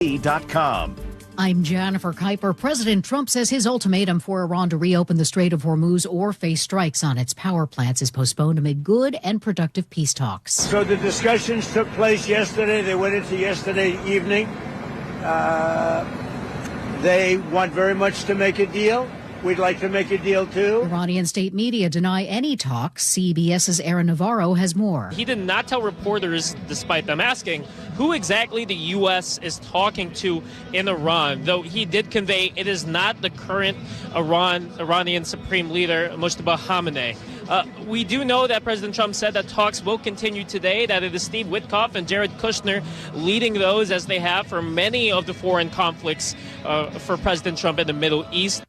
JT.com. I'm Jennifer Kuiper. President Trump says his ultimatum for Iran to reopen the Strait of Hormuz or face strikes on its power plants is postponed amid good and productive peace talks. So the discussions took place yesterday. They went into yesterday evening. They want very much to make a deal. We'd like to make a deal, too. Iranian state media deny any talks. CBS's Aaron Navarro has more. He did not tell reporters, despite them asking, who exactly the U.S. is talking to in Iran, though he did convey it is not the current Iranian Supreme Leader, Mujtaba Khamenei. We do know that President Trump said that talks will continue today, that it is Steve Witkoff and Jared Kushner leading those as they have for many of the foreign conflicts for President Trump in the Middle East.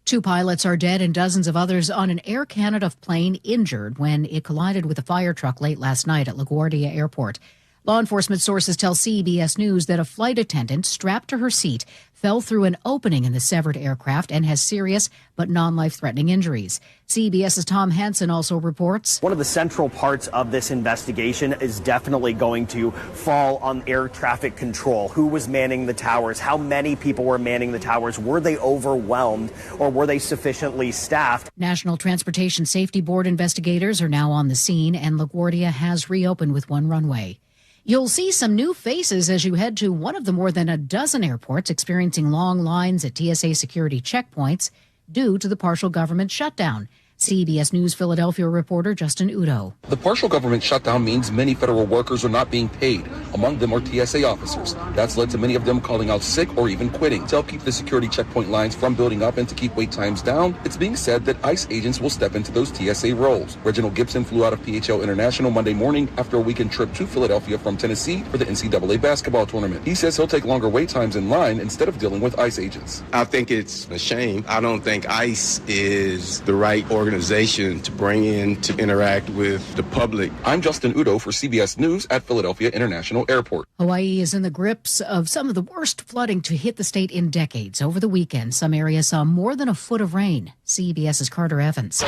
2 pilots are dead and dozens of others on an Air Canada plane injured when it collided with a fire truck late last night at LaGuardia Airport. Law enforcement sources tell CBS News that a flight attendant strapped to her seat fell through an opening in the severed aircraft and has serious but non-life-threatening injuries. CBS's Tom Hansen also reports. One of the central parts of this investigation is definitely going to fall on air traffic control. Who was manning the towers? How many people were manning the towers? Were they overwhelmed or were they sufficiently staffed? National Transportation Safety Board investigators are now on the scene, and LaGuardia has reopened with 1 runway. You'll see some new faces as you head to one of the more than a dozen airports experiencing long lines at TSA security checkpoints due to the partial government shutdown. CBS News Philadelphia reporter Justin Udo. The partial government shutdown means many federal workers are not being paid. Among them are TSA officers. That's led to many of them calling out sick or even quitting. To help keep the security checkpoint lines from building up and to keep wait times down, it's being said that ICE agents will step into those TSA roles. Reginald Gibson flew out of PHL International Monday morning after a weekend trip to Philadelphia from Tennessee for the NCAA basketball tournament. He says he'll take longer wait times in line instead of dealing with ICE agents. I think it's a shame. I don't think ICE is the right organization to bring in to interact with the public. I'm Justin Udo for CBS News at Philadelphia International Airport. Hawaii is in the grips of some of the worst flooding to hit the state in decades. Over the weekend, some areas saw more than a foot of rain. CBS's Carter Evans.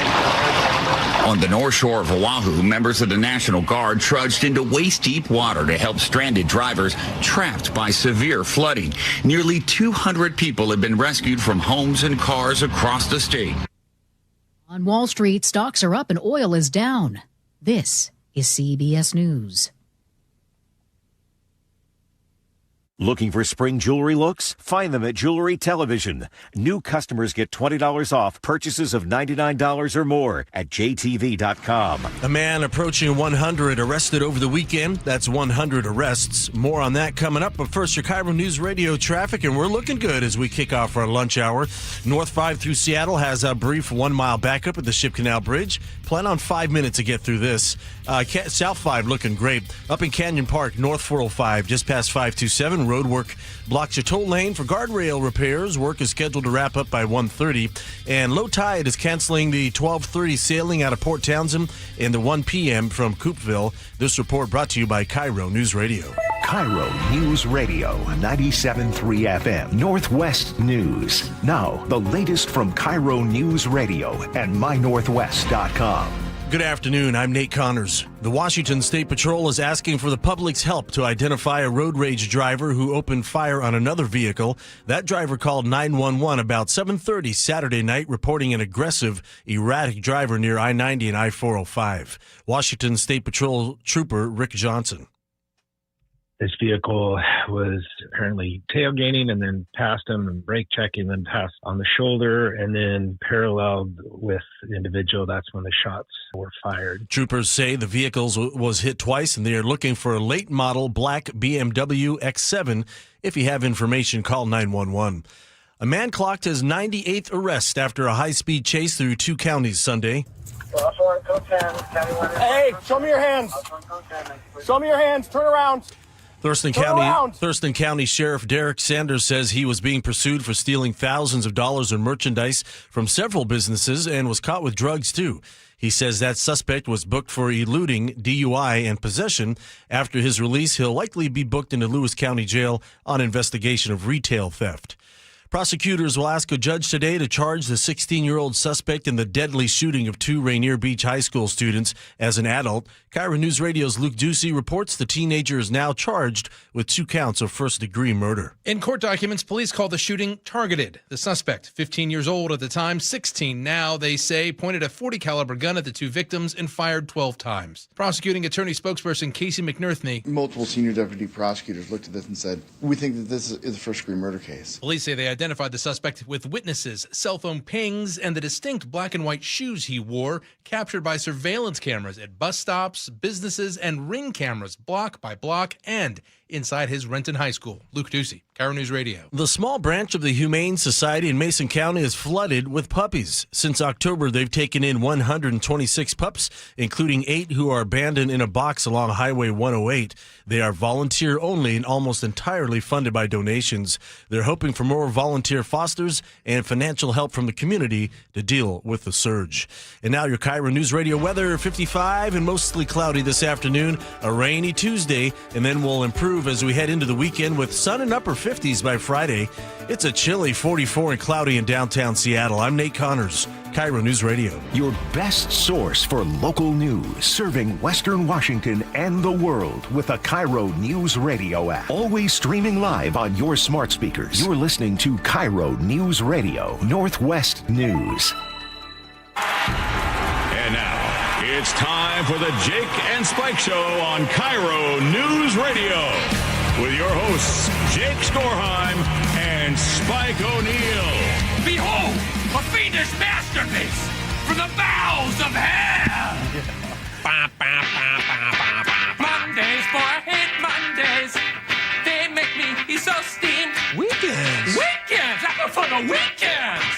On the north shore of Oahu, members of the National Guard trudged into waist-deep water to help stranded drivers trapped by severe flooding. Nearly 200 people have been rescued from homes and cars across the state. On Wall Street, stocks are up and oil is down. This is CBS News. Looking for spring jewelry looks? Find them at Jewelry Television. New customers get $20 off purchases of $99 or more at jtv.com. A man approaching 100 arrested over the weekend. That's 100 arrests. More on that coming up. But first, your KIRO Newsradio traffic, and we're looking good as we kick off our lunch hour. North 5 through Seattle has a brief 1 mile backup at the Ship Canal Bridge. Plan on 5 minutes to get through this. South 5 looking great. Up in Canyon Park, North 405, just past 527. Road work blocks your toll lane for guardrail repairs. Work is scheduled to wrap up by 1:30. And low tide is canceling the 12:30 sailing out of Port Townsend and the 1 p.m. from Coopville. This report brought to you by KIRO News Radio. KIRO News Radio, 97.3 FM, Northwest News. Now, the latest from KIRO News Radio and mynorthwest.com. Good afternoon. I'm Nate Connors. The Washington State Patrol is asking for the public's help to identify a road rage driver who opened fire on another vehicle. That driver called 911 about 7:30 Saturday night, reporting an aggressive, erratic driver near I-90 and I-405. Washington State Patrol Trooper Rick Johnson. This vehicle was apparently tailgating and then passed him and brake checking, then passed on the shoulder and then paralleled with the individual. That's when the shots were fired. Troopers say the vehicle was hit twice and they are looking for a late model black BMW X7. If you have information, call 911. A man clocked his 98th arrest after a high-speed chase through 2 counties Sunday. Hey, show me your hands. Show me your hands. Turn around. Thurston County Sheriff Derek Sanders says he was being pursued for stealing thousands of dollars in merchandise from several businesses and was caught with drugs, too. He says that suspect was booked for eluding DUI and possession. After his release, he'll likely be booked into Lewis County Jail on investigation of retail theft. Prosecutors will ask a judge today to charge the 16-year-old suspect in the deadly shooting of 2 Rainier Beach High School students as an adult. KIRO News Radio's Luke Ducey reports the teenager is now charged with 2 counts of first-degree murder. In court documents, police call the shooting targeted. The suspect, 15 years old at the time, 16 now, they say, pointed a .40 caliber gun at the 2 victims and fired 12 times. Prosecuting attorney spokesperson Casey McNerthney. Multiple senior deputy prosecutors looked at this and said, we think that this is a first-degree murder case. Police say they identified the suspect with witnesses, cell phone pings, and the distinct black and white shoes he wore, captured by surveillance cameras at bus stops, businesses, and ring cameras block by block and inside his Renton High School. Luke Ducey, KIRO News Radio. The small branch of the Humane Society in Mason County is flooded with puppies. Since October, they've taken in 126 pups, including 8 who are abandoned in a box along Highway 108. They are volunteer only and almost entirely funded by donations. They're hoping for more volunteer fosters and financial help from the community to deal with the surge. And now your KIRO News Radio weather, 55 and mostly cloudy this afternoon, a rainy Tuesday, and then we'll improve as we head into the weekend with sun and upper 50s by Friday. It's a chilly 44 and cloudy in downtown Seattle. I'm Nate Connors, KIRO News Radio. Your best source for local news, serving Western Washington and the world with the KIRO News Radio app. Always streaming live on your smart speakers. You're listening to KIRO News Radio, Northwest News. And now, it's time for the Jake and Spike Show on KIRO News Radio with your hosts, Jake Skorheim and Spike O'Neill. Behold, a fiendish masterpiece from the bowels of hell! Mondays, boy, I hate Mondays. They make me so steamed. Weekends! Weekends! I go for the weekends!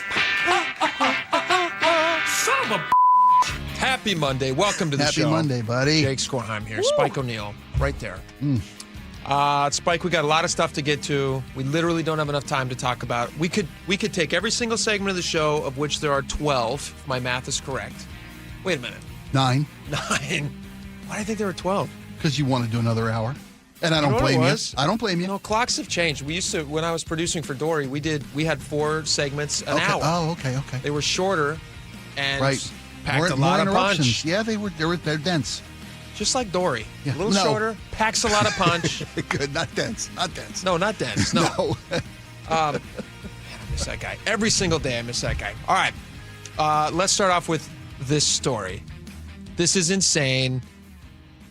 Son of a Happy Monday. Welcome to the show. Happy Monday, buddy. Jake Skorheim here. Woo. Spike O'Neill, right there. Spike, we got a lot of stuff to get to. We literally don't have enough time to talk about. We could take every single segment of the show, of which there are 12, if my math is correct. Wait a minute. 9. 9. Why do I think there were 12? Because you want to do another hour. And I don't blame you. I don't blame you. No, clocks have changed. We used to, when I was producing for Dory, we had 4 segments an hour. Oh, okay. They were shorter and packed a more lot of punch. Yeah, they're dense. Just like Dory. Yeah. A little shorter, packs a lot of punch. Good, not dense. No, not dense. No. Man, I miss that guy. Every single day I miss that guy. All right. Let's start off with this story. This is insane.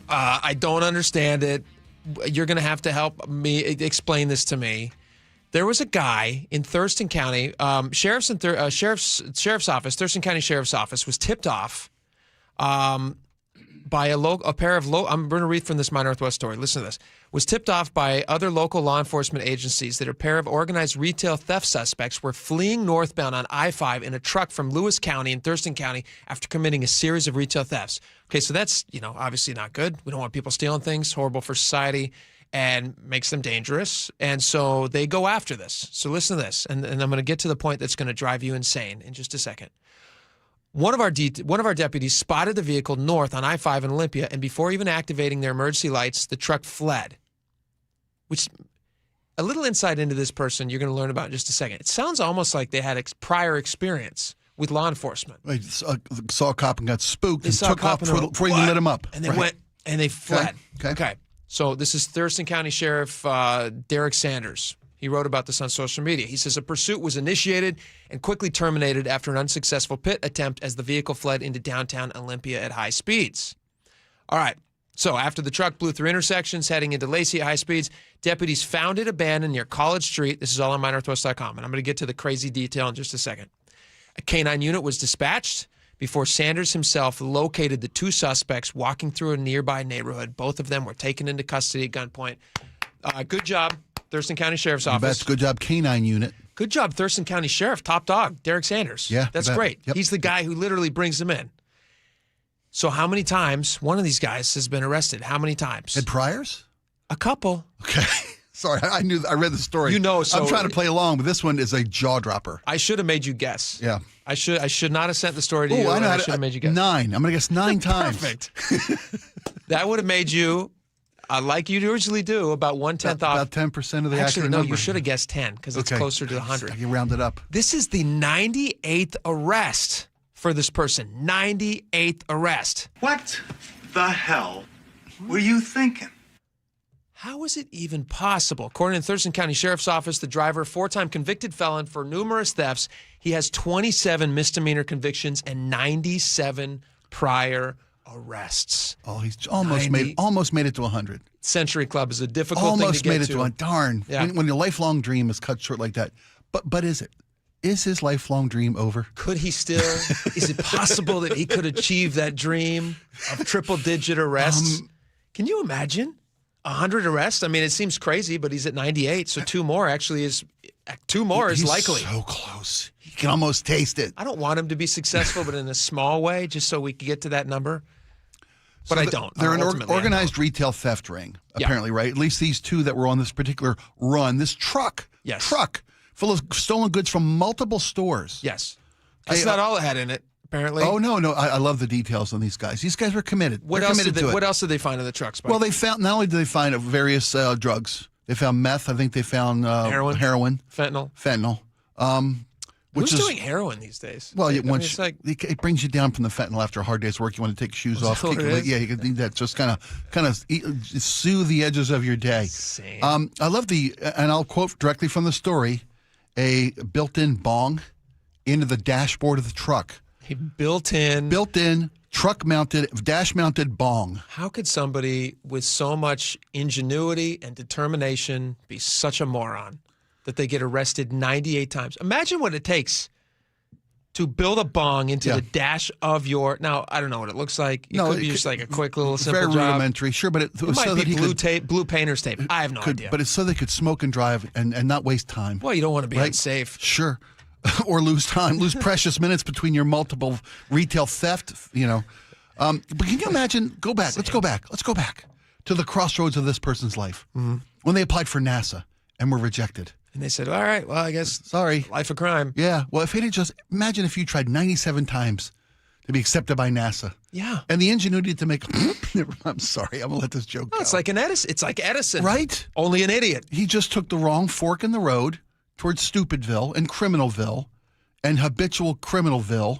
I don't understand it. You're going to have to help me explain this to me. There was a guy in Thurston County, Sheriff's Office, Thurston County Sheriff's Office was tipped off by a pair of I'm going to read from this My Northwest story. Listen to this. Was tipped off by other local law enforcement agencies that a pair of organized retail theft suspects were fleeing northbound on I-5 in a truck from Lewis County and Thurston County after committing a series of retail thefts. Okay, so that's, obviously not good. We don't want people stealing things, horrible for society, and makes them dangerous. And so they go after this. So listen to this, and I'm going to get to the point that's going to drive you insane in just a second. One of our deputies spotted the vehicle north on I-5 in Olympia, and before even activating their emergency lights, the truck fled. Which, a little insight into this person you're going to learn about in just a second. It sounds almost like they had prior experience with law enforcement. They saw a cop and got spooked and took off before you lit him up. And they went, and they fled. Okay. So this is Thurston County Sheriff Derek Sanders. He wrote about this on social media. He says a pursuit was initiated and quickly terminated after an unsuccessful pit attempt as the vehicle fled into downtown Olympia at high speeds. All right. So after the truck blew through intersections heading into Lacey at high speeds, deputies found it abandoned near College Street. This is all on mynorthwest.com, and I'm going to get to the crazy detail in just a second. A K-9 unit was dispatched before Sanders himself located the 2 suspects walking through a nearby neighborhood. Both of them were taken into custody at gunpoint. Good job, Thurston County Sheriff's Office. That's good job, K-9 unit. Good job, Thurston County Sheriff, top dog, Derek Sanders. Yeah. That's great. Yep. He's the guy who literally brings them in. So how many times, one of these guys has been arrested? How many times? Had priors? A couple. Okay. Sorry, I read the story. So I'm trying to play along, but this one is a jaw dropper. I should have made you guess. Yeah. I should not have sent the story to you. I should have made you guess. 9. I'm going to guess 9 times. Perfect. That would have made you like you usually do, about 1/10 off. About 10% of the Actually, accurate no, number. you should have guessed 10 because it's closer to 100. You round it up. This is the 98th arrest for this person. 98th arrest. What the hell were you thinking? How is it even possible? According to the Thurston County Sheriff's Office, the driver, 4-time convicted felon for numerous thefts. He has 27 misdemeanor convictions and 97 prior arrests. Oh, he's almost made it to 100. Century Club is a difficult almost thing to get made it to 100. Darn. Yeah. When your lifelong dream is cut short like that. But is it? Is his lifelong dream over? Could he still? Is it possible that he could achieve that dream of triple-digit arrests? Can you imagine 100 arrests? I mean, it seems crazy, but he's at 98, so two more is likely. So close. He can almost taste it. I don't want him to be successful, but in a small way, just so we can get to that number. But I don't. They're an organized retail theft ring, apparently, right? At least these two that were on this particular run. This truck full of stolen goods from multiple stores. Yes. That's not all it had in it, apparently. Oh, no. I love the details on these guys. These guys were committed. What else did they find in the truck, Spike? Well, they found, not only did they find various drugs, they found meth. I think they found heroin. Fentanyl. Who's doing heroin these days? Well, it brings you down from the fentanyl after a hard day's work. You want to take your shoes off. You can need that. Just kind of soothe the edges of your day. I love and I'll quote directly from the story, a built-in bong into the dashboard of the truck. A built-in dash-mounted bong. How could somebody with so much ingenuity and determination be such a moron that they get arrested 98 times? Imagine what it takes to build a bong into the dash of your... Now, I don't know what it looks like. It could be just like a quick little simple very job. Very rudimentary, sure, but it was might so be that blue painter's tape. I have no idea. But it's so they could smoke and drive and not waste time. Well, you don't want to be unsafe. Sure. Or lose time, lose precious minutes between your multiple retail theft, But can you imagine, let's go back to the crossroads of this person's life. Mm-hmm. When they applied for NASA and were rejected. And they said, all right, well, I guess, sorry, life of crime. Yeah, well, if it had imagine if you tried 97 times to be accepted by NASA. Yeah. And the ingenuity to make, I'm sorry, I'm going to let this joke go. It's like Edison. Right? Only an idiot. He just took the wrong fork in the road towards Stupidville and Criminalville and habitual Criminalville.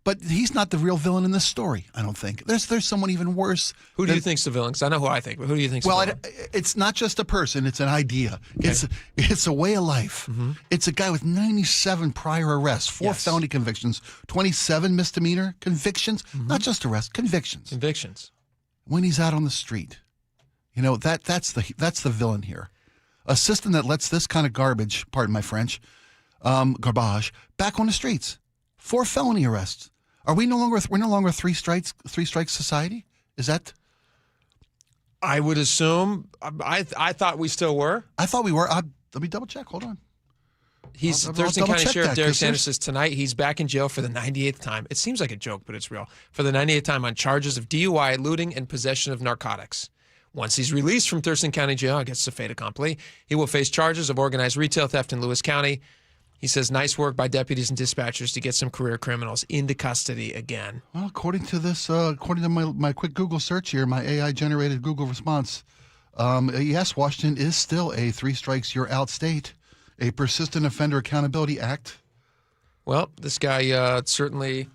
But he's not the real villain in this story, I don't think. There's someone even worse. Who do you think's the villain? Because I know who I think, but who do you think's the villain? It's not just a person. It's an idea. Okay. It's a way of life. Mm-hmm. It's a guy with 97 prior arrests, 4 felony convictions, 27 misdemeanor convictions, not just arrests, convictions. When he's out on the street. That's the villain here. A system that lets this kind of garbage, pardon my French, garbage, back on the streets. 4 felony arrests. Are we no longer three strikes society? Is that? I would assume. I thought we still were. I thought we were. Let me double check. Hold on. Thurston County Sheriff Derek Sanders says tonight he's back in jail for the 98th time. It seems like a joke, but it's real. For the 98th time on charges of DUI, looting, and possession of narcotics. Once he's released from Thurston County Jail, I guess it's a fait accompli, he will face charges of organized retail theft in Lewis County. He says, nice work by deputies and dispatchers to get some career criminals into custody again. Well, according to my quick Google search here, my AI-generated Google response, yes, Washington is still a 3 strikes you're out state, a Persistent Offender Accountability Act. Well, this guy certainly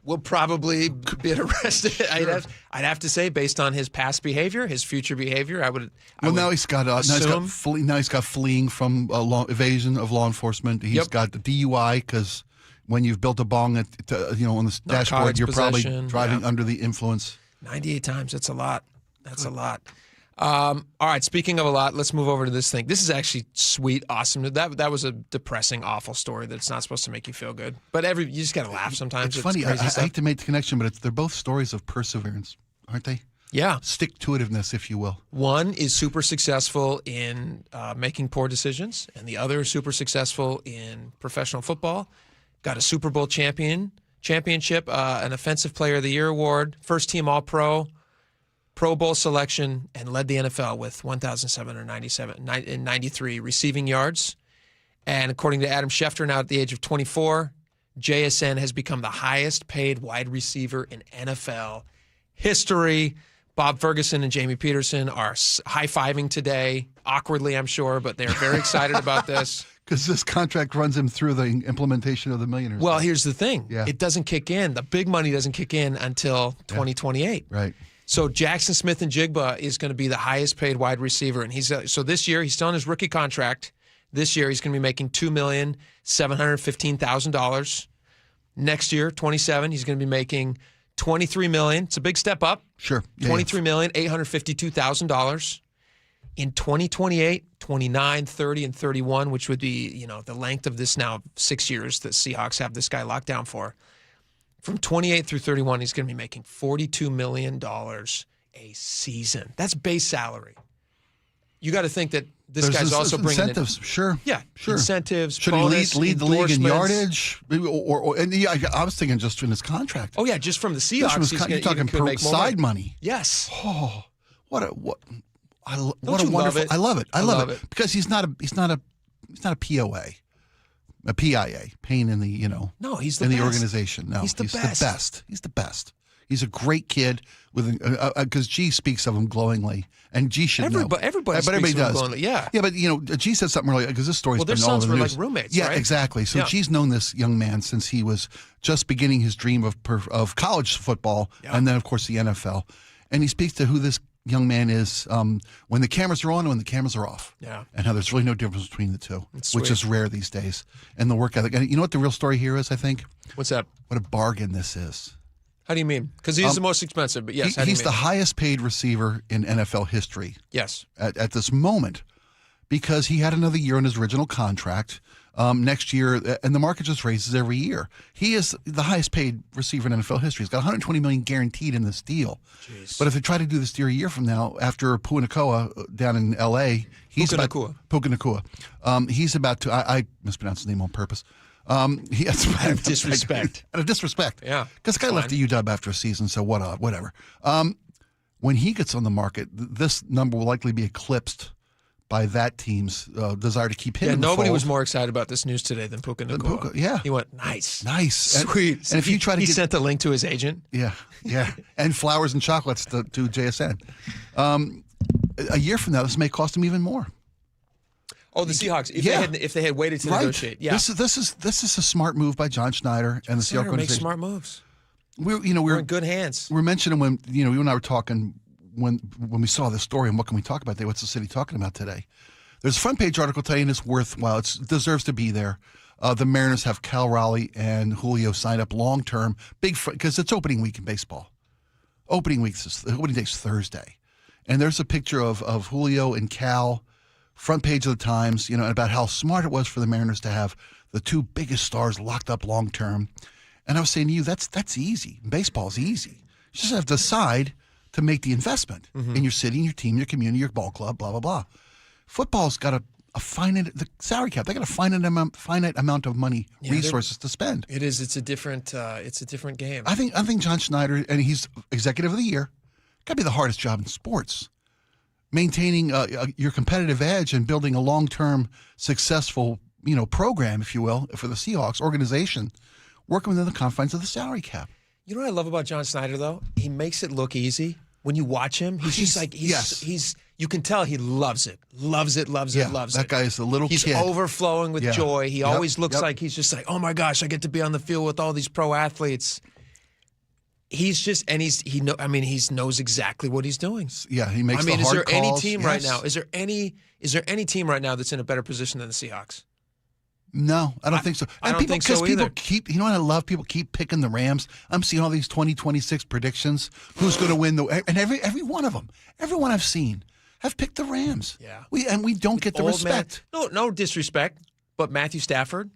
will probably be arrested. Sure. I'd have to say, based on his past behavior, his future behavior, now he's got fleeing from evasion of law enforcement. He's got the DUI because when you've built a bong on the dashboard, you're probably driving under the influence. 98 times. That's a lot. A lot. All right, speaking of a lot, let's move over to this thing. This is actually sweet, awesome. That was a depressing, awful story that's not supposed to make you feel good. But you just got to laugh sometimes. It's funny. I hate to make the connection, but they're both stories of perseverance, aren't they? Yeah. Stick-to-itiveness, if you will. One is super successful in making poor decisions, and the other is super successful in professional football. Got a Super Bowl championship, an Offensive Player of the Year award, first team All-Pro, Pro Bowl selection, and led the NFL with 1,793 receiving yards. And according to Adam Schefter, now at the age of 24, JSN has become the highest paid wide receiver in NFL history. Bob Ferguson and Jamie Peterson are high-fiving today, awkwardly, I'm sure, but they're very excited about this. Because this contract runs him through the implementation of the Millionaires. Well, here's the thing. Yeah. It doesn't kick in. The big money doesn't kick in until 2028. Right. So Jackson Smith-Njigba is going to be the highest-paid wide receiver. And so this year, he's still on his rookie contract. This year, he's going to be making $2,715,000. Next year, 27, he's going to be making $23 million. It's a big step up. Sure. $23,852,000. In 2028, 29, 30, and 31, which would be, the length of this now 6 years that Seahawks have this guy locked down for. From 28 through 31, he's going to be making $42 million a season. That's base salary. You got to think that this guy's also bringing incentives. Sure. Yeah, sure. Incentives. Should bonus, he lead the league in yardage? I was thinking just in his contract. Oh yeah, just from the Seahawks, you're talking side money. Yes. Oh, what a wonderful! I love it. I love it because he's not a POA, a PIA, pain in the No, he's the in best. The organization. No, he's the best. He's the best. He's a great kid with because G speaks of him glowingly, and G should know. Everybody speaks of him glowingly. Yeah, yeah, but G said something earlier because this story's their been all over sons the were news. like roommates. Yeah, right? exactly. So G's known this young man since he was just beginning his dream of college football, and then of course the NFL. And he speaks to who this young man is when the cameras are on and when the cameras are off. Yeah. And how there's really no difference between the two, It's which sweet. is rare these days. And the work ethic. And you know what the real story here is, I think? What's that? What a bargain this is. How do you mean? Because he's the most expensive, but yes. He's the highest paid receiver in NFL history. Yes. At this moment, because he had another year on his original contract. Next year, and the market just raises every year. He is the highest paid receiver in NFL history. He's got $120 million guaranteed in this deal. Jeez. But if they try to do this deal a year from now, after Puka Nacua down in L.A., Puka Nacua. He's about to. I mispronounced his name on purpose. He has out of disrespect. Out of disrespect. Yeah. Because the guy left the UW after a season, so whatever. When he gets on the market, this number will likely be eclipsed by that team's desire to keep him in the nobody fold. was more excited about this news today than Puka Nacua. Yeah. He went, nice. Sweet. And if you try to he sent the link to his agent. Yeah. And flowers and chocolates to JSN. A year from now, this may cost him even more. Oh, the Seahawks. If they had waited to negotiate. Yeah. This is a smart move by John Schneider and the Seahawks organization. Makes smart moves. We're in good hands. We're mentioning when you and I were talking when we saw this story and what can we talk about today? What's the city talking about today? There's a front page article today, and it's worthwhile. It deserves to be there. The Mariners have Cal Raleigh and Julio signed up long term, because it's opening week in baseball. Opening day's Thursday, and there's a picture of Julio and Cal, front page of the Times, and about how smart it was for the Mariners to have the two biggest stars locked up long term. And I was saying to you, that's easy. Baseball's easy. You just have to decide to make the investment in your city, in your team, your community, your ball club, blah, blah, blah. Football's got a finite, the salary cap, they got a finite amount of money, resources to spend. It is. It's a different game. I think John Schneider, and he's executive of the year, got to be the hardest job in sports. Maintaining your competitive edge and building a long-term successful, program, if you will, for the Seahawks organization, working within the confines of the salary cap. You know what I love about John Schneider, though? He makes it look easy. When you watch him, he's you can tell he loves it. Loves it. That guy is a little kid. He's overflowing with joy. He always looks like he's just like, oh my gosh, I get to be on the field with all these pro athletes. He's just, and he knows exactly what he's doing. Yeah, he makes the hard calls. Is there any team right Yes. now? Is there any team right now that's in a better position than the Seahawks? No, I don't think so. I don't think so either. Keep, what I love? People keep picking the Rams. I'm seeing all these 2026 predictions. Who's going to win and every one of them, everyone I've seen have picked the Rams. Yeah. We don't get the respect. No disrespect, but Matthew Stafford,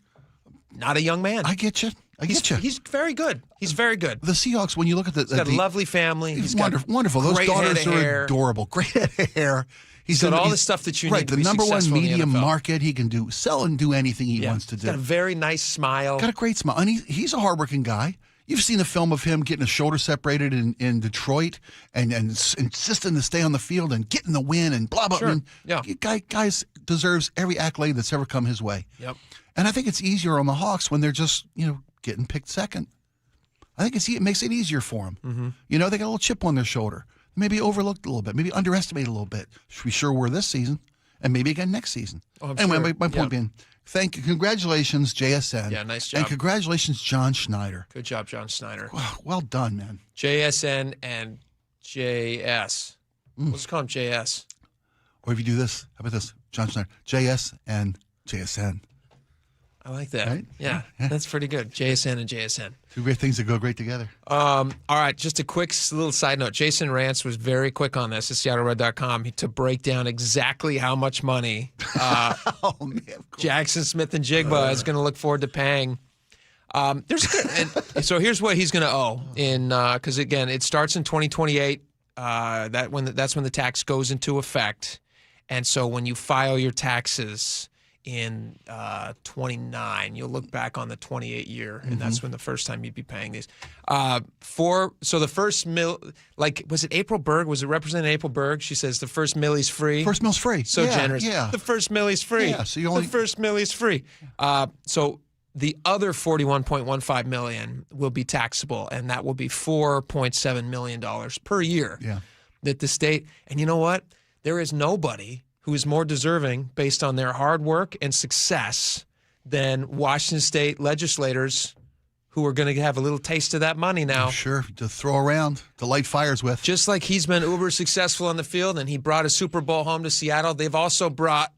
not a young man. I get you. He's very good. He's very good. The Seahawks, when you look at he's got a lovely family. He's wonderful. Those daughters are adorable. Great head of hair. He's got all the stuff that you need to be the number one successful media in the NFL. market. He can sell and do anything he wants to do. He's got a very nice smile. Got a great smile. And he's a hardworking guy. You've seen the film of him getting his shoulder separated in Detroit and insisting to stay on the field and getting the win and blah, blah. Sure. Guys deserves every accolade that's ever come his way. Yep. And I think it's easier on the Hawks when they're just, getting picked second. I think it makes it easier for them. Mm-hmm. They got a little chip on their shoulder. Maybe overlooked a little bit, maybe underestimated a little bit. We sure were this season, and maybe again next season. Oh, I'm anyway, sure. my point being, congratulations, JSN. Yeah, nice job. And congratulations, John Schneider. Good job, John Schneider. Well done, man. JSN and JS. Let's call him JS. Or if you do this, how about this? John Schneider, JS and JSN. I like that. Right? Yeah, that's pretty good. JSN and JSN. Two great things that go great together. All right, just a quick little side note. Jason Rance was very quick on this at SeattleRed.com to break down exactly how much money Jackson Smith and Jigba is going to look forward to paying. So here's what he's going to owe because again, it starts in 2028. That's when the tax goes into effect, and so when you file your taxes in 29, you'll look back on the 28 year, and that's when the first time you'd be paying these. So the first mill, was it April Berg? Was it Representative April Berg? She says the first millie's free. First mill's free. So generous. Yeah. The first millie's free. Yeah, so the first millie's free. So the other $41.15 million will be taxable, and that will be $4.7 million per year. Yeah. That the state, and you know what? There is nobody who is more deserving based on their hard work and success than Washington State legislators who are going to have a little taste of that money now. Sure, to throw around, to light fires with. Just like he's been uber successful on the field and he brought a Super Bowl home to Seattle, they've also brought,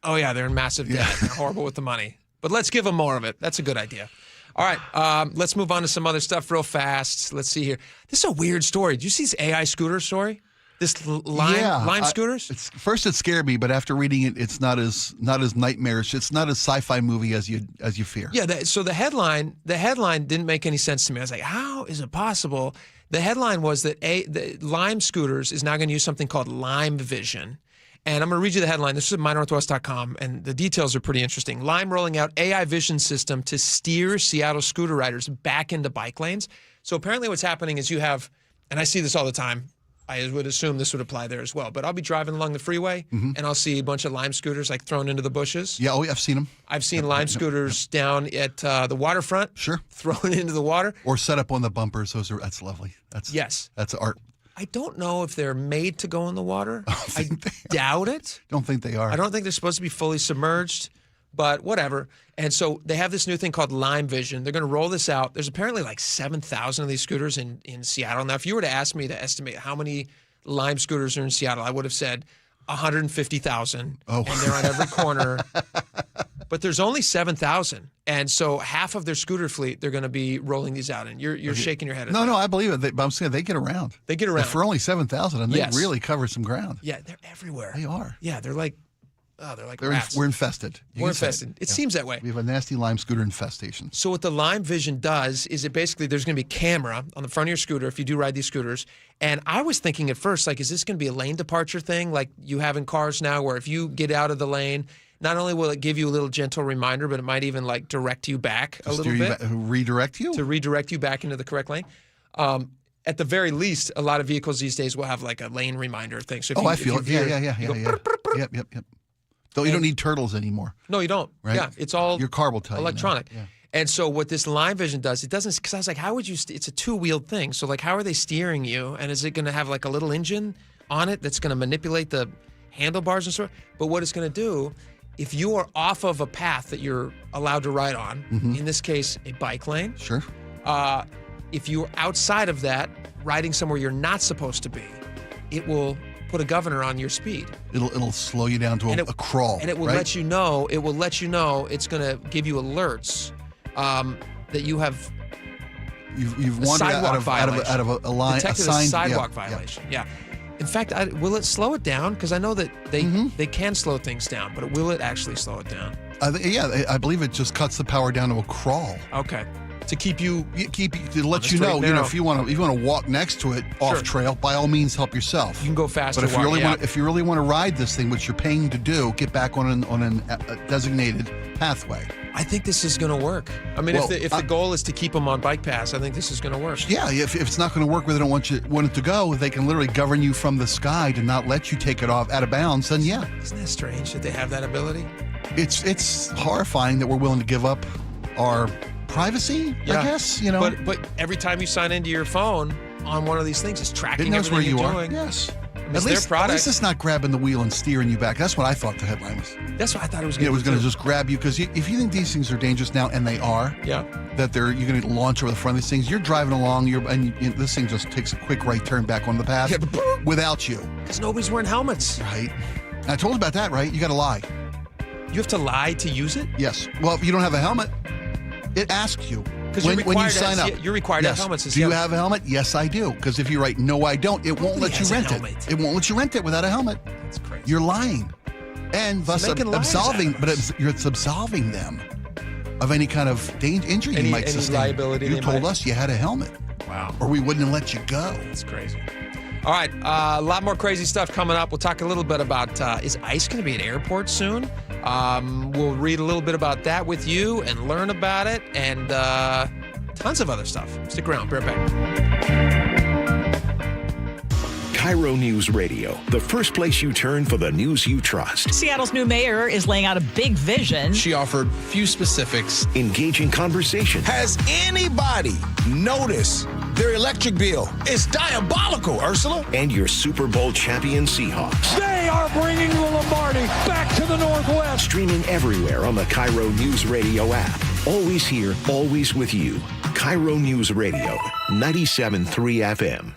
they're in massive debt. They're horrible with the money. But let's give them more of it. That's a good idea. All right, let's move on to some other stuff real fast. Let's see here. This is a weird story. Did you see this AI scooter story? This Lime scooters? First, it scared me, but after reading it, it's not as nightmarish. It's not as sci-fi movie as you fear. Yeah. So the headline didn't make any sense to me. I was like, how is it possible? The headline was that the Lime scooters is now going to use something called Lime Vision. And I'm going to read you the headline. This is at mynorthwest.com, and the details are pretty interesting. Lime rolling out AI vision system to steer Seattle scooter riders back into bike lanes. So apparently what's happening is you have, and I see this all the time, I would assume this would apply there as well, but I'll be driving along the freeway, and I'll see a bunch of Lime scooters thrown into the bushes. Yeah, I've seen them. I've seen Lime scooters down at the waterfront. Sure. Thrown into the water. Or set up on the bumpers. That's lovely. That's art. I don't know if they're made to go in the water. I doubt it. Don't think they are. I don't think they're supposed to be fully submerged, but whatever. And so they have this new thing called Lime Vision. They're going to roll this out. There's apparently 7,000 of these scooters in Seattle. Now, if you were to ask me to estimate how many Lime scooters are in Seattle, I would have said 150,000. Oh. And they're on every corner. But there's only 7,000. And so half of their scooter fleet, they're going to be rolling these out. And you're shaking your head at that. No, I believe it. But I'm saying they get around. They get around. For only 7,000, and they really cover some ground. Yeah, they're everywhere. They are. Yeah, they're like rats. We're infested. We're infested. It seems that way. We have a nasty Lime scooter infestation. So what the Lime Vision does is it basically, there's going to be a camera on the front of your scooter if you do ride these scooters. And I was thinking at first, is this going to be a lane departure thing like you have in cars now where if you get out of the lane, not only will it give you a little gentle reminder, but it might even direct you back a little bit. Redirect you? To redirect you back into the correct lane. At the very least, a lot of vehicles these days will have a lane reminder thing. So I feel it. Yeah. Yep. Though you don't need turtles anymore. No, you don't. Right? Yeah, it's all your car will tell electronic. You now. Yeah. And so what this Lime Vision does, it doesn't, because I was like, how would you, it's a two-wheeled thing. So how are they steering you? And is it going to have a little engine on it that's going to manipulate the handlebars and stuff? But what it's going to do, if you are off of a path that you're allowed to ride on, in this case, a bike lane. Sure. If you're outside of that, riding somewhere you're not supposed to be, it will put a governor on your speed. It'll slow you down to a crawl. And it will let you know. It will let you know. It's going to give you alerts that you have. You've wandered out of a line. Detected a sidewalk violation. Yeah. In fact, will it slow it down? Because I know that they can slow things down, but will it actually slow it down? I believe it just cuts the power down to a crawl. Okay. To keep you to let you know, if you want to walk next to it off trail, by all means help yourself. You can go faster. But if you really want to ride this thing, which you're paying to do, get back on a designated pathway. I think this is going to work. I mean, if the goal is to keep them on bike paths, I think this is going to work. Yeah, if it's not going to work where they don't want it to go, they can literally govern you from the sky to not let you take it off out of bounds. Then yeah, isn't that strange that they have that ability? It's horrifying that we're willing to give up our privacy, I guess, But every time you sign into your phone on one of these things. It's tracking It knows where everything you you're are. doing. Yes. It's their product. At least it's not grabbing the wheel and steering you back. That's what I thought the headline was. That's what I thought it was It going to was going to just grab you because if you think these things are dangerous now, and they are, that you're going to launch over the front of these things. You're driving along, and this thing just takes a quick right turn back on the path without you. Because nobody's wearing helmets. Right. And I told you about that, right? You got to lie. You have to lie to use it? Yes. Well, if you don't have a helmet, it asks you. When you sign up. You're required to have helmets. Do you have a helmet? Yes, I do. Because if you write, no, I don't, it won't let you rent it. It won't let you rent it without a helmet. That's crazy. You're lying. And thus absolving them of any kind of injury you might sustain. Liability. You told us you had a helmet. Wow. Or we wouldn't have let you go. That's crazy. All right, a lot more crazy stuff coming up. We'll talk a little bit about, is ICE going to be at airports soon? We'll read a little bit about that with you and learn about it, and tons of other stuff. Stick around. Be right back. KIRO News Radio, the first place you turn for the news you trust. Seattle's new mayor is laying out a big vision. She offered few specifics. Engaging conversation. Has anybody noticed their electric bill? It's diabolical, Ursula. And your Super Bowl champion Seahawks. They are bringing the Lombardi back to the Northwest. Streaming everywhere on the KIRO News Radio app. Always here, always with you. KIRO News Radio, 97.3 FM.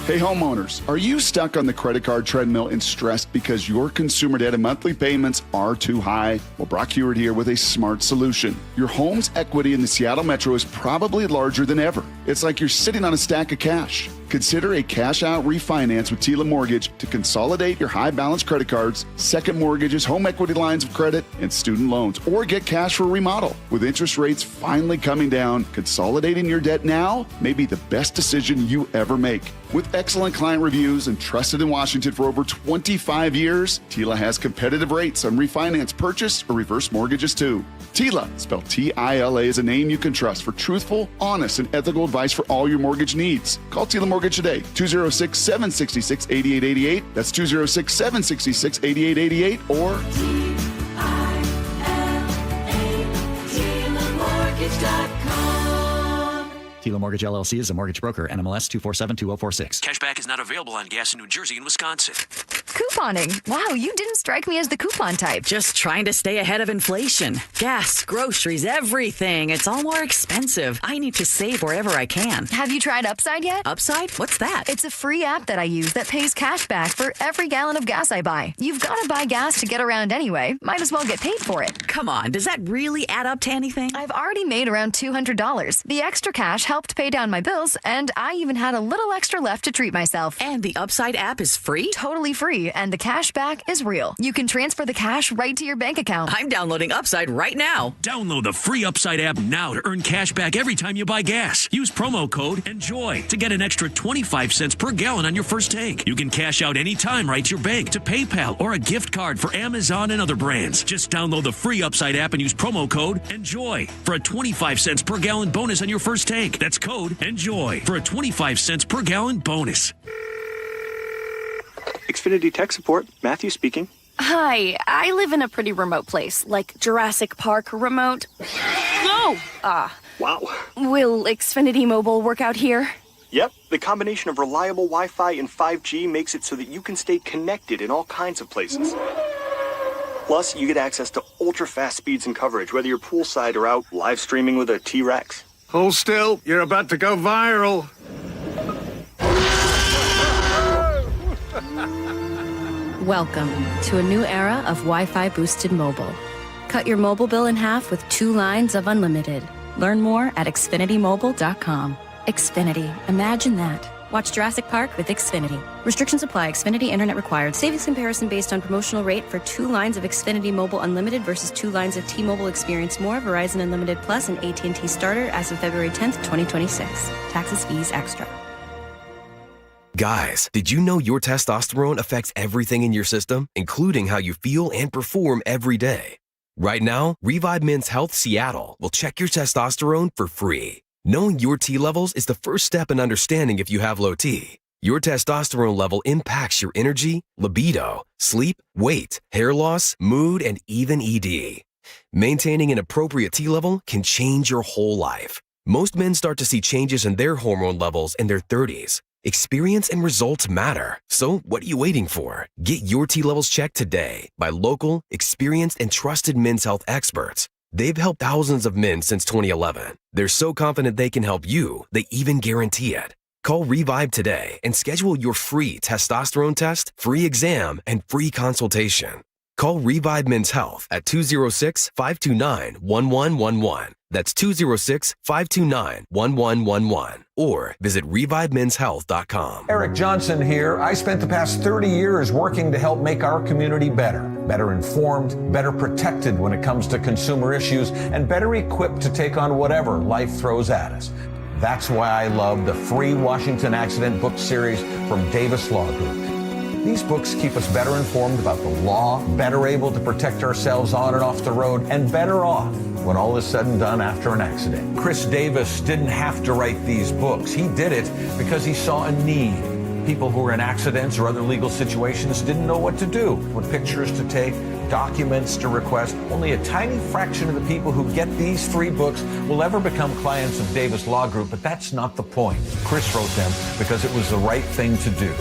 Hey homeowners, are you stuck on the credit card treadmill and stressed because your consumer debt and monthly payments are too high? Well, Brock Hewitt here with a smart solution. Your home's equity in the Seattle Metro is probably larger than ever. It's like you're sitting on a stack of cash. Consider a cash-out refinance with Tila Mortgage to consolidate your high-balance credit cards, second mortgages, home equity lines of credit, and student loans, or get cash for a remodel. With interest rates finally coming down, consolidating your debt now may be the best decision you ever make. With excellent client reviews and trusted in Washington for over 25 years, Tila has competitive rates on refinance, purchase, or reverse mortgages too. Tila, spelled T-I-L-A, is a name you can trust for truthful, honest, and ethical advice for all your mortgage needs. Call Tila Mortgage today, 206-766-8888. That's 206-766-8888 or Tila Mortgage LLC is a mortgage broker. NMLS 2472046. Cashback is not available on gas in New Jersey and Wisconsin. Couponing. Wow, you didn't strike me as the coupon type. Just trying to stay ahead of inflation. Gas, groceries, everything. It's all more expensive. I need to save wherever I can. Have you tried Upside yet? Upside? What's that? It's a free app that I use that pays cash back for every gallon of gas I buy. You've got to buy gas to get around anyway. Might as well get paid for it. Come on, does that really add up to anything? I've already made around $200. The extra cash helped pay down my bills, and I even had a little extra left to treat myself. And the Upside app is free? Totally free, and the cash back is real. You can transfer the cash right to your bank account. I'm downloading Upside right now. Download the free Upside app now to earn cash back every time you buy gas. Use promo code ENJOY to get an extra 25 cents per gallon on your first tank. You can cash out anytime right to your bank, to PayPal, or a gift card for Amazon and other brands. Just download the free Upside app and use promo code ENJOY for a 25 cents per gallon bonus on your first tank. That's code ENJOY for a 25 cents per gallon bonus. Xfinity Tech Support, Matthew speaking. Hi, I live in a pretty remote place, like Jurassic Park remote. No! Wow. Will Xfinity Mobile work out here? Yep, the combination of reliable Wi-Fi and 5G makes it so that you can stay connected in all kinds of places. Plus, you get access to ultra-fast speeds and coverage, whether you're poolside or out live streaming with a T-Rex. Hold still, you're about to go viral. Welcome to a new era of Wi-Fi boosted mobile. Cut your mobile bill in half with 2 lines of unlimited. Learn more at xfinitymobile.com. Xfinity, imagine that. Watch Jurassic Park with Xfinity. Restrictions apply. Xfinity Internet required. Savings comparison based on promotional rate for 2 lines of Xfinity Mobile Unlimited versus 2 lines of T-Mobile Experience More, Verizon Unlimited Plus, and AT&T Starter as of February 10th, 2026. Taxes, fees, extra. Guys, did you know your testosterone affects everything in your system, including how you feel and perform every day? Right now, Revive Men's Health Seattle will check your testosterone for free. Knowing your T levels is the first step in understanding if you have low T. Your testosterone level impacts your energy, libido, sleep, weight, hair loss, mood, and even ED. Maintaining an appropriate T level can change your whole life. Most men start to see changes in their hormone levels in their 30s. Experience and results matter. So what are you waiting for? Get your T levels checked today by local, experienced, and trusted men's health experts. They've helped thousands of men since 2011. They're so confident they can help you, they even guarantee it. Call Revive today and schedule your free testosterone test, free exam, and free consultation. Call Revive Men's Health at 206-529-1111. That's 206-529-1111. Or visit revivemenshealth.com. Eric Johnson here. I spent the past 30 years working to help make our community better informed, better protected when it comes to consumer issues, and better equipped to take on whatever life throws at us. That's why I love the free Washington Accident book series from Davis Law Group. These books keep us better informed about the law, better able to protect ourselves on and off the road, and better off when all is said and done after an accident. Chris Davis didn't have to write these books. He did it because he saw a need. People who were in accidents or other legal situations didn't know what to do, what pictures to take, documents to request. Only a tiny fraction of the people who get these free books will ever become clients of Davis Law Group, but that's not the point. Chris wrote them because it was the right thing to do.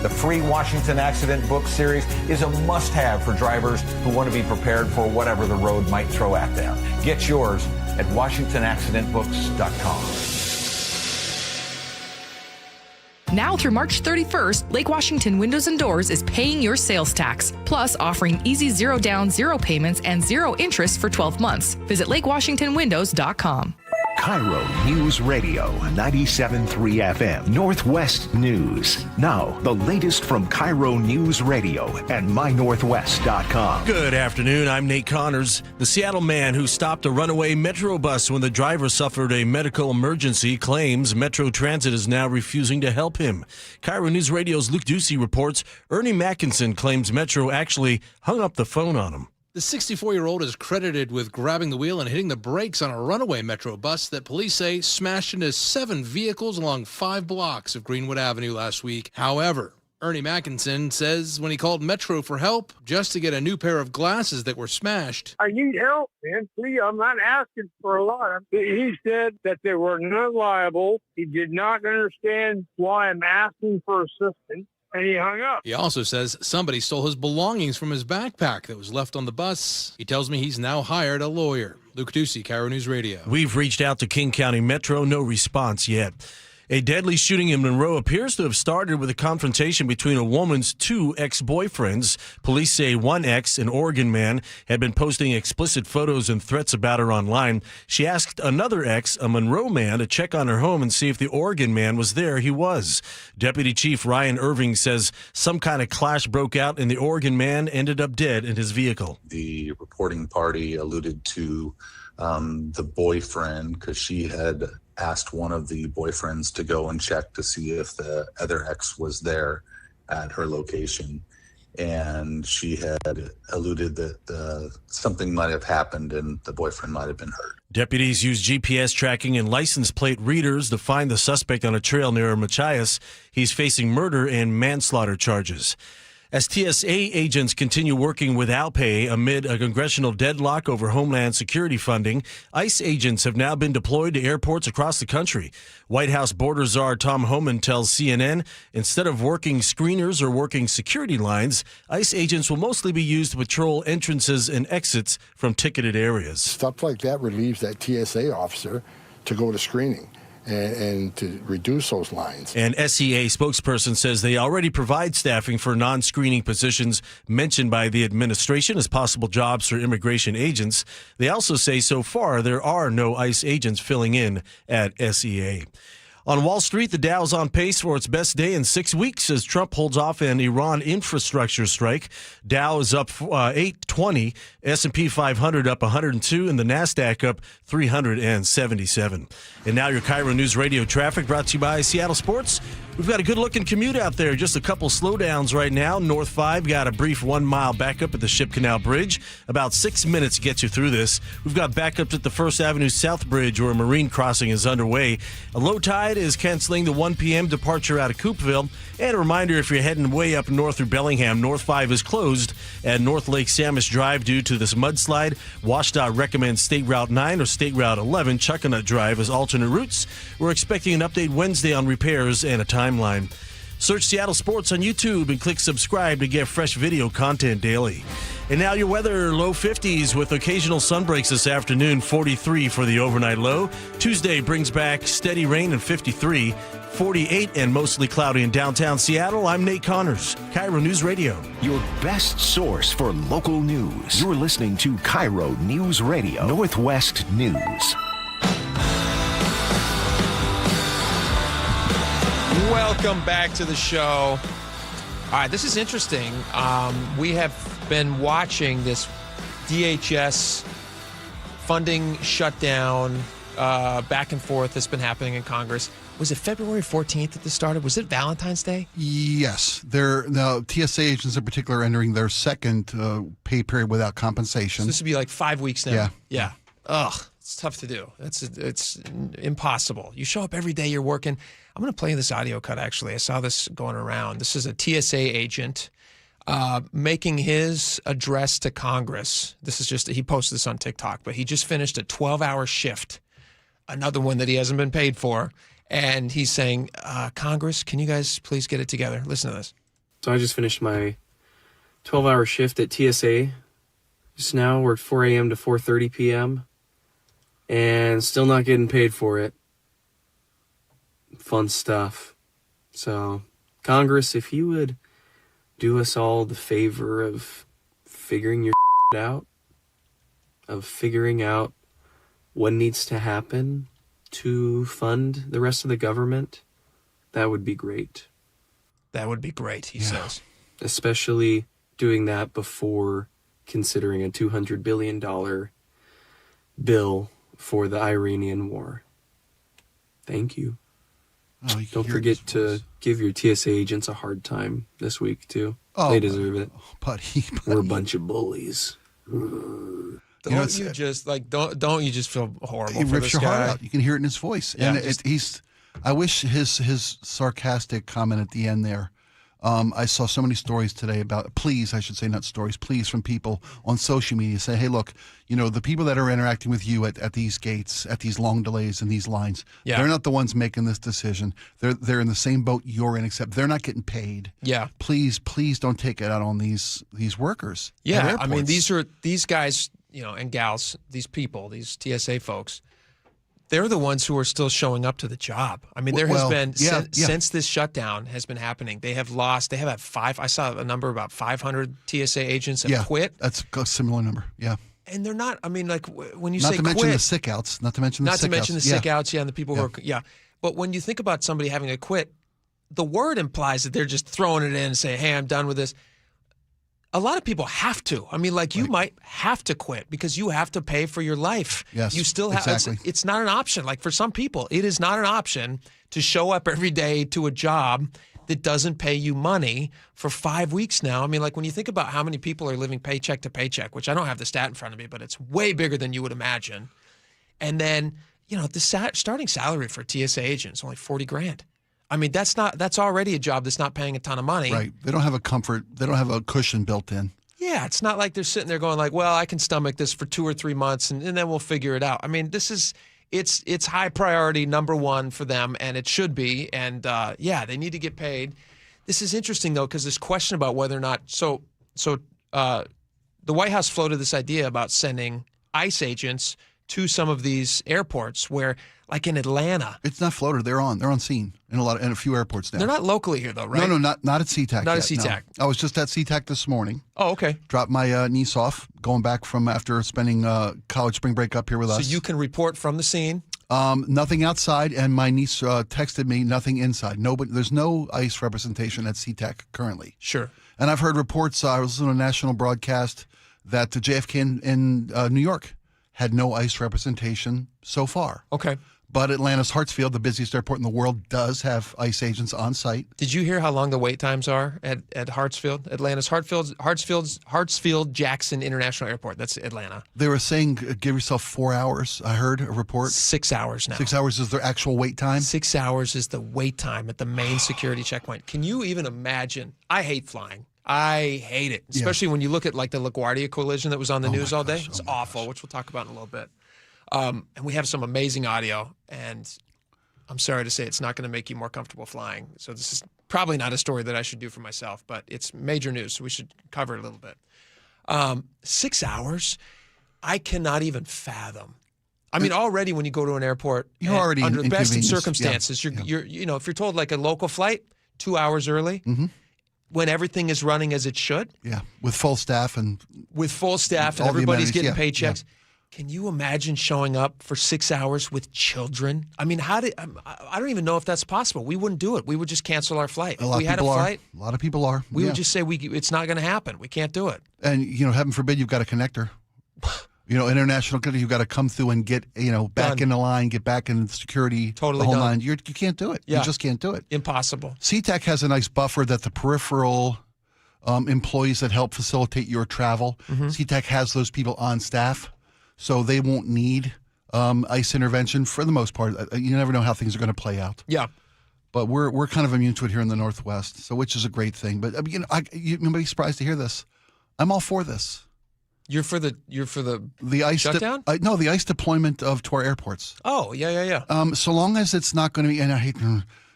The free Washington Accident book series is a must-have for drivers who want to be prepared for whatever the road might throw at them. Get yours at WashingtonAccidentBooks.com. Now through March 31st, Lake Washington Windows and Doors is paying your sales tax, plus offering easy zero down, zero payments, and zero interest for 12 months. Visit LakeWashingtonWindows.com. KIRO News Radio 97.3 FM Northwest News. Now, the latest from KIRO News Radio and MyNorthwest.com. Good afternoon. I'm Nate Connors. The Seattle man who stopped a runaway Metro bus when the driver suffered a medical emergency claims Metro Transit is now refusing to help him. KIRO News Radio's Luke Ducey reports Ernie Mackinson claims Metro actually hung up the phone on him. The 64-year-old is credited with grabbing the wheel and hitting the brakes on a runaway Metro bus that police say smashed into 7 vehicles along 5 blocks of Greenwood Avenue last week. However, Ernie Mackinson says when he called Metro for help just to get a new pair of glasses that were smashed. I need help, man. Please, I'm not asking for a lot. He said that they were not liable. He did not understand why I'm asking for assistance. And he hung up. He also says somebody stole his belongings from his backpack that was left on the bus. He tells me he's now hired a lawyer. Luke Ducey, KIRO News Radio. We've reached out to King County Metro. No response yet. A deadly shooting in Monroe appears to have started with a confrontation between a woman's 2 ex-boyfriends. Police say one ex, an Oregon man, had been posting explicit photos and threats about her online. She asked another ex, a Monroe man, to check on her home and see if the Oregon man was there. He was. Deputy Chief Ryan Irving says some kind of clash broke out and the Oregon man ended up dead in his vehicle. The reporting party alluded to the boyfriend because she had asked one of the boyfriends to go and check to see if the other ex was there at her location. And she had alluded that something might have happened and the boyfriend might have been hurt. Deputies used GPS tracking and license plate readers to find the suspect on a trail near Machias. He's facing murder and manslaughter charges. As TSA agents continue working without pay amid a congressional deadlock over Homeland Security funding, ICE agents have now been deployed to airports across the country. White House border czar Tom Homan tells CNN, instead of working screeners or working security lines, ICE agents will mostly be used to patrol entrances and exits from ticketed areas. Stuff like that relieves that TSA officer to go to screening and to reduce those lines. An SEA spokesperson says they already provide staffing for non-screening positions mentioned by the administration as possible jobs for immigration agents. They also say so far there are no ICE agents filling in at SEA. On Wall Street, the Dow is on pace for its best day in 6 weeks as Trump holds off an Iran infrastructure strike. Dow is up 820, S&P 500 up 102, and the NASDAQ up 377. And now your KIRO News Radio traffic brought to you by Seattle Sports. We've got a good-looking commute out there. Just a couple slowdowns right now. North 5 got a brief 1-mile backup at the Ship Canal Bridge. About 6 minutes gets you through this. We've got backups at the First Avenue South Bridge where a marine crossing is underway. A low tide United is canceling the 1 p.m. departure out of Coopville. And a reminder, if you're heading way up north through Bellingham, North 5 is closed at North Lake Samus Drive due to this mudslide. WashDOT recommends State Route 9 or State Route 11, Chuckanut Drive, as alternate routes. We're expecting an update Wednesday on repairs and a timeline. Search Seattle Sports on YouTube and click subscribe to get fresh video content daily. And now your weather, low 50s with occasional sunbreaks this afternoon, 43 for the overnight low. Tuesday brings back steady rain and 53, 48 and mostly cloudy in downtown Seattle. I'm Nate Connors, KIRO News Radio. Your best source for local news. You're listening to KIRO News Radio, Northwest News. Welcome back to the show. All right, this is interesting. We have been watching this DHS funding shutdown back and forth that's been happening in Congress. Was it February 14th that this started? Was it Valentine's Day? Yes. The TSA agents in particular are entering their second pay period without compensation. So this would be like 5 weeks now. Yeah. Yeah. Ugh, it's tough to do. It's impossible. You show up every day, you're working. I'm going to play this audio cut, actually. I saw this going around. This is a TSA agent making his address to Congress. This is just, he posted this on TikTok, but he just finished a 12-hour shift, another one that he hasn't been paid for. And he's saying, Congress, can you guys please get it together? Listen to this. So I just finished my 12-hour shift at TSA. Just now, worked 4 a.m. to 4:30 p.m. and still not getting paid for it. Fun stuff. So, Congress, if you would do us all the favor of figuring your out, of figuring out what needs to happen to fund the rest of the government, that would be great. That would be great, he says. Especially doing that before considering a $200 billion bill for the Iranian war. Thank you. Oh, don't forget to give your TSA agents a hard time this week, too. Oh, they deserve it. Buddy. We're a bunch of bullies. Don't you just feel horrible He for rips this your guy? heart out. You can hear it in his voice. Yeah, And I wish his sarcastic comment at the end there. I saw so many stories today about, please from people on social media say, hey, look, the people that are interacting with you at these gates, at these long delays and these lines, they're not the ones making this decision. They're in the same boat you're in, except they're not getting paid. Yeah. Please don't take it out on these workers. Yeah, I mean, these guys, and gals, these people, these TSA folks, they're the ones who are still showing up to the job. I mean, there has been, since this shutdown has been happening, they have had 5, I saw a number about 500 TSA agents have quit. That's a similar number, yeah. And they're not, I mean, like when you say quit. Not to mention the sick outs. Not to mention the sick outs, and the people who are, But when you think about somebody having to quit, the word implies that they're just throwing it in and saying, hey, I'm done with this. A lot of people have to. I mean, you might have to quit because you have to pay for your life. Yes, you still have. exactly. It's not an option. Like for some people, it is not an option to show up every day to a job that doesn't pay you money for 5 weeks now. I mean, like when you think about how many people are living paycheck to paycheck, which I don't have the stat in front of me, but it's way bigger than you would imagine. And then, the starting salary for TSA agents is only $40,000. I mean, that's already a job that's not paying a ton of money. Right. They don't have a comfort. They don't have a cushion built in. Yeah, it's not like they're sitting there going well, I can stomach this for 2 or 3 months and then we'll figure it out. I mean, it's high priority, number one for them, and it should be. And they need to get paid. This is interesting though, because this question about whether or not the White House floated this idea about sending ICE agents to some of these airports where, like in Atlanta. It's not floated. They're on scene in a few airports now. They're not locally here though, right? No, not at SeaTac. Not at SeaTac. No. I was just at SeaTac this morning. Oh, okay. Dropped my niece off, going back from after spending college spring break up here with us. So you can report from the scene? Nothing outside, and my niece texted me nothing inside. There's no ICE representation at SeaTac currently. Sure. And I've heard reports, I was listening to a national broadcast, that the JFK in New York had no ICE representation so far. Okay. But Atlanta's Hartsfield, the busiest airport in the world, does have ICE agents on site. Did you hear how long the wait times are at Hartsfield? Atlanta's Hartsfield Jackson International Airport. That's Atlanta. They were saying give yourself 4 hours. I heard a report. 6 hours now. 6 hours is their actual wait time? 6 hours is the wait time at the main security checkpoint. Can you even imagine? I hate flying. I hate it, especially when you look at like the LaGuardia collision that was on the news all day. It's awful, which we'll talk about in a little bit. And we have some amazing audio, and I'm sorry to say it's not going to make you more comfortable flying. So this is probably not a story that I should do for myself, but it's major news, so we should cover it a little bit. 6 hours, I cannot even fathom. I mean, already when you go to an airport, you're already under the best of inconvenienced. circumstances, you're if you're told like a local flight, 2 hours early, when everything is running as it should. Yeah, with full staff and everybody's getting paychecks. Yeah. Can you imagine showing up for 6 hours with children? I mean, I don't even know if that's possible. We wouldn't do it. We would just cancel our flight. If we had a flight, a lot of people are. We would just say it's not going to happen. We can't do it. And heaven forbid you've got a connector. International connector, you've got to come through and get back in the line, get back in the security. Totally the whole done. line. You can't do it. Yeah. You just can't do it. Impossible. SeaTac has a nice buffer that the peripheral employees that help facilitate your travel. SeaTac has those people on staff. So they won't need ICE intervention for the most part. You never know how things are going to play out. Yeah. But we're kind of immune to it here in the Northwest, so which is a great thing. But you may be surprised to hear this. I'm all for this. You're for the ICE shutdown? No, the ICE deployment to our airports. Oh, yeah. So long as it's not going to be,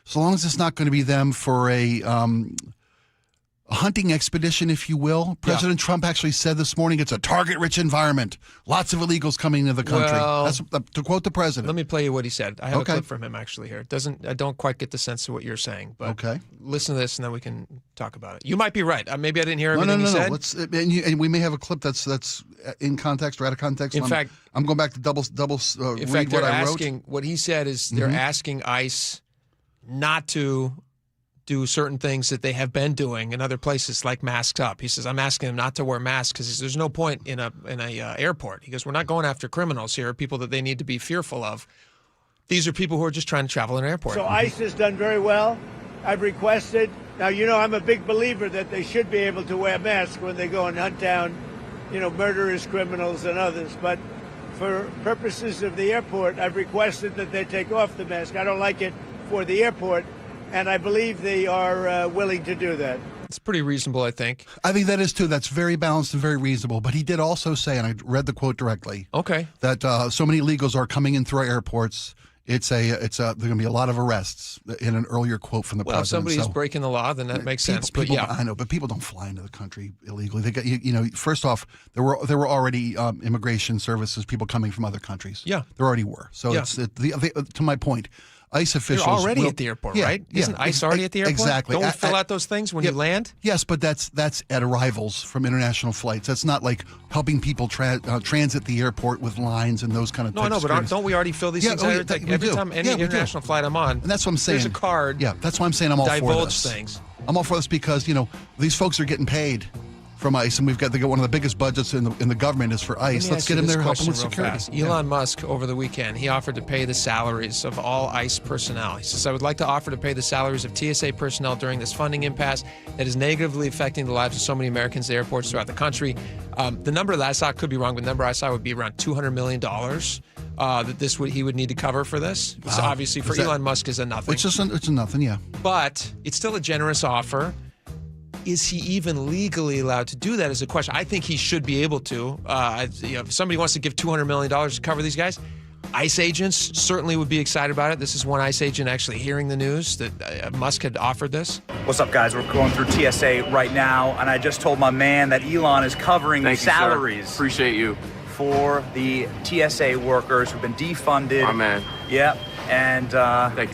so long as it's not going to be them for a hunting expedition, if you will. President Trump actually said this morning it's a target-rich environment. Lots of illegals coming into the country. Well, that's to quote the president. Let me play you what he said. I have a clip from him actually here. I don't quite get the sense of what you're saying, but listen to this and then we can talk about it. You might be right. Maybe I didn't hear everything he said. And we may have a clip that's in context or out of context. In fact, I'm going back to double read what I wrote. What he said is they're asking ICE not to do certain things that they have been doing in other places, like masks up. He says, I'm asking them not to wear masks because there's no point in a airport. He goes, we're not going after criminals here, people that they need to be fearful of. These are people who are just trying to travel in an airport. So ICE has done very well. I've requested. Now, I'm a big believer that they should be able to wear masks when they go and hunt down, murderers, criminals, and others. But for purposes of the airport, I've requested that they take off the mask. I don't like it for the airport. And I believe they are willing to do that. It's pretty reasonable, I think. I think that is, too. That's very balanced and very reasonable. But he did also say, and I read the quote directly, that so many illegals are coming in through our airports. There's going to be a lot of arrests in an earlier quote from the president. Well, if somebody's breaking the law, then that makes sense. But I know, but people don't fly into the country illegally. They got, first off, there were already immigration services, people coming from other countries. Yeah. There already were. So it's to my point. ICE officials. You're already at the airport, right? Isn't ICE already at the airport? Exactly. Don't we fill out those things when you land? Yes, but that's at arrivals from international flights. That's not like helping people transit the airport with lines and those kind of things. No, but don't we already fill these things out? Every time any international flight I'm on, and that's what I'm saying. There's a card. Yeah, that's why I'm saying I'm all for this. Divulge things. I'm all for this because these folks are getting paid from ICE, and they got one of the biggest budgets in the government is for ICE. Let's get them there helping with security. Elon Musk, over the weekend, he offered to pay the salaries of all ICE personnel. He says, I would like to offer to pay the salaries of TSA personnel during this funding impasse that is negatively affecting the lives of so many Americans at airports throughout the country. The number that I saw, could be wrong, but the number I saw would be around $200 million that he would need to cover for this. Wow. So obviously, for Elon Musk, is a nothing. It's a nothing, yeah. But it's still a generous offer. Is he even legally allowed to do that is a question. I think he should be able to. If somebody wants to give $200 million to cover these guys, ICE agents certainly would be excited about it. This is one ICE agent actually hearing the news that Musk had offered this. What's up, guys? We're going through TSA right now, and I just told my man that Elon is covering the salaries. Appreciate you. For the TSA workers who've been defunded. My man. Yep. And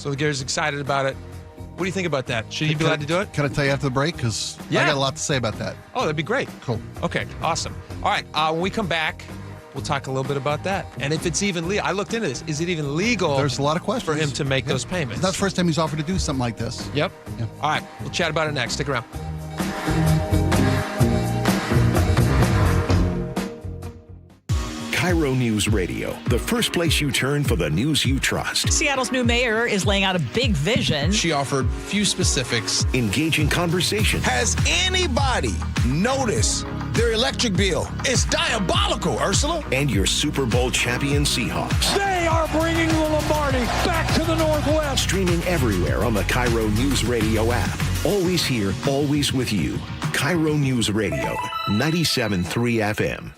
so the guy's excited about it. What do you think about that? Should he be allowed to do it? Can I tell you after the break? Because I got a lot to say about that. Oh, that'd be great. Cool. Okay, awesome. All right, when we come back, we'll talk a little bit about that. And if it's even legal, I looked into this. Is it even legal? There's a lot of questions for him to make those payments. It's not the first time he's offered to do something like this. Yep. All right, we'll chat about it next. Stick around. KIRO News Radio, the first place you turn for the news you trust. Seattle's new mayor is laying out a big vision. She offered few specifics. Engaging conversation. Has anybody noticed their electric bill? It's diabolical, Ursula. And your Super Bowl champion Seahawks. They are bringing the Lombardi back to the Northwest. Streaming everywhere on the KIRO News Radio app. Always here, always with you. KIRO News Radio, 97.3 FM.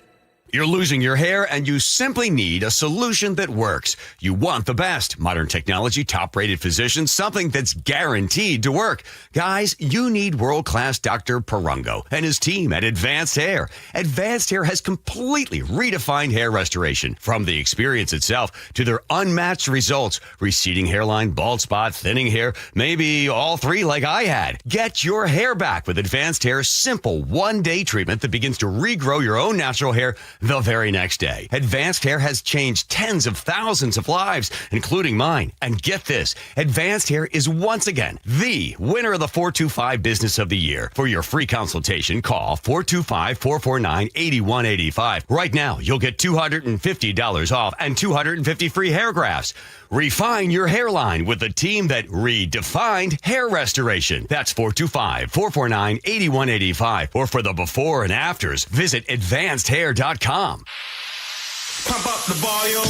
You're losing your hair and you simply need a solution that works. You want the best. Modern technology, top-rated physicians, something that's guaranteed to work. Guys, you need world-class Dr. Perungo and his team at Advanced Hair. Advanced Hair has completely redefined hair restoration. From the experience itself to their unmatched results. Receding hairline, bald spot, thinning hair, maybe all three like I had. Get your hair back with Advanced Hair's simple one-day treatment that begins to regrow your own natural hair the very next day. Advanced Hair has changed tens of thousands of lives, including mine. And get this, Advanced Hair is once again the winner of the 425 Business of the Year. For your free consultation, call 425-449-8185. Right now, you'll get $250 off and 250 free hair grafts. Refine your hairline with the team that redefined hair restoration. That's 425-449-8185. Or for the before and afters, visit advancedhair.com. Pump up the volume.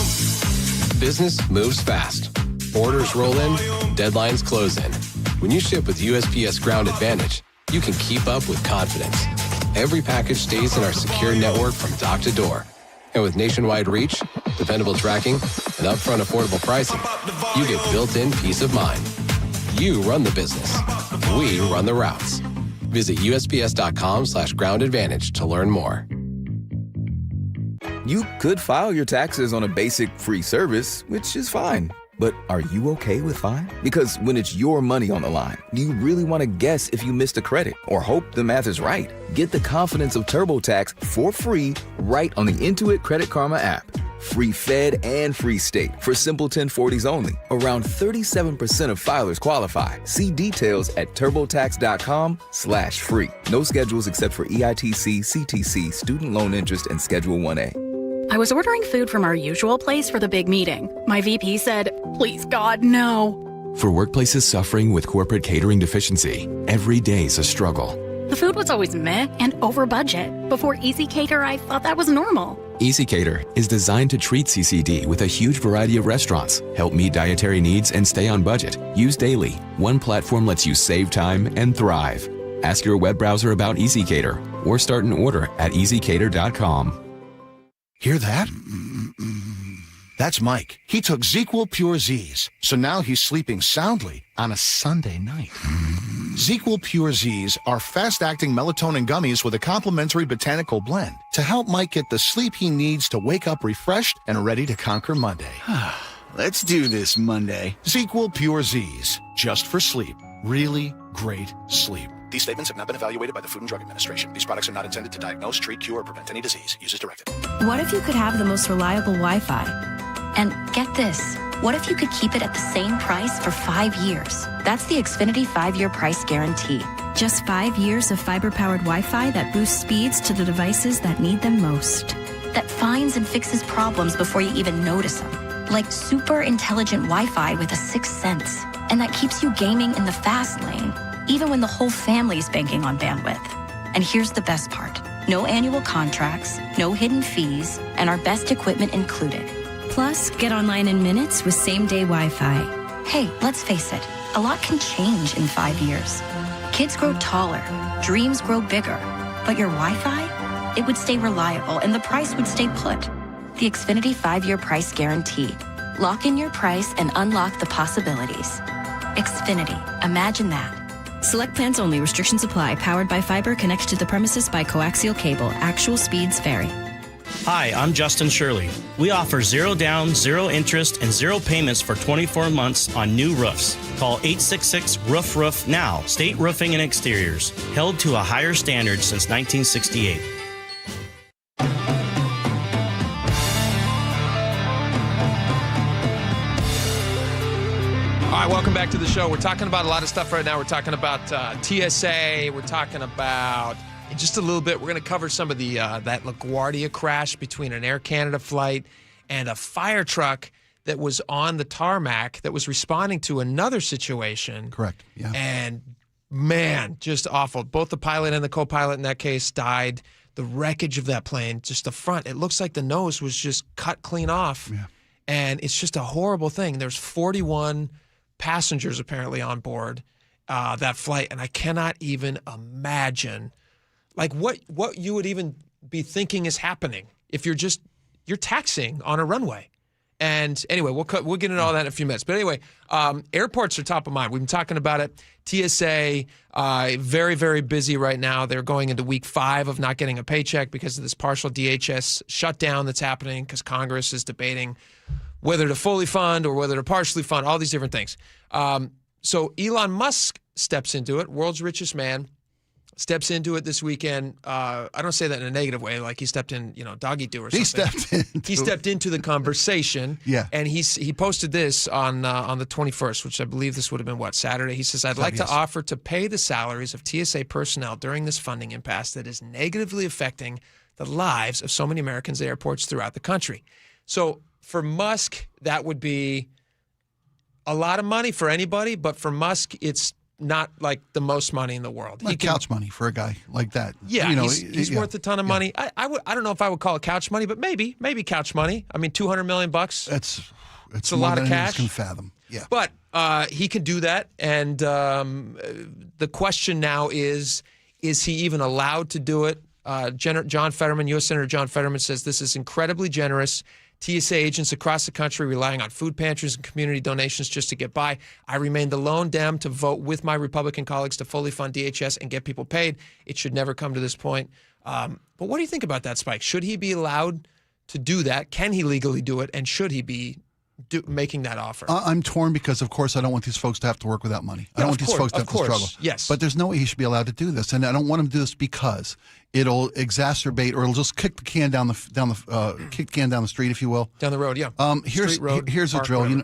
Business moves fast. Orders roll in, deadlines close in. When you ship with USPS Ground Advantage, you can keep up with confidence. Every package stays in our secure network from dock to door. And with nationwide reach, dependable tracking, and upfront affordable pricing, you get built-in peace of mind. You run the business. We run the routes. Visit USPS.com/Ground Advantage to learn more. You could file your taxes on a basic free service, which is fine. But are you okay with fine? Because when it's your money on the line, do you really want to guess if you missed a credit or hope the math is right? Get the confidence of TurboTax for free right on the Intuit Credit Karma app. Free Fed and free state for simple 1040s only. Around 37% of filers qualify. See details at turbotax.com/free. No schedules except for EITC, CTC, student loan interest, and Schedule 1A. I was ordering food from our usual place for the big meeting. My VP said, "Please, God, no." For workplaces suffering with corporate catering deficiency, every day's a struggle. The food was always meh and over budget. Before Easy Cater, I thought that was normal. Easy Cater is designed to treat CCD with a huge variety of restaurants, help meet dietary needs, and stay on budget. Use daily. One platform lets you save time and thrive. Ask your web browser about Easy Cater or start an order at easycater.com. Hear that? That's Mike. He took ZQL Pure Z's, so now he's sleeping soundly on a Sunday night. ZQL Pure Z's are fast-acting melatonin gummies with a complementary botanical blend to help Mike get the sleep he needs to wake up refreshed and ready to conquer Monday. Let's do this, Monday. ZQL Pure Z's, just for sleep. Really great sleep. These statements have not been evaluated by the Food and Drug Administration. These products are not intended to diagnose, treat, cure, or prevent any disease. Use as directed. What if you could have the most reliable Wi-Fi? And get this, what if you could keep it at the same price for 5 years? That's the Xfinity 5-year price guarantee. Just 5 years of fiber-powered Wi-Fi that boosts speeds to the devices that need them most. That finds and fixes problems before you even notice them. Like super intelligent Wi-Fi with a sixth sense. And that keeps you gaming in the fast lane, even when the whole family's banking on bandwidth. And here's the best part. No annual contracts, no hidden fees, and our best equipment included. Plus, get online in minutes with same-day Wi-Fi. Hey, let's face it, a lot can change in 5 years. Kids grow taller, dreams grow bigger, but your Wi-Fi? It would stay reliable and the price would stay put. The Xfinity 5-year price guarantee. Lock in your price and unlock the possibilities. Xfinity, imagine that. Select plans only. Restrictions apply. Powered by fiber. Connected to the premises by coaxial cable. Actual speeds vary. Hi, I'm Justin Shirley. We offer 0 down, 0 interest, and 0 payments for 24 months on new roofs. Call 866-ROOF-ROOF now. State Roofing and Exteriors. Held to a higher standard since 1968. All right, welcome back to the show. We're talking about a lot of stuff right now. We're talking about TSA. We're talking about In just a little bit, we're going to cover some of the that LaGuardia crash between an Air Canada flight and a fire truck that was on the tarmac that was responding to another situation. Correct. Yeah. And man, just awful. Both the pilot and the co-pilot in that case died. The wreckage of that plane, just the front, it looks like the nose was just cut clean off. Yeah. And it's just a horrible thing. There's 41 passengers apparently on board that flight, and I cannot even imagine like what you would even be thinking is happening if you're taxiing on a runway. And anyway, we'll get into all that in a few minutes. But anyway, airports are top of mind. We've been talking about it. TSA, very, very busy right now. They're going into week 5 of not getting a paycheck because of this partial DHS shutdown that's happening because Congress is debating whether to fully fund or whether to partially fund, all these different things. So Elon Musk steps into it, world's richest man, steps into it this weekend. I don't say that in a negative way, like he stepped in, doggy do or something. He stepped into the conversation. Yeah. And he posted this on the 21st, which I believe this would have been Saturday. He says, "I'd like to offer to pay the salaries of TSA personnel during this funding impasse that is negatively affecting the lives of so many Americans at airports throughout the country." So for Musk, that would be a lot of money for anybody, but for Musk, it's not like the most money in the world. Like couch money for a guy like that. Yeah, he's worth a ton of money. I don't know if I would call it couch money, but maybe couch money. I mean, $200 million. It's a lot of cash. Can fathom. Yeah, but he can do that, and the question now is he even allowed to do it? John Fetterman, U.S. Senator John Fetterman, says this is incredibly generous. TSA agents across the country relying on food pantries and community donations just to get by. I remain the lone Dem to vote with my Republican colleagues to fully fund DHS and get people paid. It should never come to this point. But what do you think about that, Spike? Should he be allowed to do that? Can he legally do it? And should he be making that offer? I'm torn because, of course, I don't want these folks to have to work without money. I don't want these folks to have to struggle. Yes. But there's no way he should be allowed to do this. And I don't want him to do this because it'll exacerbate or it'll just kick the can down the street, if you will. Down the road, yeah. Here's a drill.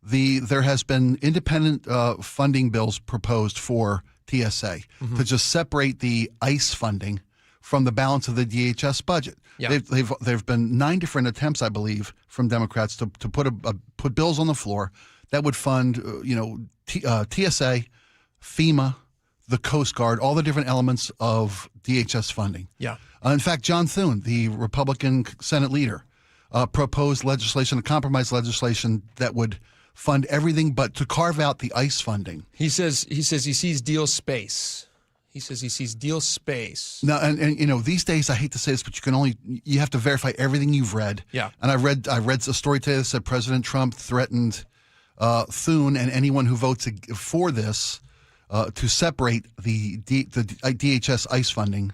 There has been independent funding bills proposed for TSA to just separate the ICE funding from the balance of the DHS budget. Yeah. There've been 9 different attempts, I believe, from Democrats to put bills on the floor that would fund TSA, FEMA, the Coast Guard, all the different elements of DHS funding. Yeah. In fact, John Thune, the Republican Senate leader, proposed legislation, a compromise legislation that would fund everything but to carve out the ICE funding. He says he sees deal space. He says he sees deal space. Now, and these days, I hate to say this, but you have to verify everything you've read. Yeah. And I read a story today that said President Trump threatened Thune and anyone who votes for this to separate the DHS ICE funding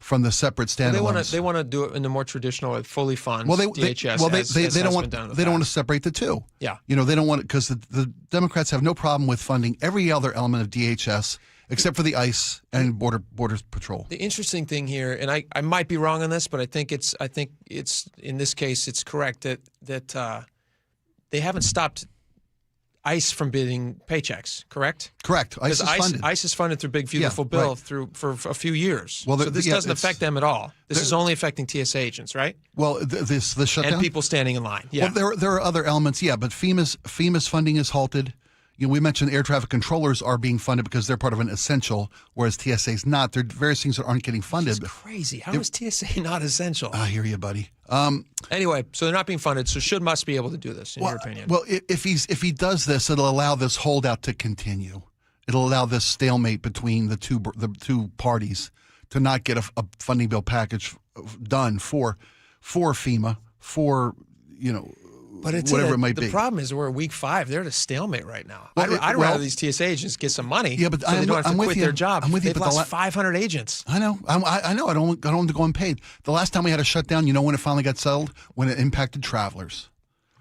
from the separate standalones. They want to do it in the more traditional, fully fund DHS. They don't want to separate the two. Yeah. They don't want it because the Democrats have no problem with funding every other element of DHS except for the ICE and Border Patrol. The interesting thing here, and I might be wrong on this, but I think it's in this case it's correct that they haven't stopped ICE from bidding paychecks. Correct. ICE is funded. ICE is funded through Big Beautiful Bill for a few years. Well, so this doesn't affect them at all. This is only affecting TSA agents, right? Well, the shutdown and people standing in line. Yeah. Well, there are other elements. Yeah, but FEMA's funding is halted. We mentioned air traffic controllers are being funded because they're part of an essential, whereas TSA's not. There are various things that aren't getting funded. It's crazy. How is TSA not essential? I hear you, buddy. Anyway, so they're not being funded. So must be able to do this, in your opinion? Well, if he does this, it'll allow this holdout to continue. It'll allow this stalemate between the two parties to not get a funding bill package done for FEMA, for But whatever it might be. The problem is we're at week 5. They're at a stalemate right now. I'd rather these TSA agents get some money so they don't have to quit their job. They've lost 500 agents. I know. I know. I don't want them to go unpaid. The last time we had a shutdown, when it finally got settled? When it impacted travelers.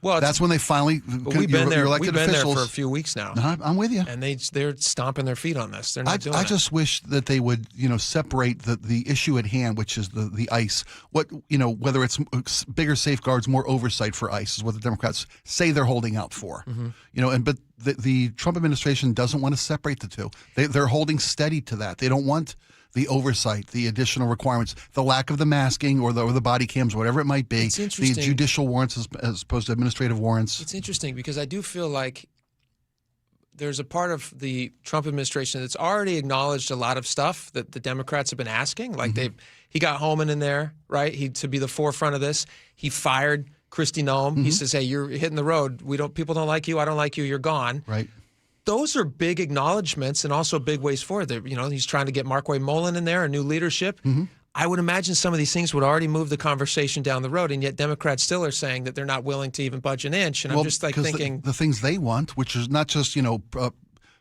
Well, that's when they finally. We've been there. We've been there for a few weeks now. I'm with you. And they're stomping their feet on this. They're not doing it. I just wish that they would, separate the issue at hand, which is the ICE. Whether it's bigger safeguards, more oversight for ICE is what the Democrats say they're holding out for. Mm-hmm. But the Trump administration doesn't want to separate the two. They're holding steady to that. They don't want the oversight, the additional requirements, the lack of the masking or the body cams, whatever it might be, the judicial warrants as opposed to administrative warrants. It's interesting because I do feel like there's a part of the Trump administration that's already acknowledged a lot of stuff that the Democrats have been asking. Like he got Homan in there, right? To be the forefront of this. He fired Kristi Noem. He says, "Hey, you're hitting the road. People don't like you. I don't like you. You're gone." Right. Those are big acknowledgments and also big ways forward. He's trying to get Markway Mullen in there, a new leadership. I would imagine some of these things would already move the conversation down the road, and yet Democrats still are saying that they're not willing to even budge an inch. And I'm just thinking the things they want, which is not just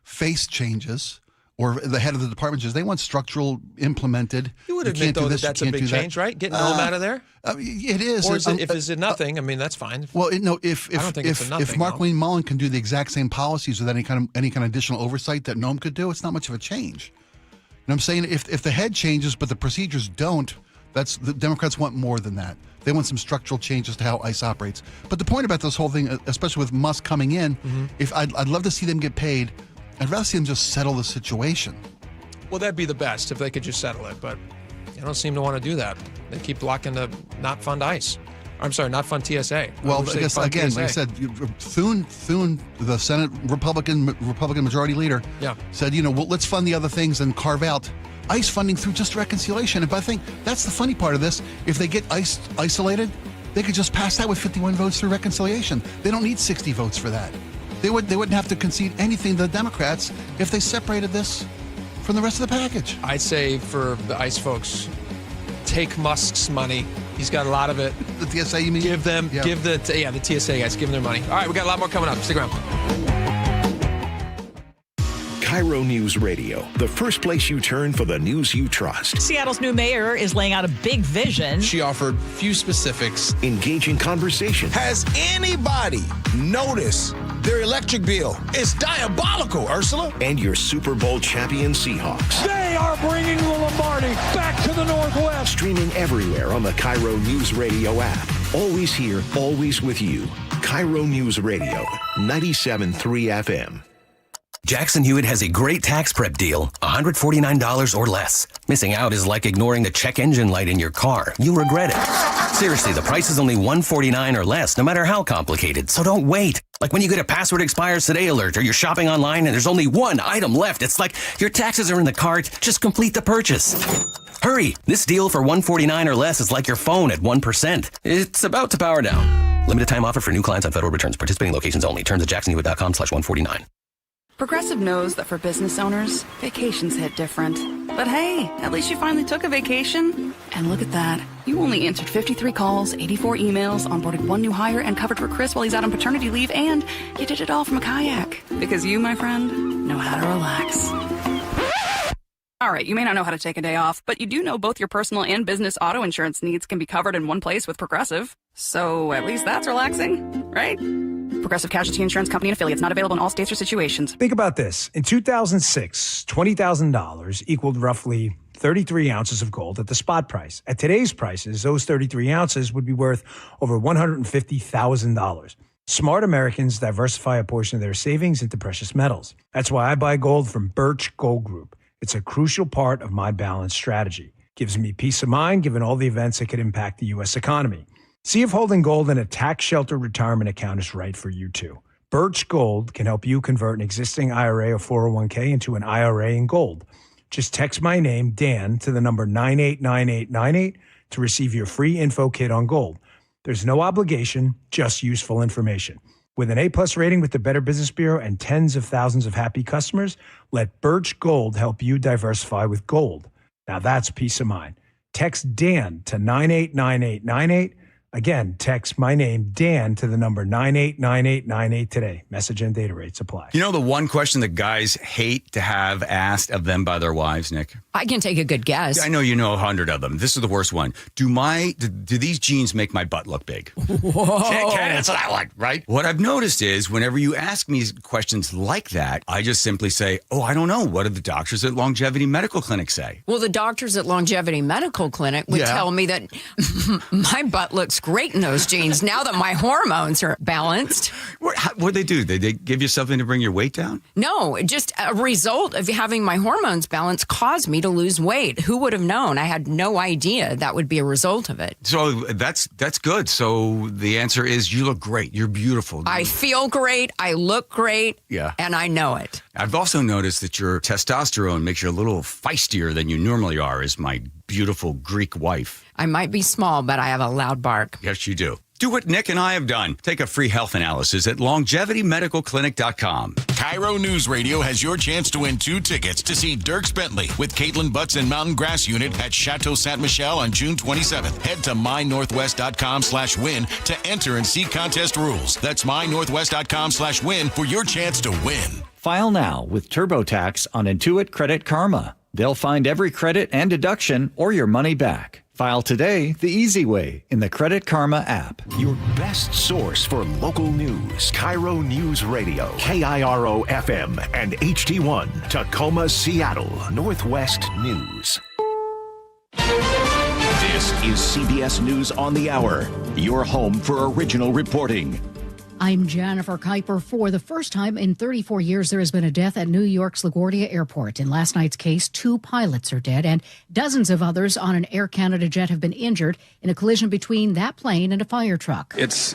face changes or the head of the department changes. They want structural implemented. You would admit though that's a big change, right? Getting Noem out of there. It is. Or is it nothing? I mean, that's fine. Well, if Markway Mullen can do the exact same policies with any kind of additional oversight that Noem could do, it's not much of a change. And I'm saying if the head changes but the procedures don't, the Democrats want more than that. They want some structural changes to how ICE operates. But the point about this whole thing, especially with Musk coming in, if I'd love to see them get paid, I'd rather see them just settle the situation. Well, that'd be the best if they could just settle it, but they don't seem to want to do that. They keep blocking the not fund ICE. I'm sorry, not fund TSA. Well, I guess again, TSA. Like I said, Thune, the Senate Republican majority leader, said, well, let's fund the other things and carve out ICE funding through just reconciliation. And I think that's the funny part of this. If they get ICE isolated, they could just pass that with 51 votes through reconciliation. They don't need 60 votes for that. They wouldn't have to concede anything to the Democrats if they separated this from the rest of the package. I'd say for the ICE folks, take Musk's money. He's got a lot of it. The TSA, you mean? Give them, the TSA guys, give them their money. All right, we got a lot more coming up. Stick around. KIRO News Radio, the first place you turn for the news you trust. Seattle's new mayor is laying out a big vision. She offered few specifics. Engaging conversation. Has anybody noticed their electric bill? It's diabolical, Ursula. And your Super Bowl champion Seahawks. They are bringing the Lombardi back to the Northwest. Streaming everywhere on the KIRO Newsradio app. Always here, always with you. KIRO News Radio, 97.3 FM. Jackson Hewitt has a great tax prep deal, $149 or less. Missing out is like ignoring the check engine light in your car. You'll regret it. Seriously, the price is only $149 or less, no matter how complicated. So don't wait. Like when you get a password expires today alert or you're shopping online and there's only one item left. It's like your taxes are in the cart. Just complete the purchase. Hurry. This deal for $149 or less is like your phone at 1%. It's about to power down. Limited time offer for new clients on federal returns. Participating locations only. Terms at jacksonhewitt.com/149. Progressive knows that for business owners, vacations hit different. But hey, at least you finally took a vacation. And look at that. You only answered 53 calls, 84 emails, onboarded one new hire, and covered for Chris while he's out on paternity leave, and you did it all from a kayak. Because you, my friend, know how to relax. All right, you may not know how to take a day off, but you do know both your personal and business auto insurance needs can be covered in one place with Progressive. So at least that's relaxing, right? Progressive Casualty Insurance Company and affiliates, not available in all states or situations. Think about this. In 2006, $20,000 equaled roughly 33 ounces of gold at the spot price. At today's prices, those 33 ounces would be worth over $150,000. Smart Americans diversify a portion of their savings into precious metals. That's why I buy gold from Birch Gold Group. It's a crucial part of my balanced strategy. Gives me peace of mind given all the events that could impact the U.S. economy. See if holding gold in a tax-sheltered retirement account is right for you, too. Birch Gold can help you convert an existing IRA or 401k into an IRA in gold. Just text my name, Dan, to the number 989898 to receive your free info kit on gold. There's no obligation, just useful information. With an A-plus rating with the Better Business Bureau and tens of thousands of happy customers, let Birch Gold help you diversify with gold. Now that's peace of mind. Text Dan to 989898. Again, text my name, Dan, to the number 989898 today. Message and data rates apply. You know the one question that guys hate to have asked of them by their wives, Nick? I can take a good guess. I know you know 100 of them. This is the worst one. Do these jeans make my butt look big? Whoa. Can't answer that one, right? What I've noticed is whenever you ask me questions like that, I just simply say, I don't know. What do the doctors at Longevity Medical Clinic say? Well, the doctors at Longevity Medical Clinic would tell me that my butt looks great in those jeans now that my hormones are balanced. What'd they do? Did they give you something to bring your weight down? No, just a result of having my hormones balanced caused me to lose weight. Who would have known? I had no idea that would be a result of it. So that's good. So the answer is you look great. You're beautiful. I feel great. I look great. Yeah. And I know it. I've also noticed that your testosterone makes you a little feistier than you normally are, as my beautiful Greek wife. I might be small, but I have a loud bark. Yes, you do. Do what Nick and I have done. Take a free health analysis at longevitymedicalclinic.com. KIRO News Radio has your chance to win 2 tickets to see Dierks Bentley with Caitlin Butts and Mountain Grass Unit at Chateau Saint Michel on June 27th. Head to mynorthwest.com/win to enter and see contest rules. That's mynorthwest.com/win for your chance to win. File now with TurboTax on Intuit Credit Karma. They'll find every credit and deduction or your money back. File today the easy way in the Credit Karma app. Your best source for local news. KIRO News Radio. KIRO FM and HD1. Tacoma, Seattle. Northwest News. This is CBS News on the Hour. Your home for original reporting. I'm Jennifer Kuiper. For the first time in 34 years, there has been a death at New York's LaGuardia Airport. In last night's case, 2 pilots are dead, and dozens of others on an Air Canada jet have been injured in a collision between that plane and a fire truck. It's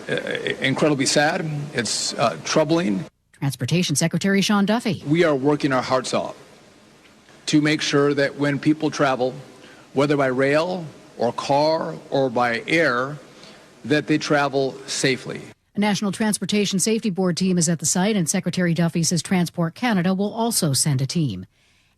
incredibly sad. It's troubling. Transportation Secretary Sean Duffy. We are working our hearts out to make sure that when people travel, whether by rail or car or by air, that they travel safely. A National Transportation Safety Board team is at the site, and Secretary Duffy says Transport Canada will also send a team.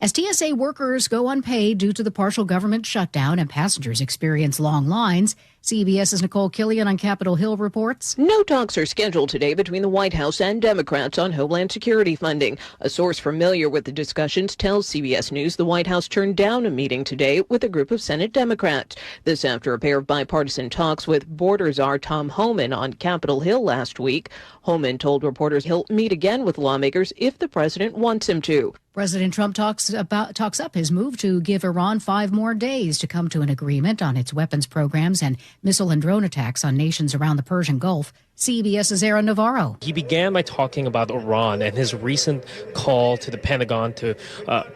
As TSA workers go unpaid due to the partial government shutdown and passengers experience long lines, CBS's Nicole Killian on Capitol Hill reports. No talks are scheduled today between the White House and Democrats on Homeland Security funding. A source familiar with the discussions tells CBS News the White House turned down a meeting today with a group of Senate Democrats. This after a pair of bipartisan talks with border czar Tom Homan on Capitol Hill last week. Homan told reporters he'll meet again with lawmakers if the president wants him to. President Trump talks up his move to give Iran 5 more days to come to an agreement on its weapons programs and missile and drone attacks on nations around the Persian Gulf. CBS's Aaron Navarro. He began by talking about Iran and his recent call to the Pentagon to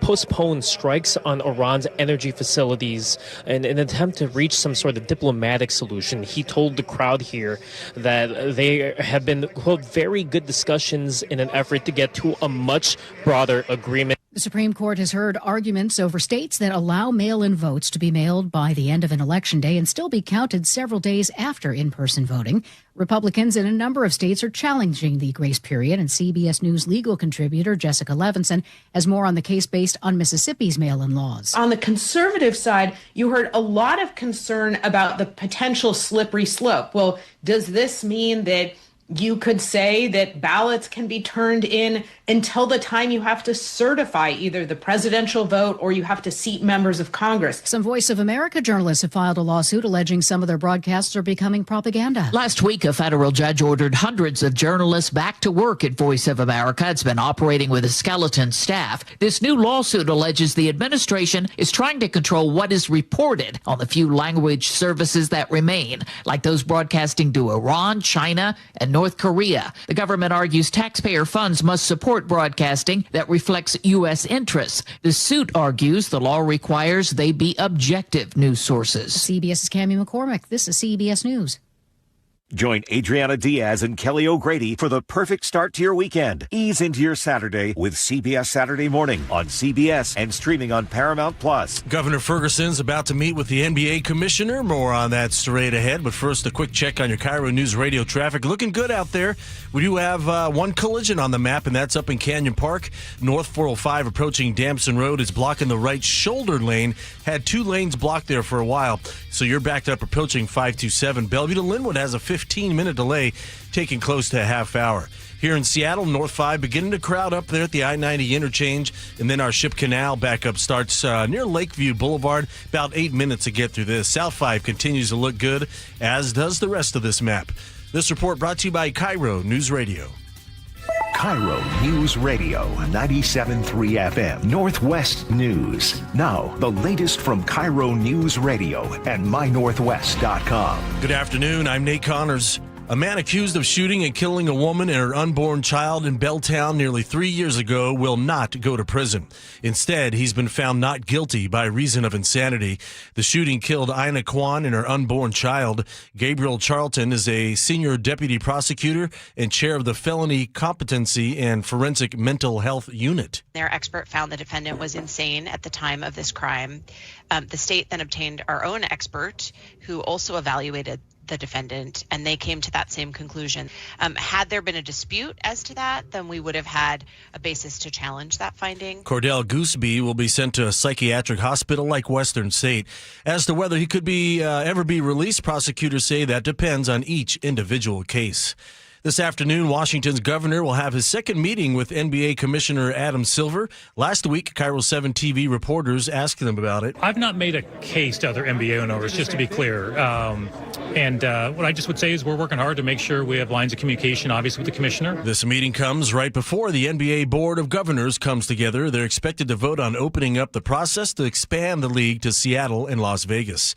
postpone strikes on Iran's energy facilities in an attempt to reach some sort of diplomatic solution. He told the crowd here that they have been, quote, very good discussions in an effort to get to a much broader agreement. The Supreme Court has heard arguments over states that allow mail-in votes to be mailed by the end of an election day and still be counted several days after in-person voting. Republicans in a number of states are challenging the grace period, and CBS News legal contributor Jessica Levinson has more on the case based on Mississippi's mail-in laws. On the conservative side, you heard a lot of concern about the potential slippery slope. Well, does this mean that you could say that ballots can be turned in until the time you have to certify either the presidential vote or you have to seat members of Congress? Some Voice of America journalists have filed a lawsuit alleging some of their broadcasts are becoming propaganda. Last week, a federal judge ordered hundreds of journalists back to work at Voice of America. It's been operating with a skeleton staff. This new lawsuit alleges the administration is trying to control what is reported on the few language services that remain, like those broadcasting to Iran, China, and North Korea. The government argues taxpayer funds must support broadcasting that reflects U.S. interests. The suit argues the law requires they be objective news sources. CBS's Cammie McCormick. This is CBS News. Join Adriana Diaz and Kelly O'Grady for the perfect start to your weekend. Ease into your Saturday with CBS Saturday Morning on CBS and streaming on Paramount+. Governor Ferguson's about to meet with the NBA commissioner. More on that straight ahead. But first, a quick check on your KIRO News Radio traffic. Looking good out there. We do have one collision on the map, and that's up in Canyon Park. North 405 approaching Damson Road is blocking the right shoulder lane. Had 2 lanes blocked there for a while, so you're backed up approaching 527. Bellevue to Linwood has a 15-minute delay, taking close to a half hour. Here in Seattle, North 5 beginning to crowd up there at the I-90 interchange, and then our Ship Canal backup starts near Lakeview Boulevard. About 8 minutes to get through this. South 5 continues to look good, as does the rest of this map. This report brought to you by KIRO News Radio. KIRO News Radio 97.3 FM Northwest News. Now, the latest from KIRO News Radio and mynorthwest.com. Good afternoon. I'm Nate Connors. A man accused of shooting and killing a woman and her unborn child in Belltown nearly 3 years ago will not go to prison. Instead, he's been found not guilty by reason of insanity. The shooting killed Ina Kwan and her unborn child. Gabriel Charlton is a senior deputy prosecutor and chair of the Felony Competency and Forensic Mental Health Unit. Their expert found the defendant was insane at the time of this crime. The state then obtained our own expert who also evaluated the defendant, and they came to that same conclusion. Had there been a dispute as to that, then we would have had a basis to challenge that finding. Cordell Gooseby will be sent to a psychiatric hospital like Western State. As to whether he could ever be released, prosecutors say that depends on each individual case. This afternoon, Washington's governor will have his second meeting with NBA Commissioner Adam Silver. Last week, KIRO 7 TV reporters asked him about it. I've not made a case to other NBA owners, just to be clear. What I just would say is we're working hard to make sure we have lines of communication, obviously, with the commissioner. This meeting comes right before the NBA Board of Governors comes together. They're expected to vote on opening up the process to expand the league to Seattle and Las Vegas.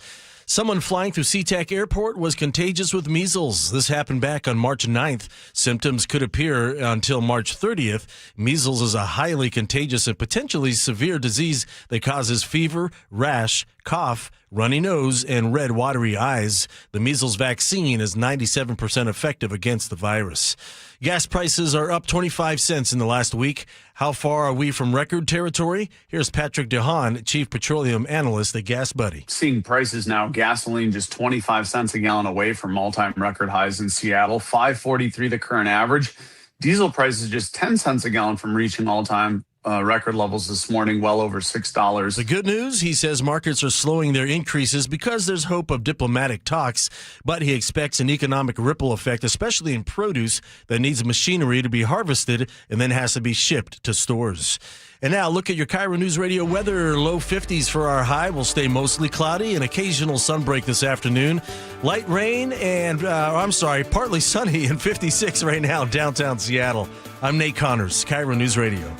Someone flying through SeaTac Airport was contagious with measles. This happened back on March 9th. Symptoms could appear until March 30th. Measles is a highly contagious and potentially severe disease that causes fever, rash, cough, runny nose, and red, watery eyes. The measles vaccine is 97% effective against the virus. Gas prices are up 25 cents in the last week. How far are we from record territory? Here's Patrick DeHaan, Chief Petroleum Analyst at Gas Buddy. Seeing prices now, gasoline just 25 cents a gallon away from all-time record highs in Seattle, $5.43 the current average. Diesel prices just 10 cents a gallon from reaching all-time record levels this morning, well over $6. The good news, he says markets are slowing their increases because there's hope of diplomatic talks, but he expects an economic ripple effect, especially in produce that needs machinery to be harvested and then has to be shipped to stores. And now look at your KIRO News Radio weather. Low 50s for our high. Will stay mostly cloudy, an occasional sunbreak this afternoon. Light rain and, partly sunny and 56 right now downtown Seattle. I'm Nate Connors, KIRO News Radio.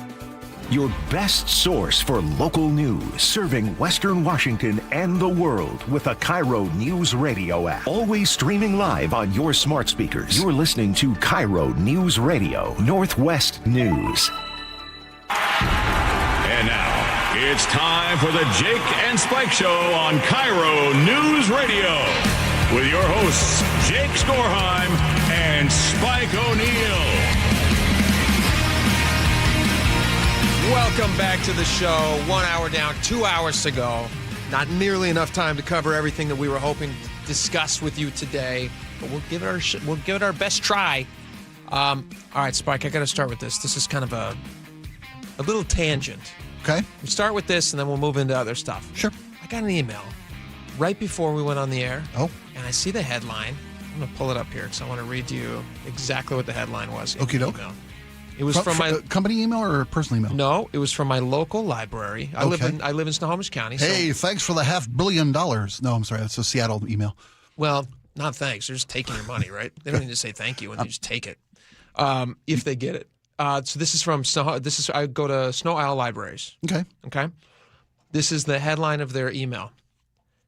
Your best source for local news, serving Western Washington and the world with a KIRO News Radio app. Always streaming live on your smart speakers. You're listening to KIRO News Radio, Northwest News. And now, it's time for the Jake and Spike Show on KIRO News Radio with your hosts, Jake Skorheim and Spike O'Neill. Welcome back to the show. 1 hour down, 2 hours to go. Not nearly enough time to cover everything that we were hoping to discuss with you today, but we'll give it our best try. All right, Spike, I got to start with this. This is kind of a little tangent. Okay. We'll start with this, and then we'll move into other stuff. Sure. I got an email right before we went on the air. Oh. And I see the headline. I'm going to pull it up here because I want to read you exactly what the headline was. Okie doke. It was from my company email or personal email? No, it was from my local library. I live in Snohomish County. Hey, thanks for the $500 million. No, I'm sorry. That's a Seattle email. Well, not thanks. They're just taking your money, right? They don't need to say thank you, and they just take it if they get it. So this is from I go to Snow Isle Libraries. Okay. This is the headline of their email: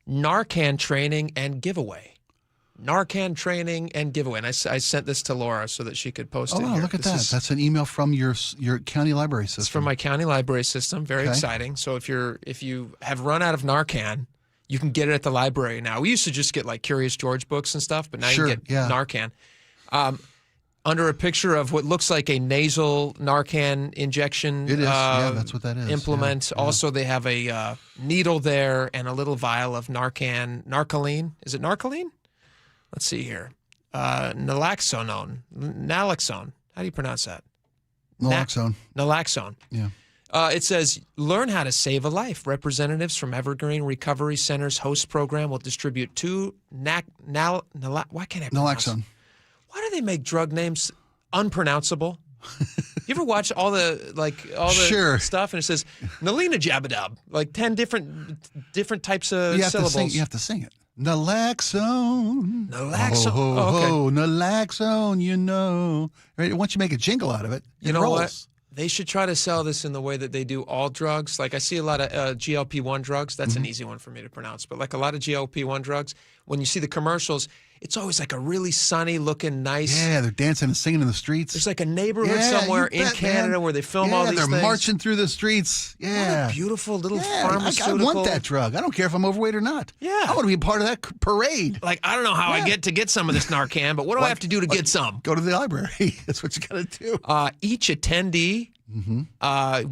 Narcan training and giveaway. Narcan training and giveaway. And I sent this to Laura so that she could post it. Oh, look at that. That's an email from your county library system. It's from my county library system. Very exciting. So if you have run out of Narcan, you can get it at the library now. We used to just get like Curious George books and stuff, but now you can get Narcan. Under a picture of what looks like a nasal Narcan injection. It is. That's what that is. Implement. Yeah. Also, they have a needle there and a little vial of Narcoline. Is it Narcoline? Let's see here. Naloxone. How do you pronounce that? Naloxone. Naloxone. Yeah. It says, learn how to save a life. Representatives from Evergreen Recovery Center's host program will distribute two why can't I pronounce Naloxone. Why do they make drug names unpronounceable? You ever watch all the stuff and it says Nalina Jabadab, like 10 different types of syllables. You have to sing it. Naloxone. Naloxone. Oh, naloxone, you know. Right? Once you make a jingle out of it, You it know rolls. what? They should try to sell this in the way that they do all drugs. Like I see a lot of GLP-1 drugs. That's an easy one for me to pronounce. But like a lot of GLP-1 drugs, when you see the commercials, it's always like a really sunny looking, nice. Yeah, they're dancing and singing in the streets. There's like a neighborhood somewhere in Canada where they film all these they're things. marching through the streets. Yeah. What a beautiful little I pharmaceutical. want that drug. I don't care if I'm overweight or not. Yeah. I want to be a part of that parade. Like, I don't know how I get to get some of this Narcan, but what do I have to do to get some? Go to the library. That's what you got to do. Each attendee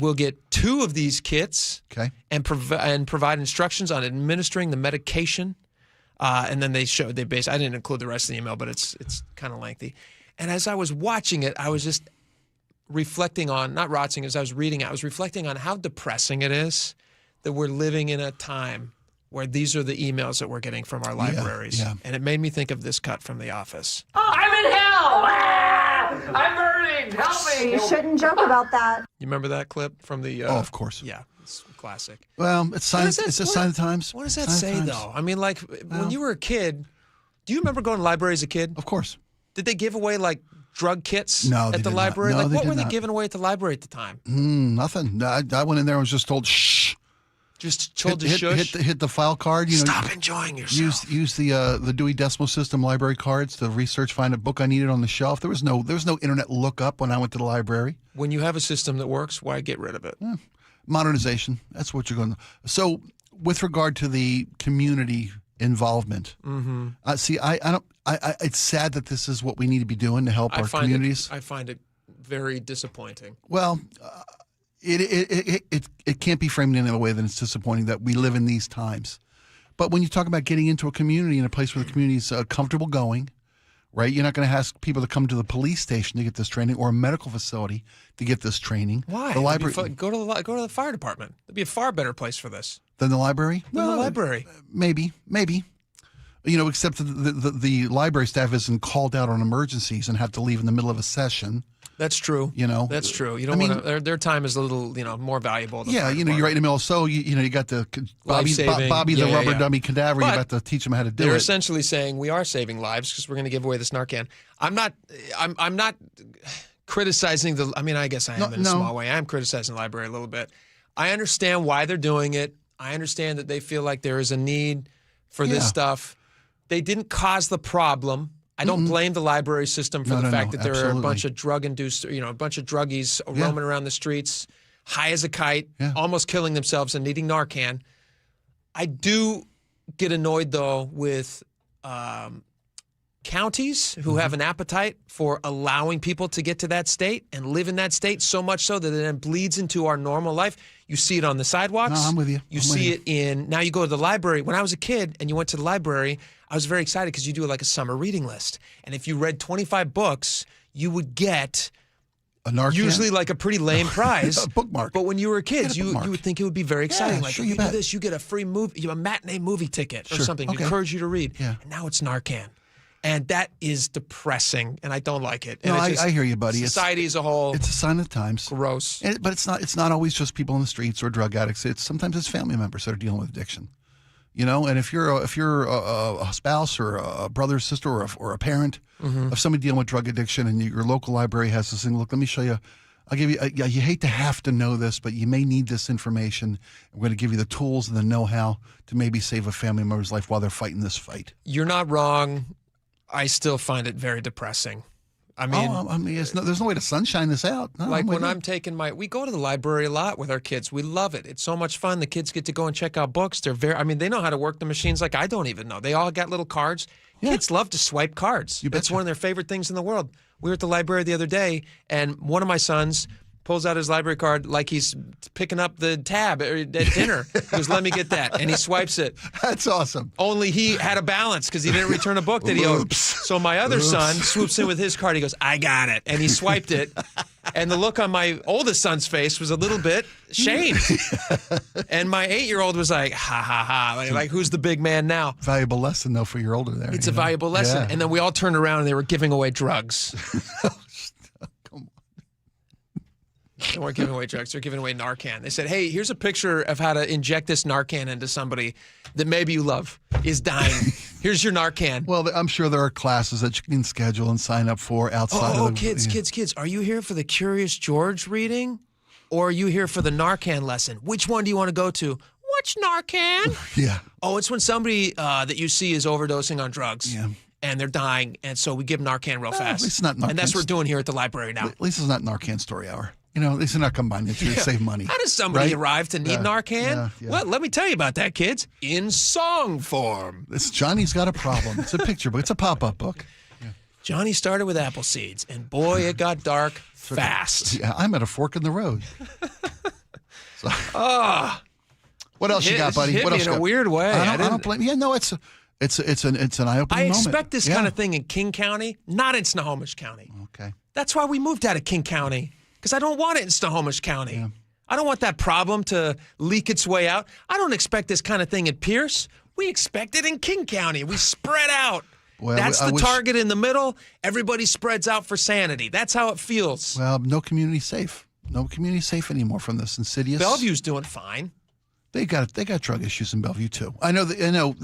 will get 2 of these kits and provide instructions on administering the medication. And then I didn't include the rest of the email, but it's kind of lengthy. And as I was watching it, I was just reflecting on, as I was reading it, I was reflecting on how depressing it is that we're living in a time where these are the emails that we're getting from our libraries. Yeah. And it made me think of this cut from The Office. Oh, I'm in hell! Ah! I'm burning! Help me! You shouldn't joke about that. You remember that clip from the... Oh, of course. Yeah, it's classic. Well, it's a sign of times. What does that say, though? I mean, like, when you were a kid, do you remember going to the library as a kid? Of course. Did they give away, like, drug kits No, they at the did library? not. No, Like, they what did were they not. giving away at the library at the time? Nothing. I went in there and was just told, shh. Just told to shush? Hit the file card. Stop enjoying yourself. Use the Dewey Decimal System library cards to research, find a book I needed on the shelf. There was no internet lookup when I went to the library. When you have a system that works, why get rid of it? Modernization. That's what you're going to. So, with regard to the community involvement, see, I don't. It's sad that this is what we need to be doing to help our communities. I find it very disappointing. Well, it can't be framed in a way that it's disappointing that we live in these times. But when you talk about getting into a community in a place where the community is comfortable going, right? You're not going to ask people to come to the police station to get this training or a medical facility to get this training. Why? The library. Go to the fire department. It'd be a far better place for this. Than the library? The library. Maybe. Except the library staff isn't called out on emergencies and have to leave in the middle of a session. That's true. That's true. You don't want to. Their time is a little, more valuable. Yeah, you're right in the middle. So you got the Bobby the rubber dummy cadaver. You're about to teach them how to do it. They're essentially saying we are saving lives because we're going to give away this Narcan. I'm not criticizing the. I mean, I guess I am in a small way. I am criticizing the library a little bit. I understand why they're doing it. I understand that they feel like there is a need for this stuff. They didn't cause the problem. I don't blame the library system for the fact that there are a bunch of drug-induced, a bunch of druggies roaming around the streets, high as a kite, almost killing themselves and needing Narcan. I do get annoyed, though, with counties who have an appetite for allowing people to get to that state and live in that state so much so that it then bleeds into our normal life. You see it on the sidewalks. No, I'm with you. You see it in, now you go to the library. When I was a kid and you went to the library, I was very excited because you do like a summer reading list. And if you read 25 books, you would get a Narcan? Usually like a pretty lame prize. A bookmark. But when you were kids, you would think it would be very exciting. Yeah, like, sure, if you you do bet. this, you get a free movie, a matinee movie ticket or Sure, something. okay. Encourage you to read. Yeah. And now it's Narcan. And that is depressing, and I don't like it. And No, it just, I hear you, buddy. Society as a whole. It's a sign of the times. Gross. But it's not always just people in the streets or drug addicts. Sometimes it's family members that are dealing with addiction. And if you're a spouse or a brother, sister, or a parent of somebody dealing with drug addiction, and your local library has this thing, look, let me show you. I'll give you. You hate to have to know this, but you may need this information. I'm going to give you the tools and the know-how to maybe save a family member's life while they're fighting this fight. You're not wrong. I still find it very depressing. I mean, there's no way to sunshine this out. No, like when I'm taking we go to the library a lot with our kids. We love it. It's so much fun. The kids get to go and check out books. They're they know how to work the machines like I don't even know. They all got little cards. Yeah. Kids love to swipe cards. That's one of their favorite things in the world. We were at the library the other day, and one of my sons pulls out his library card like he's picking up the tab at dinner. He goes, let me get that. And he swipes it. That's awesome. Only he had a balance because he didn't return a book that he owed. So my other son swoops in with his card. He goes, I got it. And he swiped it. And the look on my oldest son's face was a little bit shamed. And my 8-year-old was like, ha, ha, ha. Like, who's the big man now? Valuable lesson, though, for your older there. It's a valuable lesson. Yeah. And then we all turned around and they were giving away drugs. They weren't giving away drugs. They're giving away Narcan. They said, hey, here's a picture of how to inject this Narcan into somebody that maybe you love is dying. Here's your Narcan. Well, I'm sure there are classes that you can schedule and sign up for outside of the... Kids. Are you here for the Curious George reading? Or are you here for the Narcan lesson? Which one do you want to go to? What's Narcan? Yeah. Oh, it's when somebody that you see is overdosing on drugs. Yeah. And they're dying, and so we give them Narcan real fast. At least it's not Narcan. And that's what we're doing here at the library now. At least it's not Narcan story hour. You know, at least they're not combining it to save money. How does somebody right? arrive to need Narcan? Yeah. Well, let me tell you about that, kids. In song form. It's Johnny's Got a Problem. It's a picture book. It's a pop-up book. Yeah. Johnny started with apple seeds, and boy, it got dark fast. Yeah, I'm at a fork in the road. So, what else you got, buddy? Hit What me else in you a got? weird way. I don't blame. Yeah, no, it's an eye-opening moment. I expect this Yeah. kind of thing in King County, not in Snohomish County. Okay. That's why we moved out of King County, because I don't want it in Snohomish County. Yeah. I don't want that problem to leak its way out. I don't expect this kind of thing in Pierce. We expect it in King County. We spread out. Well, That's the target in the middle. Everybody spreads out for sanity. That's how it feels. Well, no community safe. No community safe anymore from this insidious. Bellevue's doing fine. They got drug issues in Bellevue too. I know.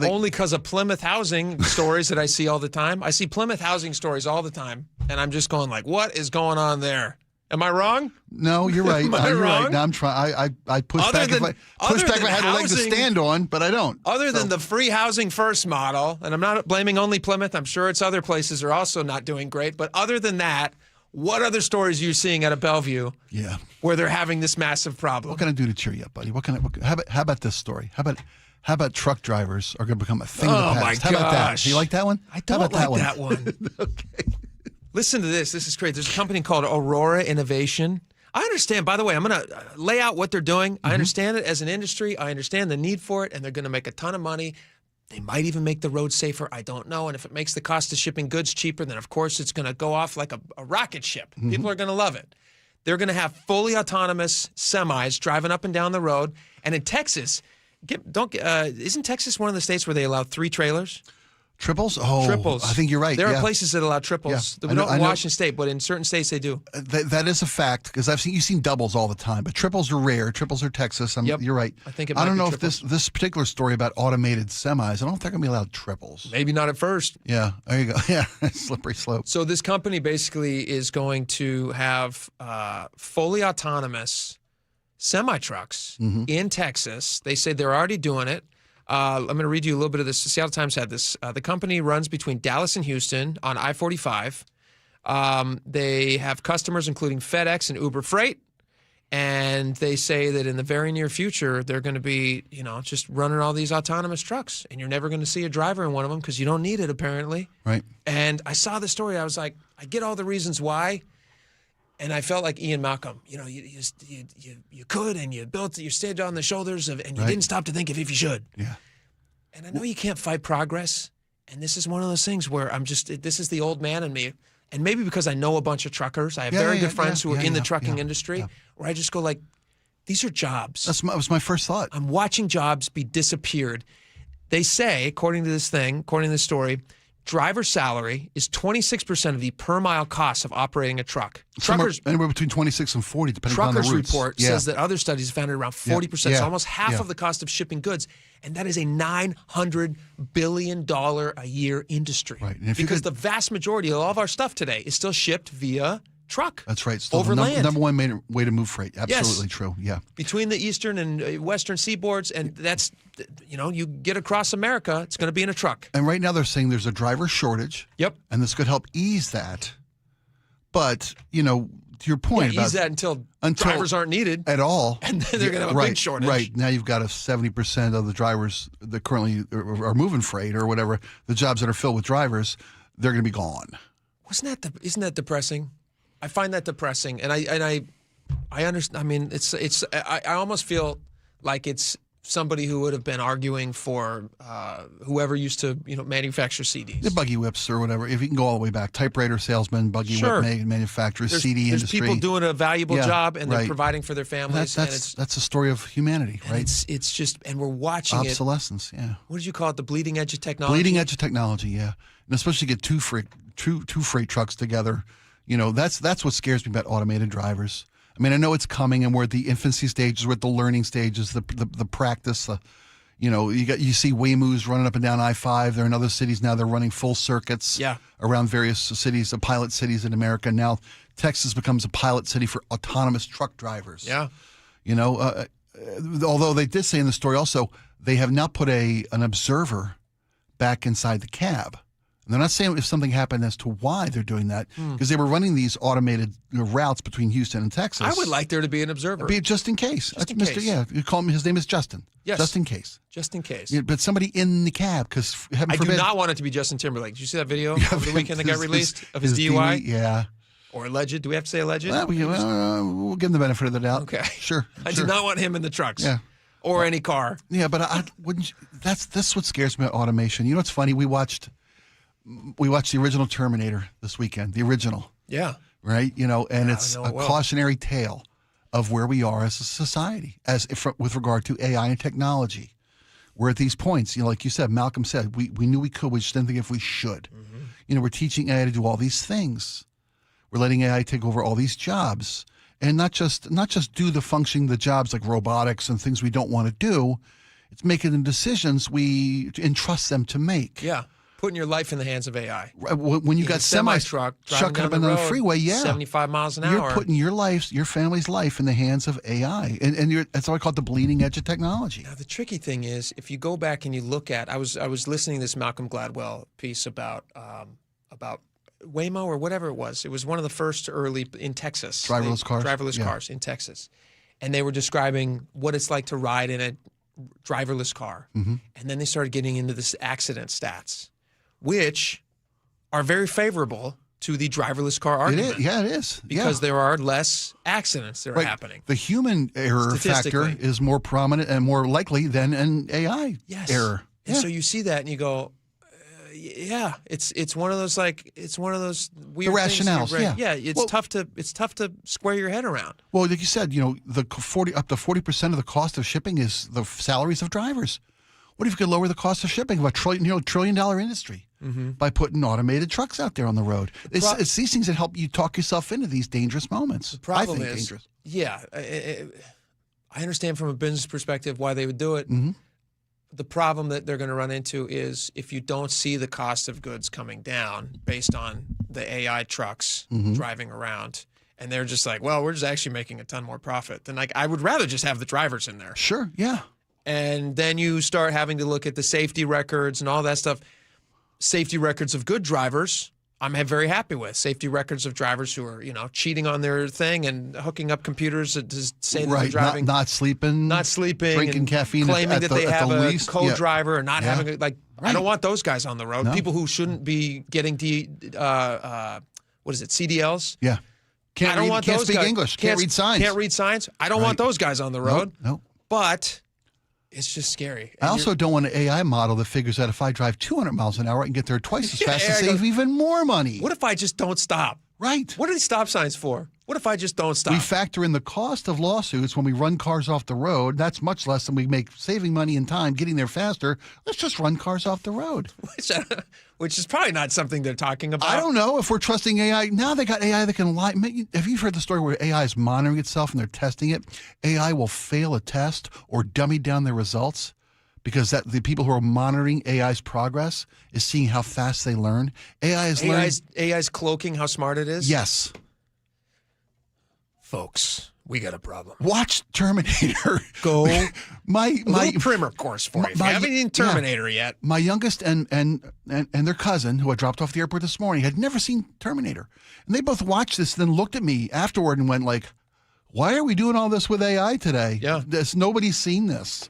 Only because of Plymouth housing stories that I see all the time. I see Plymouth housing stories all the time, and I'm just going like, what is going on there? Am I wrong? No, you're right. Am I You're wrong? right. Now I'm trying. I push back if I had a leg to stand on, but I don't. Other than the free housing first model, and I'm not blaming only Plymouth. I'm sure it's other places are also not doing great. But other than that, what other stories are you seeing out of Bellevue? Yeah. Where they're having this massive problem? What can I do to cheer you up, buddy? How about this story? How about truck drivers are going to become a thing of the past? Oh my How about that? gosh. Do you like that one? I don't How about like that one. Okay. Listen to this. This is great. There's a company called Aurora Innovation. I understand, by the way, I'm going to lay out what they're doing. I understand it as an industry. I understand the need for it, and they're going to make a ton of money. They might even make the road safer. I don't know. And if it makes the cost of shipping goods cheaper, then of course it's going to go off like a rocket ship. People are going to love it. They're going to have fully autonomous semis driving up and down the road. And in Texas, isn't Texas one of the states where they allow 3 trailers? Triples? Oh, triples. I think you're right. There yeah. are places that allow triples. Yeah. We don't in Washington State, but in certain states they do. That is a fact because you've seen doubles all the time, but triples are rare. Triples are Texas. You're right. I think I don't know if this particular story about automated semis. I don't think they're going to be allowed triples. Maybe not at first. Yeah, there you go. Yeah, slippery slope. So this company basically is going to have fully autonomous semi-trucks in Texas. They say they're already doing it. I'm going to read you a little bit of this. The Seattle Times had this. The company runs between Dallas and Houston on I-45. They have customers including FedEx and Uber Freight. And they say that in the very near future, they're going to be, just running all these autonomous trucks. And you're never going to see a driver in one of them because you don't need it, apparently. Right. And I saw the story. I was like, I get all the reasons why. And I felt like Ian Malcolm. You could, and you stayed on the shoulders of, and you didn't stop to think if you should. Yeah. And I know you can't fight progress. And this is one of those things where this is the old man in me. And maybe because I know a bunch of truckers, I have very good friends who are in the trucking industry, where I just go like, these are jobs. That was my first thought. I'm watching jobs be disappeared. They say, according to this story, driver salary is 26% of the per mile cost of operating a truck. Anywhere between 26 and 40, depending on the routes. Truckers report says that other studies have found it around 40%. Yeah. So almost half of the cost of shipping goods. And that is a $900 billion a year industry. Right. Because the vast majority of all of our stuff today is still shipped via truck. That's right. Still over land. Number one way to move freight. Absolutely Yes. True. Yeah. Between the eastern and western seaboards, and that's, you get across America, it's going to be in a truck. And right now they're saying there's a driver shortage. Yep. And this could help ease that. But, to your point about ease that until drivers aren't needed at all. And then they're going to have a big shortage. Right. Now you've got 70% of the drivers that currently are moving freight or whatever, the jobs that are filled with drivers, they're going to be gone. Isn't that depressing? I find that depressing, and I understand. I mean, I almost feel like it's somebody who would have been arguing for whoever used to manufacture CDs, the buggy whips or whatever. If you can go all the way back, typewriter salesmen, buggy whip manufacturers, CD industry. There's people doing a valuable job, and they're providing for their families. That's the story of humanity, right? It's just, and we're watching obsolescence. Yeah. What did you call it? The bleeding edge of technology. Bleeding edge of technology. Yeah, and especially get two freight trucks together. That's what scares me about automated drivers. I mean, I know it's coming, and we're at the infancy stages, we're at the learning stages, the practice. You see Waymoos running up and down I-5. They're in other cities now. They're running full circuits around various cities, pilot cities in America. Now, Texas becomes a pilot city for autonomous truck drivers. Yeah. Although they did say in the story also, they have now put an observer back inside the cab. And they're not saying if something happened as to why they're doing that, because they were running these automated routes between Houston and Texas. I would like there to be an observer. Just in case. Just in case. Yeah, you call him. His name is Justin. Yes. Just in case. Just in case. Yeah, but somebody in the cab, because heaven forbid. I do not want it to be Justin Timberlake. Did you see that video over the weekend that got released of his DUI? Yeah. Or alleged? Do we have to say alleged? Well, we'll give him the benefit of the doubt. Okay. Sure. I do not want him in the trucks. Yeah. Or any car. Yeah, but I wouldn't. That's what scares me about automation. You know what's funny? We watched the original Terminator this weekend. The original. Yeah. Right. And it's a cautionary tale of where we are as a society, with regard to AI and technology. We're at these points. Like you said, Malcolm said, we knew we could. We just didn't think if we should. Mm-hmm. We're teaching AI to do all these things. We're letting AI take over all these jobs. And not just do the jobs like robotics and things we don't want to do. It's making the decisions we entrust them to make. Yeah, putting your life in the hands of AI. When you got semi-truck chucking up into the freeway, 75 miles an hour. You're putting your family's life in the hands of AI. And that's why I call it the bleeding edge of technology. Now, the tricky thing is, if you go back and you look at, I was listening to this Malcolm Gladwell piece about Waymo or whatever it was. It was one of the first early in Texas. Driverless cars in Texas. And they were describing what it's like to ride in a driverless car. Mm-hmm. And then they started getting into this accident stats, which are very favorable to the driverless car argument. It is. Because there are less accidents that are happening. The human error factor is more prominent and more likely than an AI error. And so you see that and you go, it's one of those weird the rationales. Things it's tough to square your head around. Well, like you said, the up to 40% of the cost of shipping is the salaries of drivers. What if you could lower the cost of shipping of a $1 trillion industry by putting automated trucks out there on the road? It's these things that help you talk yourself into these dangerous moments. The problem I think is, dangerous. I understand from a business perspective why they would do it. Mm-hmm. The problem that they're going to run into is if you don't see the cost of goods coming down based on the AI trucks driving around, and they're just like, well, we're just actually making a ton more profit. Then I would rather just have the drivers in there. Sure, yeah. And then you start having to look at the safety records and all that stuff. Safety records of good drivers, I'm very happy with. Safety records of drivers who are, cheating on their thing and hooking up computers to say that they're driving. Not sleeping, drinking caffeine, claiming that they have a co-driver or not having I don't want those guys on the road. No. People who shouldn't be getting CDLs? Yeah. I don't want can't those speak guys. English. Can't read signs. Can't read signs. I don't want those guys on the road. No. But it's just scary. I also don't want an AI model that figures out if I drive 200 miles an hour, I can get there twice as fast and save even more money. What if I just don't stop? Right. What are these stop signs for? What if I just don't stop? We factor in the cost of lawsuits when we run cars off the road. That's much less than we make saving money and time, getting there faster. Let's just run cars off the road. Which is probably not something they're talking about. I don't know if we're trusting AI. Now they got AI that can lie. Have you heard the story where AI is monitoring itself and they're testing it? AI will fail a test or dummy down their results because the people who are monitoring AI's progress is seeing how fast they learn. AI's cloaking how smart it is? Yes. Folks, we got a problem. Watch Terminator. Go. my primer course for you. If you haven't seen Terminator yet. My youngest and their cousin, who I dropped off the airport this morning, had never seen Terminator. And they both watched this and then looked at me afterward and went like, why are we doing all this with AI today? Yeah. Nobody's seen this.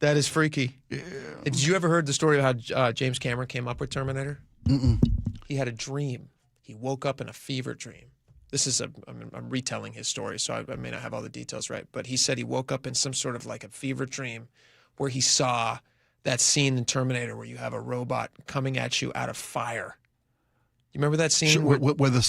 That is freaky. Yeah. Did you ever heard the story of how James Cameron came up with Terminator? Mm-mm. He had a dream. He woke up in a fever dream. This is I'm retelling his story, so I may not have all the details right. But he said he woke up in some sort of like a fever dream where he saw that scene in Terminator where you have a robot coming at you out of fire. You remember that scene? Sure, where the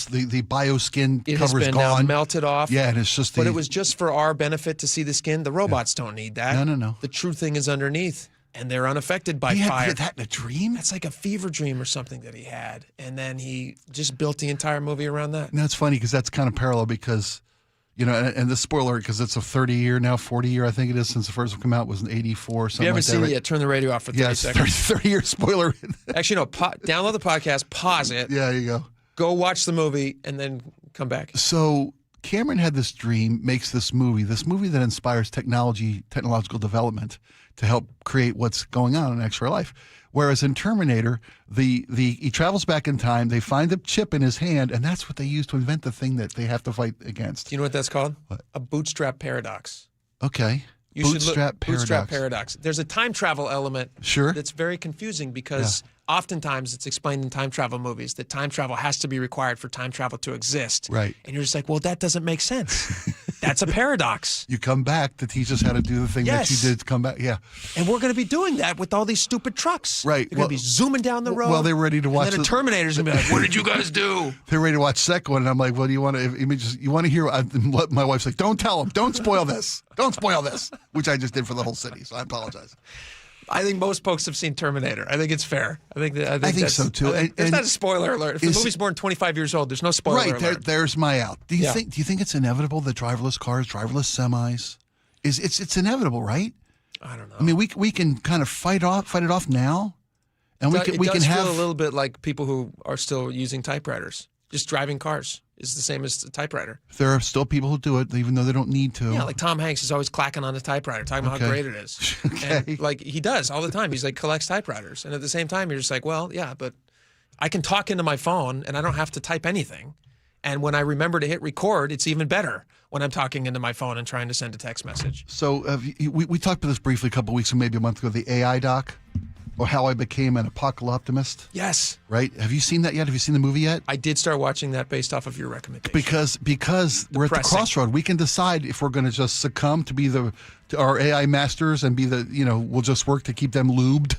bioskin it cover's has been gone. Now melted off. Yeah, and it's just But it was just for our benefit to see the skin. The robots don't need that. No. The true thing is underneath, and they're unaffected by He fire. had that in a dream? That's like a fever dream or something that he had. And then he just built the entire movie around that. And that's funny because that's kind of parallel because, You know, and the spoiler, because it's a 30-year now, 40-year, I think it is, since the first one came out, was in 84, something If you haven't like that. seen Right? it yet, turn the radio off for 30 seconds. 30-year spoiler. Actually, no, download the podcast, pause it. Yeah, there you go. Go watch the movie, and then come back. So Cameron had this dream, makes this movie that inspires technological development to help create what's going on in X-Ray Life. Whereas in Terminator, he travels back in time, they find the chip in his hand, and that's what they use to invent the thing that they have to fight against. Do you know what that's called? What? A bootstrap paradox. Okay. Bootstrap paradox. There's a time travel element that's very confusing because oftentimes it's explained in time travel movies that time travel has to be required for time travel to exist. Right. And you're just like, well, that doesn't make sense. That's a paradox. You come back to teach us how to do the thing that you did to come back. Yeah. And we're going to be doing that with all these stupid trucks. Right. They're going to be zooming down the road. Well, they're ready to watch And then a Terminator's going to be like, what did you guys do? They're ready to watch second one, and I'm like, well, do you want to? You want to hear what my wife's like? Don't tell them. Don't spoil this. Don't spoil this. Which I just did for the whole city, so I apologize. I think most folks have seen Terminator. I think it's fair. I think that's, so too. It's not a spoiler alert. If the movie's more than 25 years old, there's no spoiler alert. Right. There's my out. Do you think it's inevitable that driverless cars, driverless semis, it's inevitable, right? I don't know. I mean, we can kind of fight it off now, and we can have feel a little bit like people who are still using typewriters. Just driving cars is the same as a typewriter. There are still people who do it, even though they don't need to. Yeah, like Tom Hanks is always clacking on the typewriter, talking about how great it is. And like he does all the time. He's like collects typewriters. And at the same time, you're just like, well, yeah, but I can talk into my phone and I don't have to type anything. And when I remember to hit record, it's even better when I'm talking into my phone and trying to send a text message. So we talked about this briefly a couple of weeks or maybe a month ago, the AI doc. Or How I Became an Apocalyptimist. Yes. Right? Have you seen that yet? Have you seen the movie yet? I did start watching that based off of your recommendation. Because we're at the crossroad. We can decide if we're going to just succumb to be to our AI masters and be we'll just work to keep them lubed.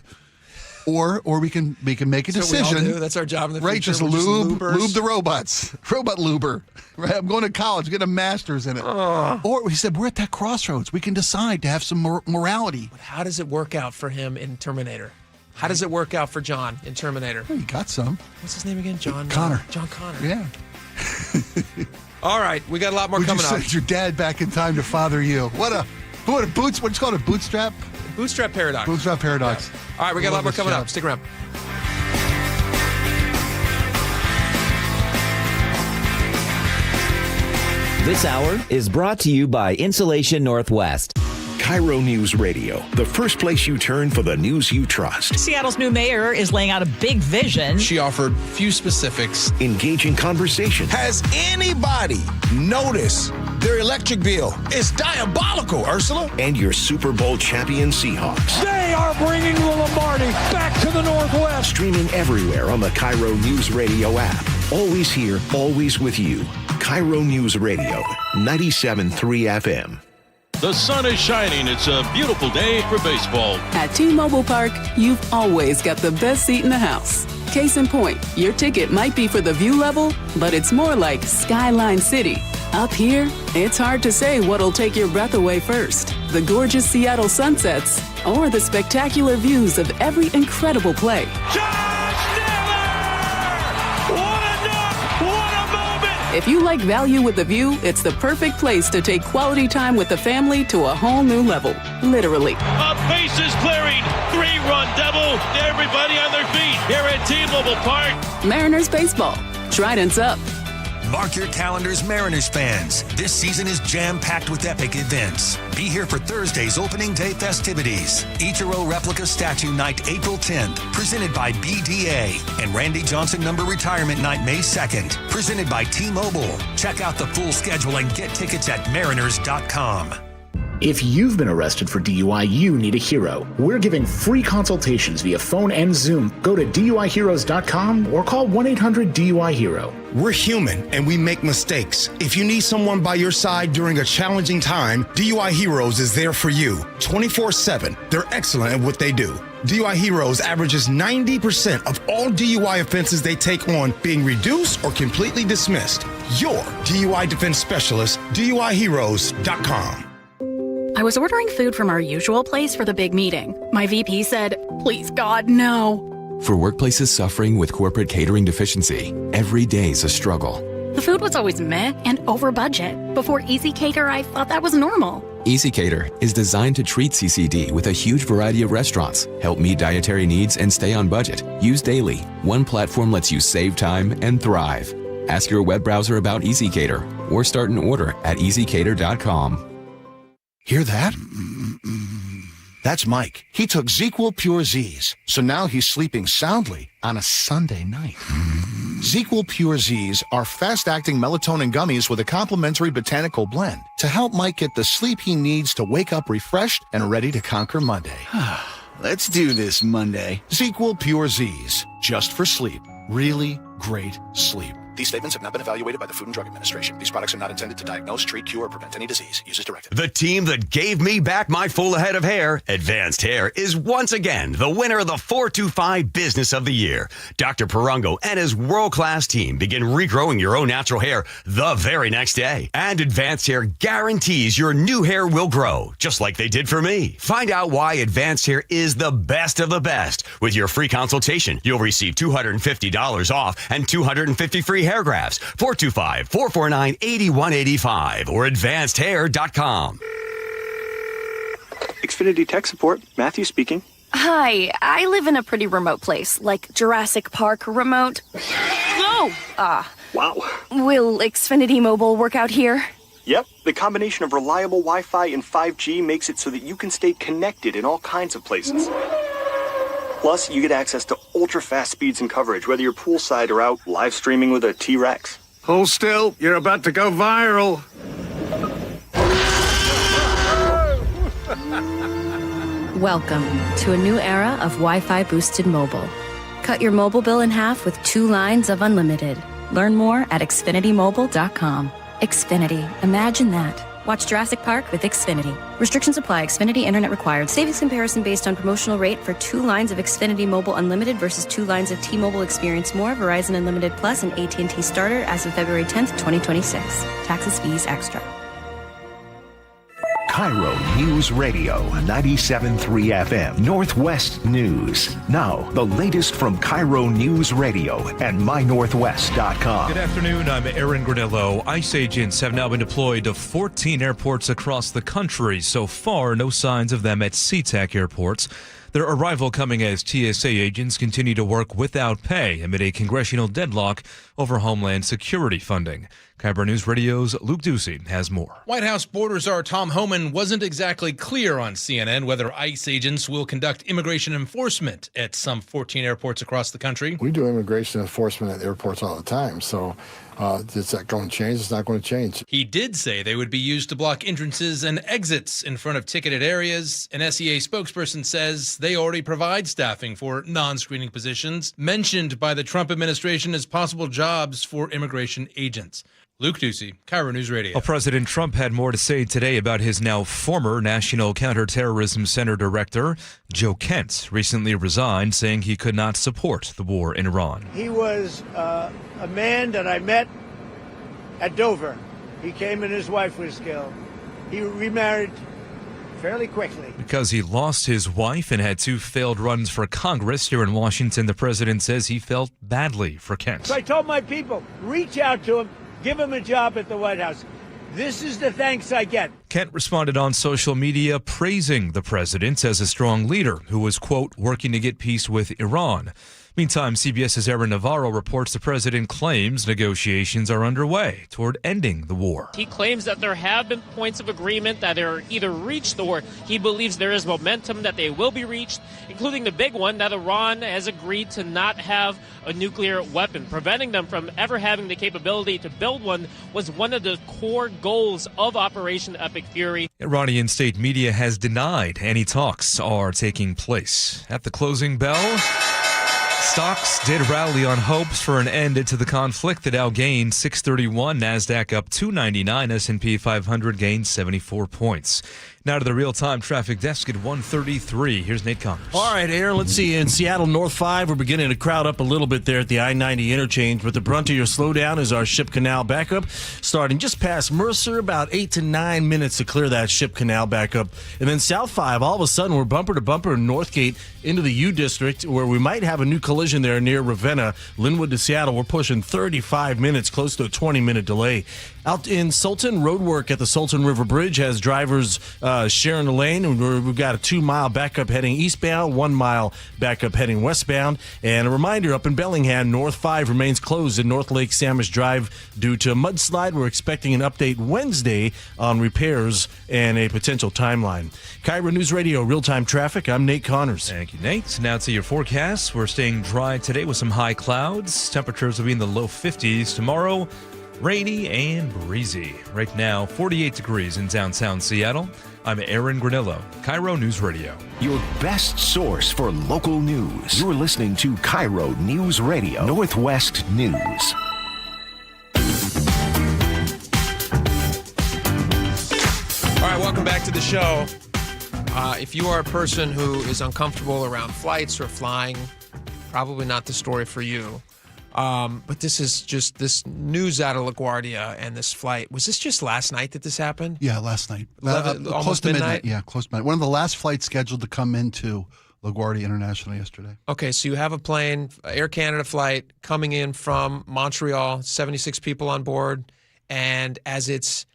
Or we can make a decision. We all do. That's our job in the future. Right, just lube the robots. Robot luber. Right? I'm going to college, get a master's in it. Or he said, we're at that crossroads. We can decide to have some morality. But how does it work out for him in Terminator? How does it work out for John in Terminator? Well, he got some. What's his name again? John Connor. John Connor. Yeah. All right, we got a lot more Would coming you up. send your dad back in time to father you? What's it called? A bootstrap? Bootstrap paradox. Bootstrap paradox. Yeah. All right, we got a lot more coming up. Stick around. This hour is brought to you by Insulation Northwest. KIRO Newsradio, the first place you turn for the news you trust. Seattle's new mayor is laying out a big vision. She offered few specifics. Engaging conversation. Has anybody noticed their electric bill? It's diabolical, Ursula. And your Super Bowl champion Seahawks. They are bringing the Lombardi back to the Northwest. Streaming everywhere on the KIRO Newsradio app. Always here, always with you. KIRO Newsradio, 97.3 FM. The sun is shining. It's a beautiful day for baseball. At T-Mobile Park, you've always got the best seat in the house. Case in point, your ticket might be for the view level, but it's more like Skyline City. Up here, it's hard to say what'll take your breath away first. The gorgeous Seattle sunsets or the spectacular views of every incredible play. If you like value with the view, it's the perfect place to take quality time with the family to a whole new level. Literally. A bases clearing, 3-run double. Everybody on their feet here at T-Mobile Park. Mariners baseball. Trident's up. Mark your calendars, Mariners fans. This season is jam-packed with epic events. Be here for Thursday's opening day festivities. Ichiro Replica Statue Night, April 10th, presented by BDA. And Randy Johnson Number Retirement Night, May 2nd, presented by T-Mobile. Check out the full schedule and get tickets at mariners.com. If you've been arrested for DUI, you need a hero. We're giving free consultations via phone and Zoom. Go to DUIHeroes.com or call 1-800-DUI-HERO. We're human and we make mistakes. If you need someone by your side during a challenging time, DUI Heroes is there for you 24/7. They're excellent at what they do. DUI Heroes averages 90% of all DUI offenses they take on being reduced or completely dismissed. Your DUI defense specialist, DUIHeroes.com. I was ordering food from our usual place for the big meeting. My VP said, "Please, God, no." For workplaces suffering with corporate catering deficiency, every day's a struggle. The food was always meh and over budget. Before Easy Cater, I thought that was normal. Easy Cater is designed to treat CCD with a huge variety of restaurants, help meet dietary needs, and stay on budget. Use daily. One platform lets you save time and thrive. Ask your web browser about Easy Cater or start an order at easycater.com. Hear that? That's Mike. He took ZQL Pure Z's, so now he's sleeping soundly on a Sunday night. ZQL Pure Z's are fast-acting melatonin gummies with a complementary botanical blend to help Mike get the sleep he needs to wake up refreshed and ready to conquer Monday. Let's do this Monday. ZQL Pure Z's, just for sleep. Really great sleep. These statements have not been evaluated by the Food and Drug Administration. These products are not intended to diagnose, treat, cure, or prevent any disease. Use as directed. The team that gave me back my full head of hair, Advanced Hair, is once again the winner of the 425 Business of the Year. Dr. Perongo and his world-class team begin regrowing your own natural hair the very next day. And Advanced Hair guarantees your new hair will grow, just like they did for me. Find out why Advanced Hair is the best of the best. With your free consultation, you'll receive $250 off and 250 free hair grafts. 425-449-8185 or advancedhair.com. Xfinity Tech Support, Matthew speaking. Hi, I live in a pretty remote place, like Jurassic Park remote. No! Wow. Will Xfinity Mobile work out here? Yep, the combination of reliable Wi-Fi and 5G makes it so that you can stay connected in all kinds of places. Plus, you get access to ultra-fast speeds and coverage, whether you're poolside or out live streaming with a T-Rex. Hold still, you're about to go viral. Welcome to a new era of Wi-Fi boosted mobile. Cut your mobile bill in half with 2 lines of unlimited. Learn more at xfinitymobile.com. Xfinity, imagine that. Watch Jurassic Park with Xfinity. Restrictions apply. Xfinity Internet required. Savings comparison based on promotional rate for 2 lines of Xfinity Mobile Unlimited versus 2 lines of T-Mobile Experience More, Verizon Unlimited Plus, and AT&T Starter as of February 10th, 2026. Taxes, fees, extra. KIRO Newsradio 97.3 FM Northwest News. Now, the latest from KIRO Newsradio and mynorthwest.com. Good afternoon, I'm Aaron Granillo. ICE agents have now been deployed to 14 airports across the country. So far, no signs of them at SeaTac airports. Their arrival coming as TSA agents continue to work without pay amid a congressional deadlock over Homeland Security funding. KIRO News Radio's Luke Ducey has more. White House border czar Tom Homan wasn't exactly clear on CNN whether ICE agents will conduct immigration enforcement at some 14 airports across the country. We do immigration enforcement at airports all the time, so is that going to change? It's not going to change. He did say they would be used to block entrances and exits in front of ticketed areas. An SEA spokesperson says they already provide staffing for non-screening positions mentioned by the Trump administration as possible jobs for immigration agents. Luke Ducey, KIRO News Radio. Well, President Trump had more to say today about his now former National Counterterrorism Center director, Joe Kent, recently resigned, saying he could not support the war in Iran. He was a man that I met at Dover. He came and his wife was killed. He remarried fairly quickly. Because he lost his wife and had 2 failed runs for Congress here in Washington, the president says he felt badly for Kent. So I told my people, reach out to him. Give him a job at the White House. This is the thanks I get. Kent responded on social media praising the president as a strong leader who was, quote, working to get peace with Iran. Meantime, CBS's Aaron Navarro reports the president claims negotiations are underway toward ending the war. He claims that there have been points of agreement that are either reached or he believes there is momentum that they will be reached, including the big one that Iran has agreed to not have a nuclear weapon. Preventing them from ever having the capability to build one was one of the core goals of Operation Epic Fury. Iranian state media has denied any talks are taking place. At the closing bell, stocks did rally on hopes for an end to the conflict. The Dow gained 631, NASDAQ up 299, S&P 500 gained 74 points. Now to the real-time traffic desk at 1:33. Here's Nate Connors. All right, Aaron, let's see. In Seattle, North 5, we're beginning to crowd up a little bit there at the I-90 interchange, but the brunt of your slowdown is our Ship Canal backup, starting just past Mercer, about 8 to 9 minutes to clear that Ship Canal backup. And then South 5, all of a sudden, we're bumper to bumper in Northgate into the U District, where we might have a new collision there near Ravenna. Linwood to Seattle, we're pushing 35 minutes, close to a 20-minute delay. Out in Sultan, roadwork at the Sultan River Bridge has drivers sharing the lane. We've got a 2-mile backup heading eastbound, 1 mile backup heading westbound. And a reminder, up in Bellingham, North 5 remains closed at North Lake Sandwich Drive due to a mudslide. We're expecting an update Wednesday on repairs and a potential timeline. KIRO News Radio, real-time traffic. I'm Nate Connors. Thank you, Nate. Now to your forecast. We're staying dry today with some high clouds. Temperatures will be in the low 50s tomorrow. Rainy and breezy. Right now, 48 degrees in downtown Seattle. I'm Aaron Granillo, KIRO News Radio. Your best source for local news. You're listening to KIRO News Radio, Northwest News. All right, welcome back to the show. If you are a person who is uncomfortable around flights or flying, probably not the story for you. But this is just this news out of LaGuardia and this flight. Was this just last night that this happened? Yeah, last night. Almost midnight? Yeah, close to midnight. One of the last flights scheduled to come into LaGuardia International yesterday. Okay, so you have a plane, Air Canada flight, coming in from Montreal, 76 people on board, and as it's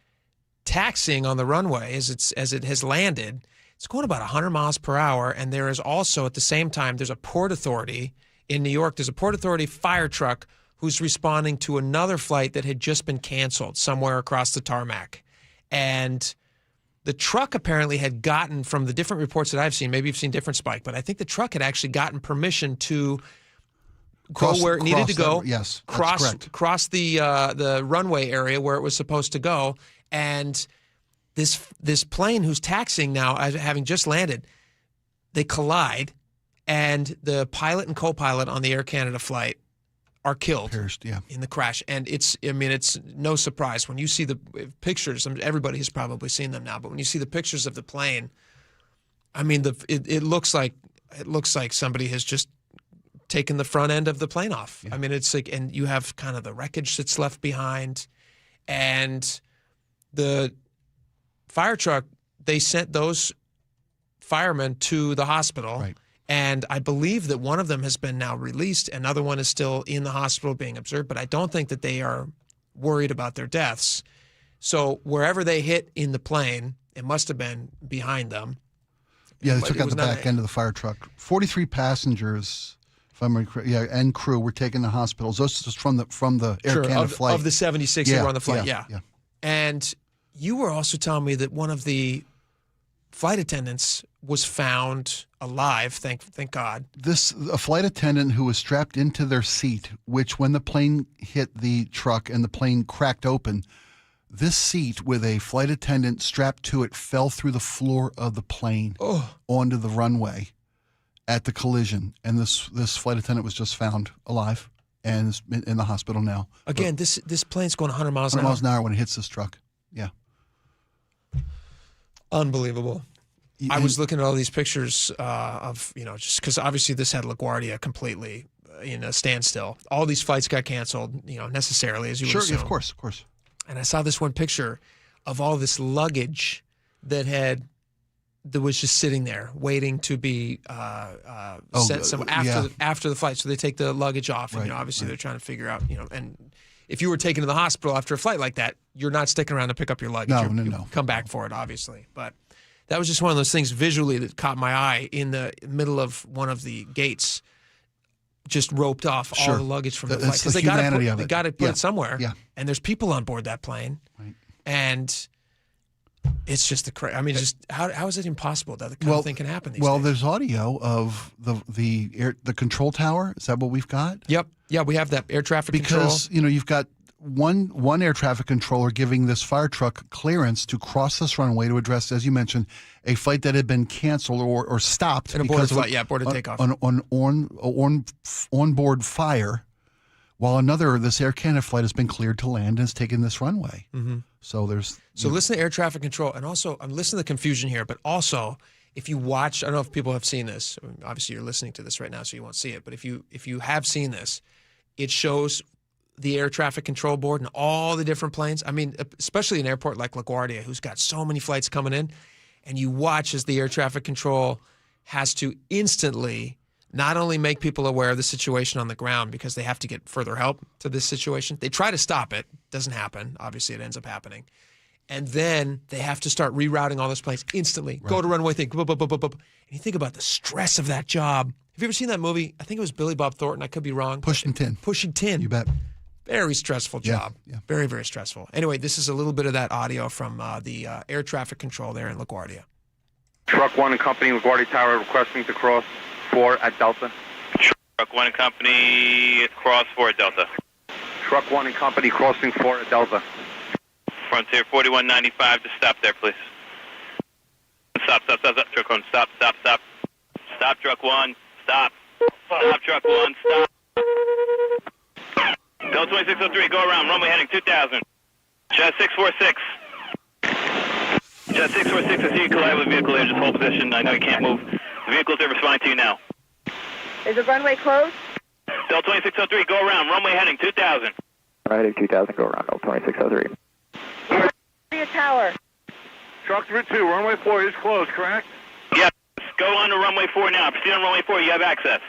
taxiing on the runway, as it has landed, it's going about 100 miles per hour, and there is also, at the same time, there's a Port Authority in New York. There's a Port Authority fire truck who's responding to another flight that had just been canceled somewhere across the tarmac. And the truck apparently had gotten, from the different reports that I've seen, maybe you've seen different, Spike, but I think the truck had actually gotten permission to go where it needed to go. Yes, cross the runway area where it was supposed to go. And this plane who's taxiing now, having just landed, they collide. And the pilot and co-pilot on the Air Canada flight are killed in the crash. And it's no surprise when you see the pictures. Everybody has probably seen them now, but when you see the pictures of the plane, I mean, it looks like somebody has just taken the front end of the plane off. Yeah. I mean, it's like, and you have kind of the wreckage that's left behind, and the fire truck. They sent those firemen to the hospital. Right. And I believe that one of them has been now released. Another one is still in the hospital being observed, but I don't think that they are worried about their deaths. So wherever they hit in the plane, it must have been behind them. Yeah, they took out the back end of the fire truck. 43 passengers, if I'm correct, and crew were taken to hospitals. Those just from the Air Canada flight. Of the 76 that were on the flight, yeah. And you were also telling me that one of the flight attendants was found alive, thank God. A flight attendant who was strapped into their seat, which when the plane hit the truck and the plane cracked open, this seat with a flight attendant strapped to it fell through the floor of the plane onto the runway at the collision. And this flight attendant was just found alive and is in the hospital now. Again, this plane's going 100 miles an hour. 100 miles an hour when it hits this truck. Yeah. Unbelievable. I was looking at all these pictures of, just because obviously this had LaGuardia completely in a standstill. All these flights got canceled, necessarily, as you would assume. Of course. And I saw this one picture of all this luggage that was just sitting there waiting to be sent after the flight. So they take the luggage off, and obviously they're trying to figure out, and if you were taken to the hospital after a flight like that, you're not sticking around to pick up your luggage. No. Come back for it, obviously, but. That was just one of those things visually that caught my eye in the middle of one of the gates, just roped off all the luggage from the flight. Because they got to put it somewhere. Yeah. And there's people on board that plane. Right. And it's just how is it impossible that the kind of thing can happen these days? There's audio of the control tower. Is that what we've got? Yep. Yeah, we have that air traffic control. Because, you've got one air traffic controller giving this fire truck clearance to cross this runway to address, as you mentioned, a flight that had been canceled or stopped because of flight, aborted takeoff. On onboard fire while this Air Canada flight has been cleared to land and has taken this runway. Mm-hmm. So listen to air traffic control, and also I'm listening to the confusion here, but also if you watch, I don't know if people have seen this. Obviously, you're listening to this right now, so you won't see it. But if you have seen this, it shows the air traffic control board and all the different planes. I mean, especially an airport like LaGuardia, who's got so many flights coming in, and you watch as the air traffic control has to instantly not only make people aware of the situation on the ground because they have to get further help to this situation. They try to stop it. Doesn't happen. Obviously, it ends up happening. And then they have to start rerouting all those planes instantly. Right. Go to runway thing. And you think about the stress of that job. Have you ever seen that movie? I think it was Billy Bob Thornton. I could be wrong. Pushing Tin. Pushing Tin. You bet. Very stressful job. Yeah. Very, very stressful. Anyway, this is a little bit of that audio from the air traffic control there in LaGuardia. Truck 1 and Company, LaGuardia Tower, requesting to cross 4 at Delta. Truck 1 and Company, cross 4 at Delta. Truck 1 and Company, crossing 4 at Delta. Frontier 4195 to stop there, please. Stop. Truck 1, stop. Stop, Truck 1, stop. Stop, Truck 1, stop. Delta 2603, go around, runway heading 2000. Jet 646. Jet 646, I see you collide with a vehicle here, just hold position. I know you can't move. The vehicles are responding to you now. Is the runway closed? Delta 2603, go around, runway heading 2000. Heading 2000, go around, Delta 2603. Tower. Truck 2, runway 4 is closed, correct? Yes, go on to runway 4 now. Proceed on runway 4, you have access.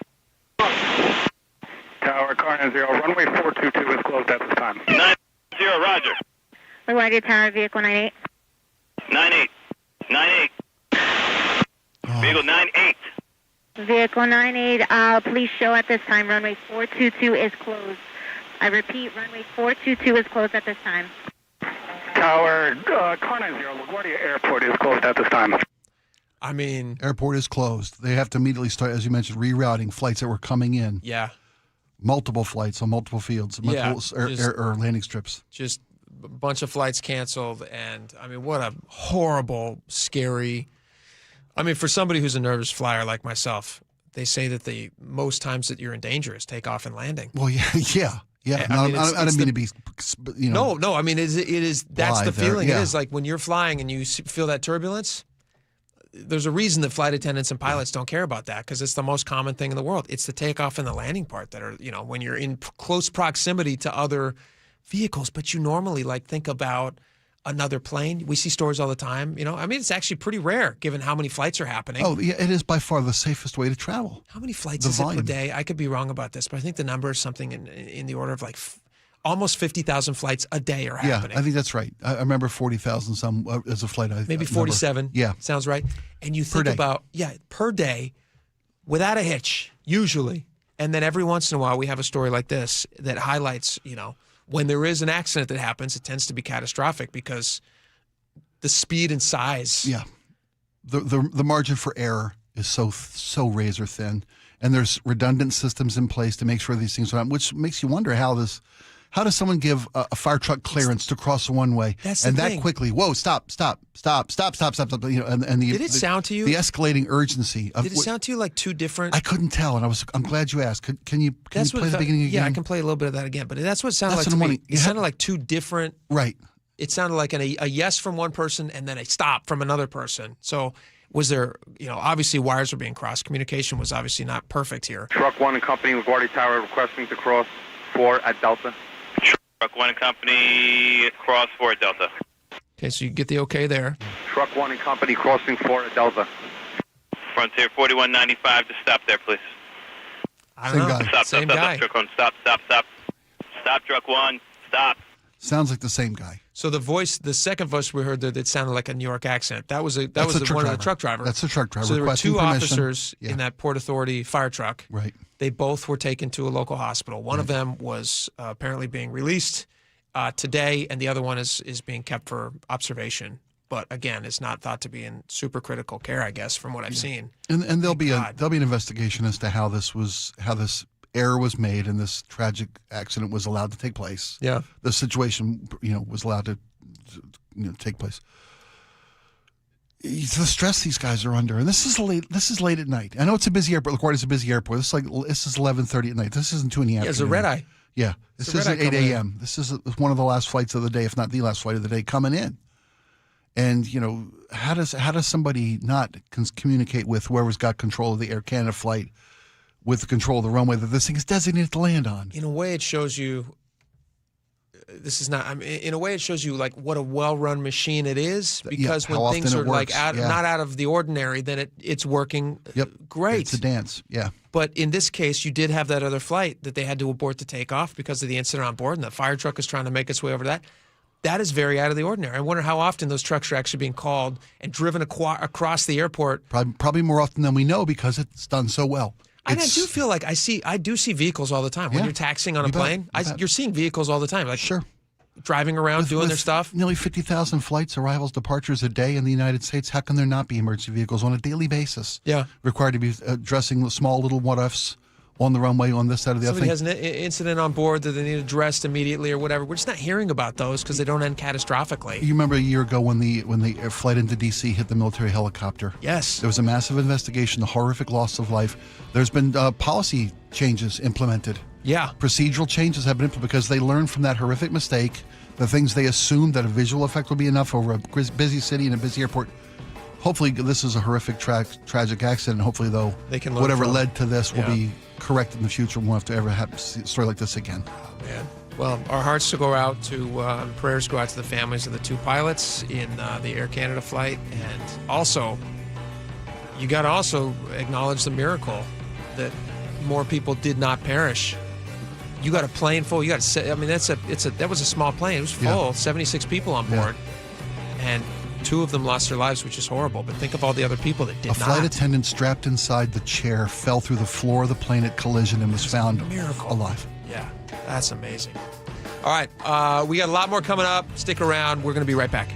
Tower, car 90, runway 422 is closed at this time. 90, roger. LaGuardia Tower, vehicle 98. 98. Vehicle 98. Vehicle 98, please show at this time. Runway 422 is closed. I repeat, runway 422 is closed at this time. Tower, car 90, LaGuardia Airport is closed at this time. I mean, airport is closed. They have to immediately start, as you mentioned, rerouting flights that were coming in. Yeah. Multiple flights on multiple fields, or landing strips. Just a bunch of flights canceled, and I mean, what a horrible, scary. I mean, for somebody who's a nervous flyer like myself, they say that the most times that you're in danger is takeoff and landing. Well, yeah. I don't mean to be, No. I mean, it is. That's the feeling. Yeah. It is like when you're flying and you feel that turbulence. There's a reason that flight attendants and pilots don't care about that because it's the most common thing in the world. It's the takeoff and the landing part that are, when you're in close proximity to other vehicles, but you normally think about another plane. We see stories all the time, I mean, it's actually pretty rare given how many flights are happening. Oh, yeah, it is by far the safest way to travel. How many flights is it per day? I could be wrong about this, but I think the number is something in the order of almost 50,000 flights a day are happening. Yeah, I think that's right. I remember 40,000 some as a flight. Maybe 47. Yeah. Sounds right. And you think about, per day, without a hitch, usually. And then every once in a while we have a story like this that highlights, when there is an accident that happens, it tends to be catastrophic because the speed and size. Yeah. The margin for error is so razor thin. And there's redundant systems in place to make sure these things are on, which makes you wonder how does someone give a fire truck clearance to cross a one-way and that quickly? Whoa! Stop! And did it sound to you the escalating urgency? Did it sound to you like two different? I couldn't tell, and I'm glad you asked. Can you play the beginning again? Yeah, I can play a little bit of that again. But that's what it sounded like to me. It sounded like two different. Right. It sounded like a yes from one person and then a stop from another person. So. Was there, obviously wires were being crossed. Communication was obviously not perfect here. Truck 1 and Company, LaGuardia Tower, requesting to cross 4 at Delta. Truck 1 and Company, cross 4 at Delta. Okay, so you get the okay there. Truck 1 and Company, crossing 4 at Delta. Frontier 4195 to stop there, please. I don't know. Stop, Truck 1, stop. Stop, Truck 1, stop. Sounds like the same guy. So the second voice we heard there that sounded like a New York accent. That was one of the truck drivers. That's a truck driver. So there were two officers in that Port Authority fire truck. Right. They both were taken to a local hospital. One of them was apparently being released today, and the other one is being kept for observation. But again, it's not thought to be in super critical care, I guess, from what I've seen. And there'll be an investigation as to how this error was made and this tragic accident was allowed to take place. Yeah. The situation, was allowed to take place. The stress these guys are under, and this is late at night. I know it's a busy airport. LaGuardia's a busy airport. This is 11:30 at night. This isn't 2 in the afternoon. Yeah, it's a red eye. Yeah, this is at 8 a.m. This is one of the last flights of the day, if not the last flight of the day, coming in. And, how does somebody not communicate with whoever's got control of the Air Canada flight with the control of the runway that this thing is designated to land on? In a way, it shows you, in a way, it shows you like what a well-run machine it is, because when things are like not out of the ordinary, then it's working great. It's a dance, yeah. But in this case, you did have that other flight that they had to abort the takeoff because of the incident on board, and the fire truck is trying to make its way over to that. That is very out of the ordinary. I wonder how often those trucks are actually being called and driven across the airport. Probably more often than we know, because it's done so well. And I do feel like I do see vehicles all the time. When you're taxiing on a plane, you're seeing vehicles all the time. Like driving around, doing their stuff. Nearly 50,000 flights, arrivals, departures a day in the United States. How can there not be emergency vehicles on a daily basis? Yeah. Required to be addressing small little what-ifs on the runway, on this side of the other thing. Somebody has an incident on board that they need addressed immediately or whatever. We're just not hearing about those because they don't end catastrophically. You remember a year ago when the flight into D.C. hit the military helicopter? Yes. There was a massive investigation, the horrific loss of life. There's been policy changes implemented. Yeah. Procedural changes have been implemented because they learned from that horrific mistake, the things they assumed that a visual effect would be enough over a busy city and a busy airport. Hopefully this is a horrific, tragic accident. Hopefully, though, they can learn whatever from led to this will be corrected in the future. We won't have to ever have a story like this again. Oh, man. Well, our hearts to go out to, prayers go out to the families of the two pilots in the Air Canada flight. And also, you got to also acknowledge the miracle that more people did not perish. You got a plane full. That was a small plane. It was full, 76 people on board, and 2 of them lost their lives, which is horrible. But think of all the other people that did not. A flight attendant strapped inside the chair fell through the floor of the plane at collision and was found alive. Yeah, that's amazing. All right, we got a lot more coming up. Stick around. We're going to be right back.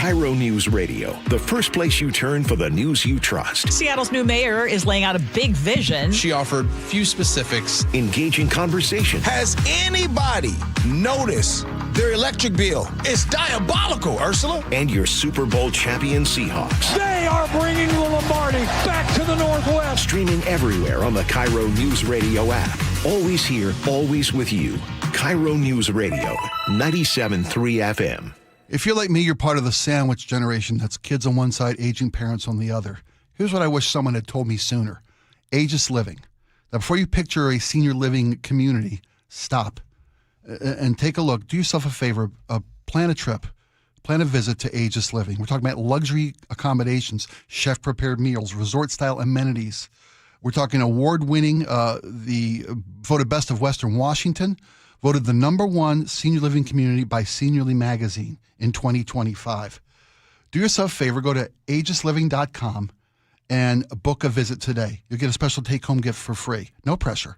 KIRO News Radio, the first place you turn for the news you trust. Seattle's new mayor is laying out a big vision. She offered few specifics. Engaging conversation. Has anybody noticed their electric bill? It's diabolical, Ursula. And your Super Bowl champion Seahawks. They are bringing the Lombardi back to the Northwest. Streaming everywhere on the KIRO News Radio app. Always here, always with you. KIRO News Radio, 97.3 FM. If you're like me, you're part of the sandwich generation. That's kids on one side, aging parents on the other. Here's what I wish someone had told me sooner. Aegis Living. Now, before you picture a senior living community, stop and take a look. Do yourself a favor. Plan a trip. Plan a visit to Aegis Living. We're talking about luxury accommodations, chef-prepared meals, resort-style amenities. We're talking award-winning, the voted best of Western Washington, voted the #1 senior living community by Seniorly Magazine in 2025. Do yourself a favor, go to aegisliving.com and book a visit today. You'll get a special take-home gift for free. No pressure.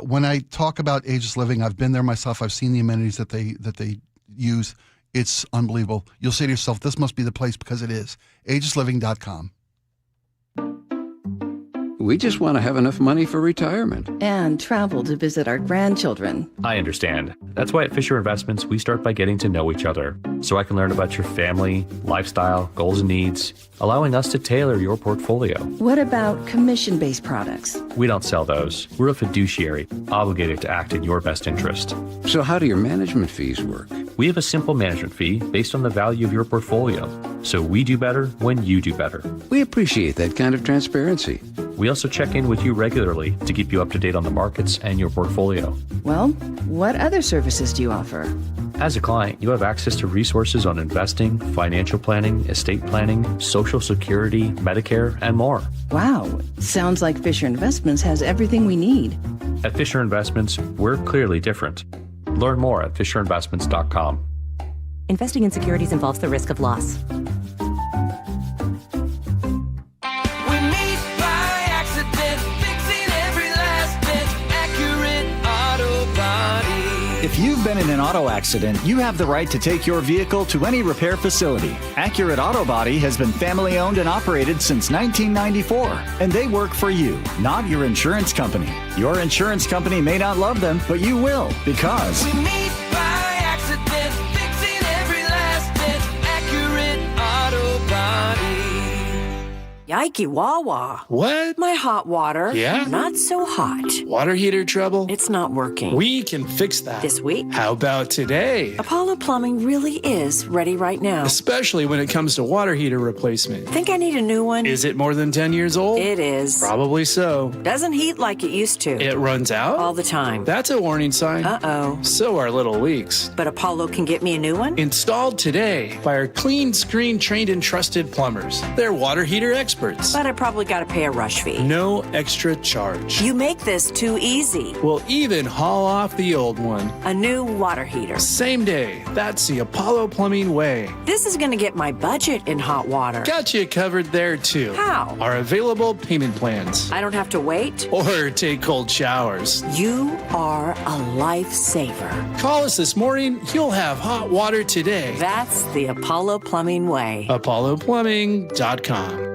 When I talk about Aegis Living, I've been there myself. I've seen the amenities that they use. It's unbelievable. You'll say to yourself, this must be the place, because it is. aegisliving.com. We just want to have enough money for retirement. And travel to visit our grandchildren. I understand. That's why at Fisher Investments, we start by getting to know each other, so I can learn about your family, lifestyle, goals and needs, allowing us to tailor your portfolio. What about commission-based products? We don't sell those. We're a fiduciary, obligated to act in your best interest. So how do your management fees work? We have a simple management fee based on the value of your portfolio, so we do better when you do better. We appreciate that kind of transparency. We also check in with you regularly to keep you up to date on the markets and your portfolio. Well, what other services do you offer? As a client, you have access to resources on investing, financial planning, estate planning, Social Security, Medicare, and more. Wow, sounds like Fisher Investments has everything we need. At Fisher Investments, we're clearly different. Learn more at fisherinvestments.com. Investing in securities involves the risk of loss. If you've been in an auto accident, you have the right to take your vehicle to any repair facility. Accurate Auto Body has been family-owned and operated since 1994, and they work for you, not your insurance company. Your insurance company may not love them, but you will, because... We meet by accident, fixing every last bit. Accurate Auto Body. Yikey Wawa. What? My hot water. Yeah? Not so hot. Water heater trouble? It's not working. We can fix that. This week? How about today? Apollo Plumbing really is ready right now. Especially when it comes to water heater replacement. Think I need a new one? Is it more than 10 years old? It is. Probably so. Doesn't heat like it used to. It runs out? All the time. That's a warning sign. Uh-oh. So are little leaks. But Apollo can get me a new one? Installed today by our clean screen trained and trusted plumbers. They're water heater experts. But I probably got to pay a rush fee. No extra charge. You make this too easy. We'll even haul off the old one. A new water heater. Same day. That's the Apollo Plumbing way. This is going to get my budget in hot water. Got you covered there too. How? Our available payment plans. I don't have to wait? Or take cold showers. You are a lifesaver. Call us this morning. You'll have hot water today. That's the Apollo Plumbing way. ApolloPlumbing.com.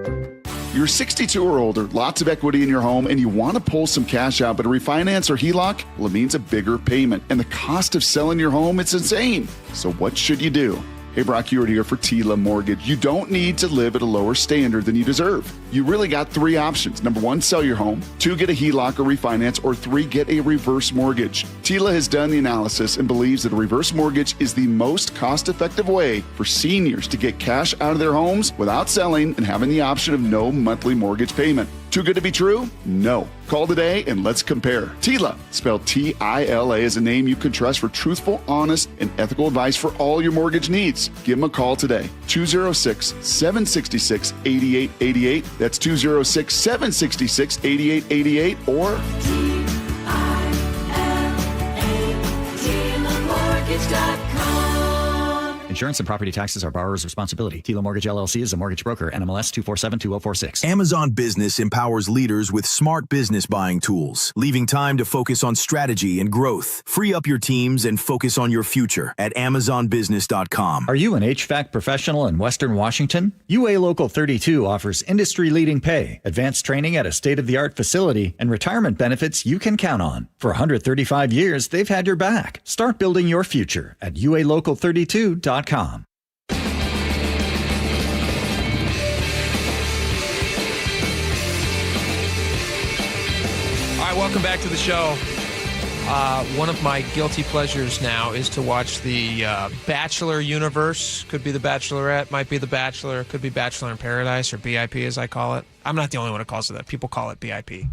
You're 62 or older, lots of equity in your home, and you want to pull some cash out, but a refinance or HELOC? Well, it means a bigger payment. And the cost of selling your home, it's insane. So what should you do? Hey, Brock Hewitt here for Tila Mortgage. You don't need to live at a lower standard than you deserve. You really got three options. Number one, sell your home. Two, get a HELOC or refinance. Or three, get a reverse mortgage. Tila has done the analysis and believes that a reverse mortgage is the most cost-effective way for seniors to get cash out of their homes without selling and having the option of no monthly mortgage payment. Too good to be true? No. Call today and let's compare. Tila, spelled T-I-L-A, is a name you can trust for truthful, honest, and ethical advice for all your mortgage needs. Give them a call today. 206-766-8888. That's 206-766-8888 or Insurance and property taxes are borrower's responsibility. Tila Mortgage LLC is a mortgage broker. NMLS 2472046. Amazon Business empowers leaders with smart business buying tools, leaving time to focus on strategy and growth. Free up your teams and focus on your future at AmazonBusiness.com. Are you an HVAC professional in Western Washington? UA Local 32 offers industry-leading pay, advanced training at a state-of-the-art facility, and retirement benefits you can count on. For 135 years, they've had your back. Start building your future at UALocal32.com. All right, welcome back to the show. One of my guilty pleasures now is to watch the Bachelor universe. Could be The Bachelorette, might be The Bachelor, could be Bachelor in Paradise, or BIP as I call it. I'm not the only one who calls it that. People call it BIP.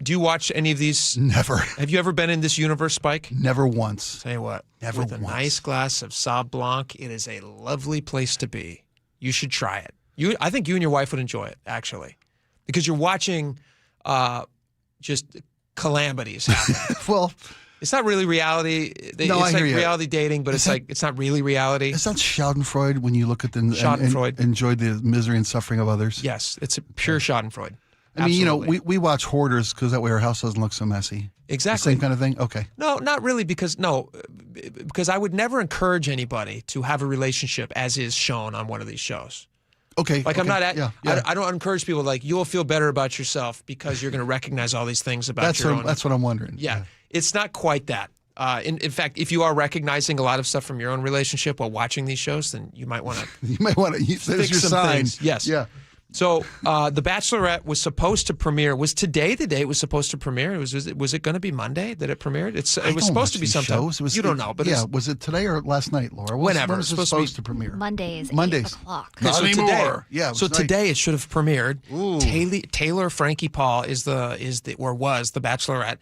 Do you watch any of these? Never. Have you ever been in this universe, Spike? Never once. Tell you what, Never with once. a nice glass of Sauv Blanc, it is a lovely place to be. You should try it. I think you and your wife would enjoy it, actually, because you're watching just calamities happen. Well, it's not really reality. No, it's I like hear you. reality dating, but it's not really reality. Is that Schadenfreude when you look at and Schadenfreude. enjoy the misery and suffering of others? Yes, it's a pure Schadenfreude. I mean, Absolutely. we watch Hoarders because that way our house doesn't look so messy. Exactly. The same kind of thing? Okay. No, not really, because I would never encourage anybody to have a relationship as is shown on one of these shows. Okay. Like, I'm not at, yeah. I don't encourage people, like, you'll feel better about yourself because you're going to recognize all these things about your own. That's what I'm wondering. Yeah. It's not quite that. In fact, if you are recognizing a lot of stuff from your own relationship while watching these shows, then you might want to There's your sign. things. Yes. Yeah. So The Bachelorette was supposed to premiere. Was today the day it was supposed to premiere? Was it going to be Monday that it premiered? It was supposed to be sometime. Shows. You don't know, but yeah. Was it today or last night, Laura? Whenever. When was it supposed to premiere? Mondays. Mondays. 8 o'clock. Not so anymore. Today, Yeah. So today it should have premiered. Taylor Frankie Paul was the Bachelorette.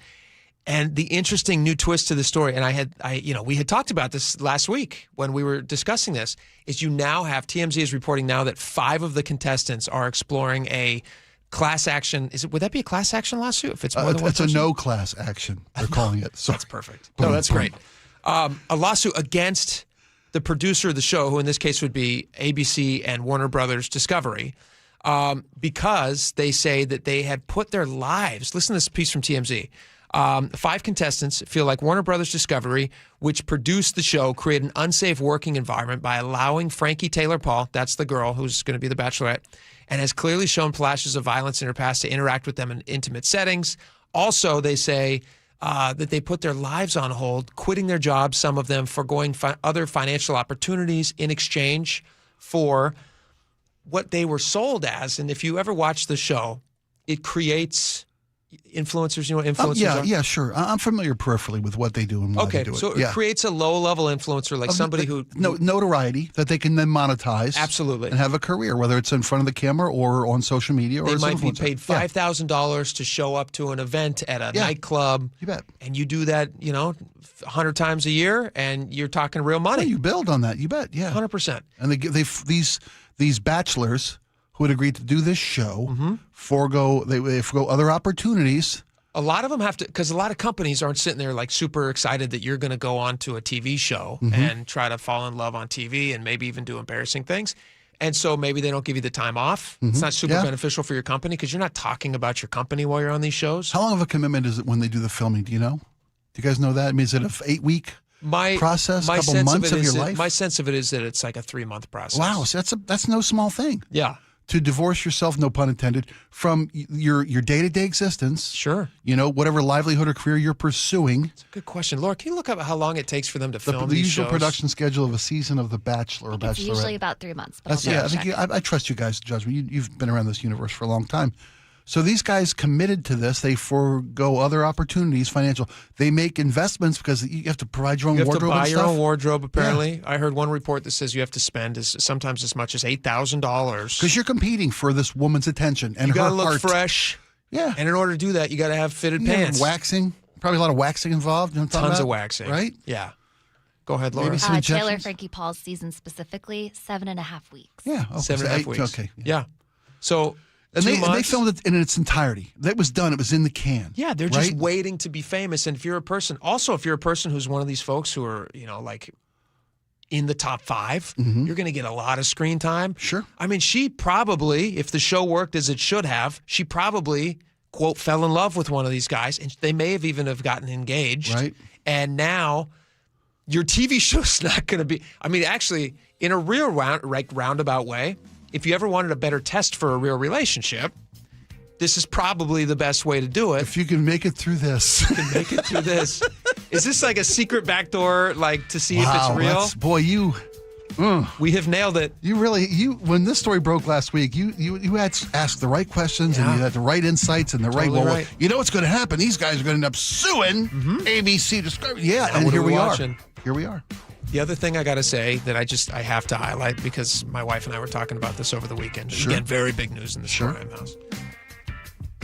And the interesting new twist to the story, and we had talked about this last week when we were discussing this, is you now have, TMZ is reporting now that 5 of the contestants are exploring a class action. Would that be a class action lawsuit if it's more than one person? It's a no class action, they're calling it. So that's perfect. No, that's great. A lawsuit against the producer of the show, who in this case would be ABC and Warner Brothers Discovery, because they say that they had put their lives, listen to this piece from TMZ, 5 contestants feel like Warner Brothers Discovery, which produced the show, created an unsafe working environment by allowing Frankie Taylor Paul, that's the girl who's going to be the Bachelorette, and has clearly shown flashes of violence in her past to interact with them in intimate settings. Also, they say that they put their lives on hold, quitting their jobs, some of them, foregoing other financial opportunities in exchange for what they were sold as. And if you ever watch the show, it creates influencers. You know what influencers are? Yeah, sure. I'm familiar peripherally with what they do and why they do it. So it creates a low-level influencer, like somebody who notoriety that they can then monetize, absolutely, and have a career, whether it's in front of the camera or on social media. Or they as might an be influencer. paid $5,000 to show up to an event at a nightclub. You bet. And you do that, 100 times a year, and you're talking real money. Yeah, you build on that. You bet. Yeah, 100%. And these bachelors who had agreed to do this show forego other opportunities. A lot of them have to, because a lot of companies aren't sitting there like super excited that you're going to go on to a TV show and try to fall in love on TV and maybe even do embarrassing things. And so maybe they don't give you the time off. It's not super beneficial for your company because you're not talking about your company while you're on these shows. How long of a commitment is it when they do the filming? Do you know? Do you guys know that? I mean, is it an 8-week process, a couple months of your life? My sense of it is that it's like a 3-month process. Wow, so that's no small thing. Yeah. To divorce yourself, no pun intended, from your day-to-day existence. Sure. Whatever livelihood or career you're pursuing. It's a good question. Laura, can you look up how long it takes for them to film the these usual shows? production schedule of a season of The Bachelor or Bachelorette? It's usually about 3 months. But I trust you guys' judgment. You've been around this universe for a long time. So these guys committed to this. They forego other opportunities, financial. They make investments because you have to provide your own wardrobe. You have to buy and your stuff. own wardrobe, apparently. Yeah. I heard one report that says you have to spend sometimes as much as $8,000. Because you're competing for this woman's attention and you her gotta look heart. Fresh. Yeah. And in order to do that, you got to have fitted pants. Waxing. Probably a lot of waxing involved. You know what I'm talking Tons about? of waxing. Right? Yeah. Go ahead, Laura. Taylor Frankie Paul's season specifically, 7.5 weeks. Yeah. Okay. 7.5 weeks. Okay. Yeah. So... And they filmed it in its entirety. That was done. It was in the can. Yeah, they're just waiting to be famous. And if you're a person who's one of these folks who are, like in the top 5, you're going to get a lot of screen time. Sure. I mean, she probably, if the show worked as it should have, she probably, quote, fell in love with one of these guys. And they may have even gotten engaged. Right. And now your TV show's not going to be, I mean, actually, in a real roundabout way, if you ever wanted a better test for a real relationship, this is probably the best way to do it. If you can make it through this. Is this like a secret backdoor, like to see if it's real? We have nailed it. When this story broke last week, you had to ask the right questions and you had the right insights and the right. You know what's going to happen? These guys are going to end up suing ABC. And here we are. Here we are. The other thing I got to say that I have to highlight, because my wife and I were talking about this over the weekend. Sure. Again, very big news in the Skorheim house.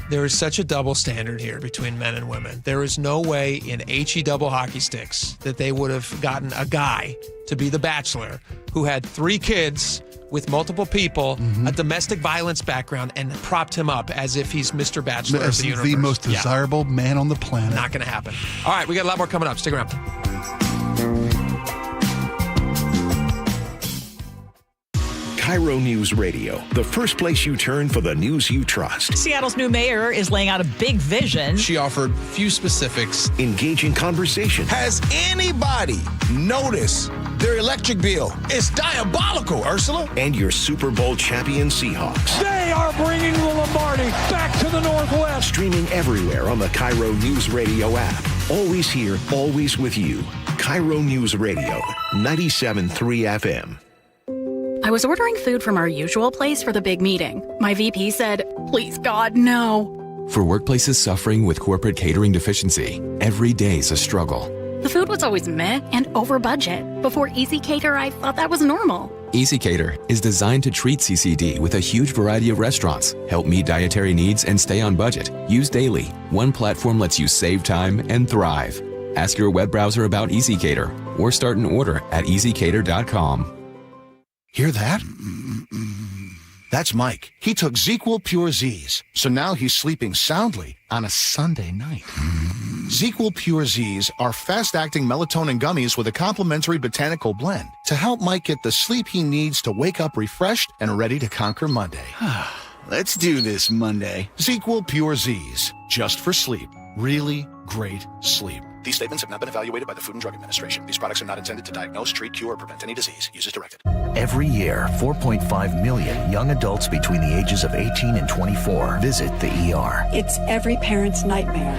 There is such a double standard here between men and women. There is no way in HE double hockey sticks that they would have gotten a guy to be the bachelor who had 3 kids with multiple people, a domestic violence background, and propped him up as if he's Mr. Bachelor of the universe. The most desirable man on the planet. Not going to happen. All right, we got a lot more coming up. Stick around. KIRO Newsradio, the first place you turn for the news you trust. Seattle's new mayor is laying out a big vision. She offered few specifics. Engaging conversation. Has anybody noticed their electric bill? It's diabolical, Ursula. And your Super Bowl champion Seahawks. They are bringing the Lombardi back to the Northwest. Streaming everywhere on the KIRO Newsradio app. Always here, always with you. KIRO Newsradio, 97.3 FM. I was ordering food from our usual place for the big meeting. My VP said, "Please, God, no." For workplaces suffering with corporate catering deficiency, every day's a struggle. The food was always meh and over budget. Before Easy Cater, I thought that was normal. Easy Cater is designed to treat CCD with a huge variety of restaurants, help meet dietary needs, and stay on budget. Use daily. One platform lets you save time and thrive. Ask your web browser about Easy Cater or start an order at easycater.com. Hear that? That's Mike. He took ZQL Pure Z's, so now he's sleeping soundly on a Sunday night. ZQL Pure Z's are fast-acting melatonin gummies with a complementary botanical blend to help Mike get the sleep he needs to wake up refreshed and ready to conquer Monday. Let's do this Monday. ZQL Pure Z's, just for sleep. Really great sleep. These statements have not been evaluated by the Food and Drug Administration. These products are not intended to diagnose, treat, cure, or prevent any disease. Use as directed. Every year, 4.5 million young adults between the ages of 18 and 24 visit the ER. It's every parent's nightmare.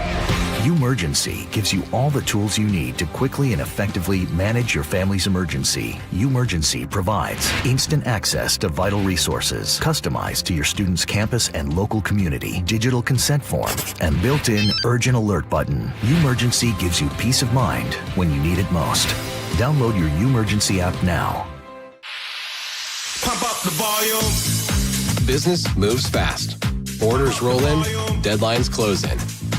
Umergency gives you all the tools you need to quickly and effectively manage your family's emergency. Umergency provides instant access to vital resources, customized to your student's campus and local community, digital consent form, and built-in urgent alert button. Umergency gives you peace of mind when you need it most. Download your Umergency app now. Pump up the volume. Business moves fast. Orders roll in, deadlines close in.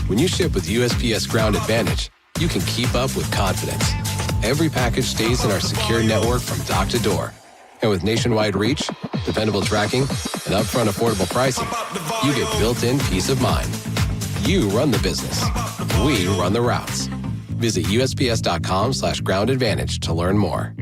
When you ship with USPS Ground Advantage, you can keep up with confidence. Every package stays in our secure network from dock to door. And with nationwide reach, dependable tracking, and upfront affordable pricing, you get built-in peace of mind. You run the business. We run the routes. Visit USPS.com/Ground Advantage to learn more.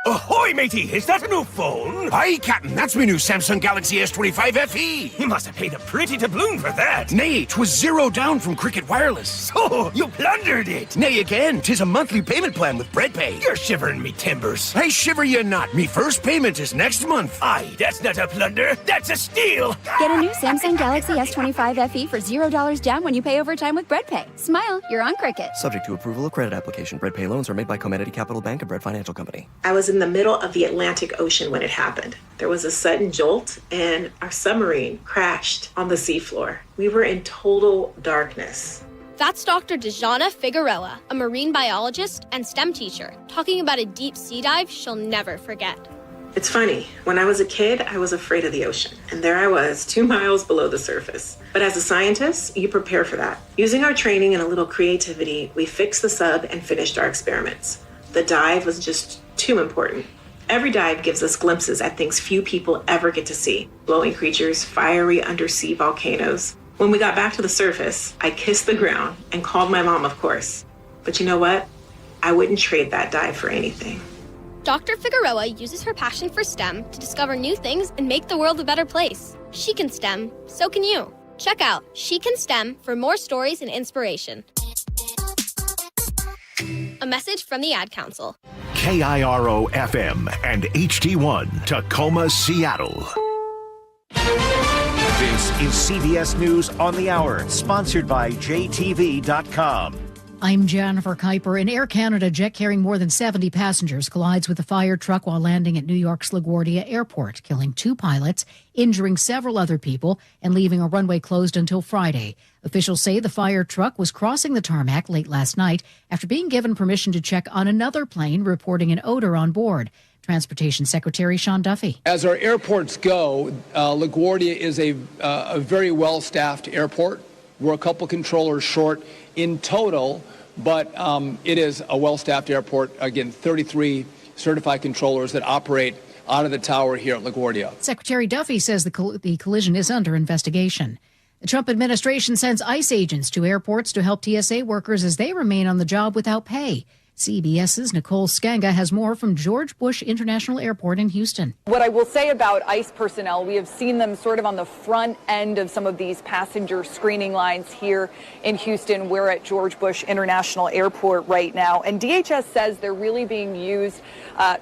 Ahoy, matey! Is that a new phone? Aye, Captain. That's my new Samsung Galaxy S25 FE. You must have paid a pretty doubloon for that. Nay, 'twas zero down from Cricket Wireless. So, you plundered it. Nay, again, 'tis a monthly payment plan with BreadPay. You're shivering me timbers. I shiver you not. Me first payment is next month. Aye, that's not a plunder. That's a steal. Get a new Samsung Galaxy S25 FE for $0 down when you pay over time with BreadPay. Smile, you're on Cricket. Subject to approval of credit application. BreadPay loans are made by Comenity Capital Bank and Bread Financial Company. I was in the middle of the Atlantic Ocean when it happened. There was a sudden jolt and our submarine crashed on the seafloor. We were in total darkness. That's Dr. Dejana Figueroa, a marine biologist and STEM teacher, talking about a deep sea dive she'll never forget. It's funny, when I was a kid, I was afraid of the ocean. And there I was, 2 miles below the surface. But as a scientist, you prepare for that. Using our training and a little creativity, we fixed the sub and finished our experiments. The dive was just too important. Every dive gives us glimpses at things few people ever get to see. Glowing creatures, fiery undersea volcanoes. When we got back to the surface, I kissed the ground and called my mom, of course. But you know what? I wouldn't trade that dive for anything. Dr. Figueroa uses her passion for STEM to discover new things and make the world a better place. She can STEM, so can you. Check out She Can STEM for more stories and inspiration. A message from the Ad Council. KIRO FM and HD1 Tacoma, Seattle. This is CBS News on the Hour, sponsored by JTV.com. I'm Jennifer Kuiper. An Air Canada jet carrying more than 70 passengers collides with a fire truck while landing at New York's LaGuardia Airport, killing 2 pilots, injuring several other people, and leaving a runway closed until Friday. Officials say the fire truck was crossing the tarmac late last night after being given permission to check on another plane reporting an odor on board. Transportation Secretary Sean Duffy. As our airports go, LaGuardia is a very well-staffed airport. We're a couple controllers short in total, but it is a well-staffed airport. Again, 33 certified controllers that operate out of the tower here at LaGuardia. Secretary Duffy says the collision is under investigation. The Trump administration sends ICE agents to airports to help TSA workers as they remain on the job without pay. CBS's Nicole Skanga has more from George Bush International Airport in Houston. What I will say about ICE personnel, we have seen them sort of on the front end of some of these passenger screening lines here in Houston. We're at George Bush International Airport right now, and DHS says they're really being used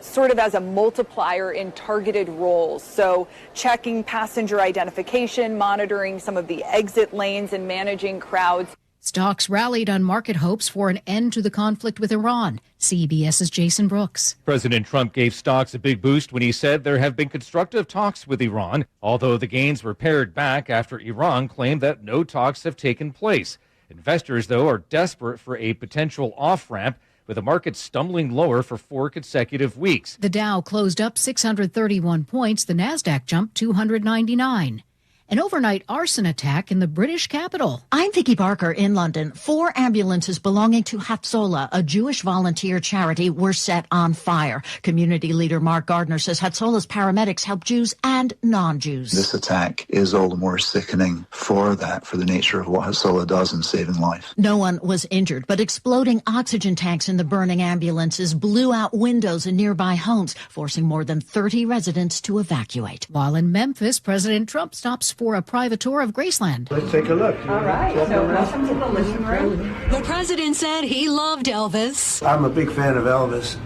sort of as a multiplier in targeted roles. So checking passenger identification, monitoring some of the exit lanes, and managing crowds. Stocks rallied on market hopes for an end to the conflict with Iran. CBS's Jason Brooks. President Trump gave stocks a big boost when he said there have been constructive talks with Iran, although the gains were pared back after Iran claimed that no talks have taken place. Investors, though, are desperate for a potential off-ramp, with the market stumbling lower for 4 consecutive weeks. The Dow closed up 631 points. The Nasdaq jumped 299. An overnight arson attack in the British capital. I'm Vicky Barker in London. 4 ambulances belonging to Hatzolah, a Jewish volunteer charity, were set on fire. Community leader Mark Gardner says Hatzolah's paramedics help Jews and non-Jews. This attack is all the more sickening for the nature of what Hatzolah does in saving life. No one was injured, but exploding oxygen tanks in the burning ambulances blew out windows in nearby homes, forcing more than 30 residents to evacuate. While in Memphis, President Trump stops for a private tour of Graceland. Let's take a look. All right, so welcome to the living room. The president said he loved Elvis. I'm a big fan of Elvis.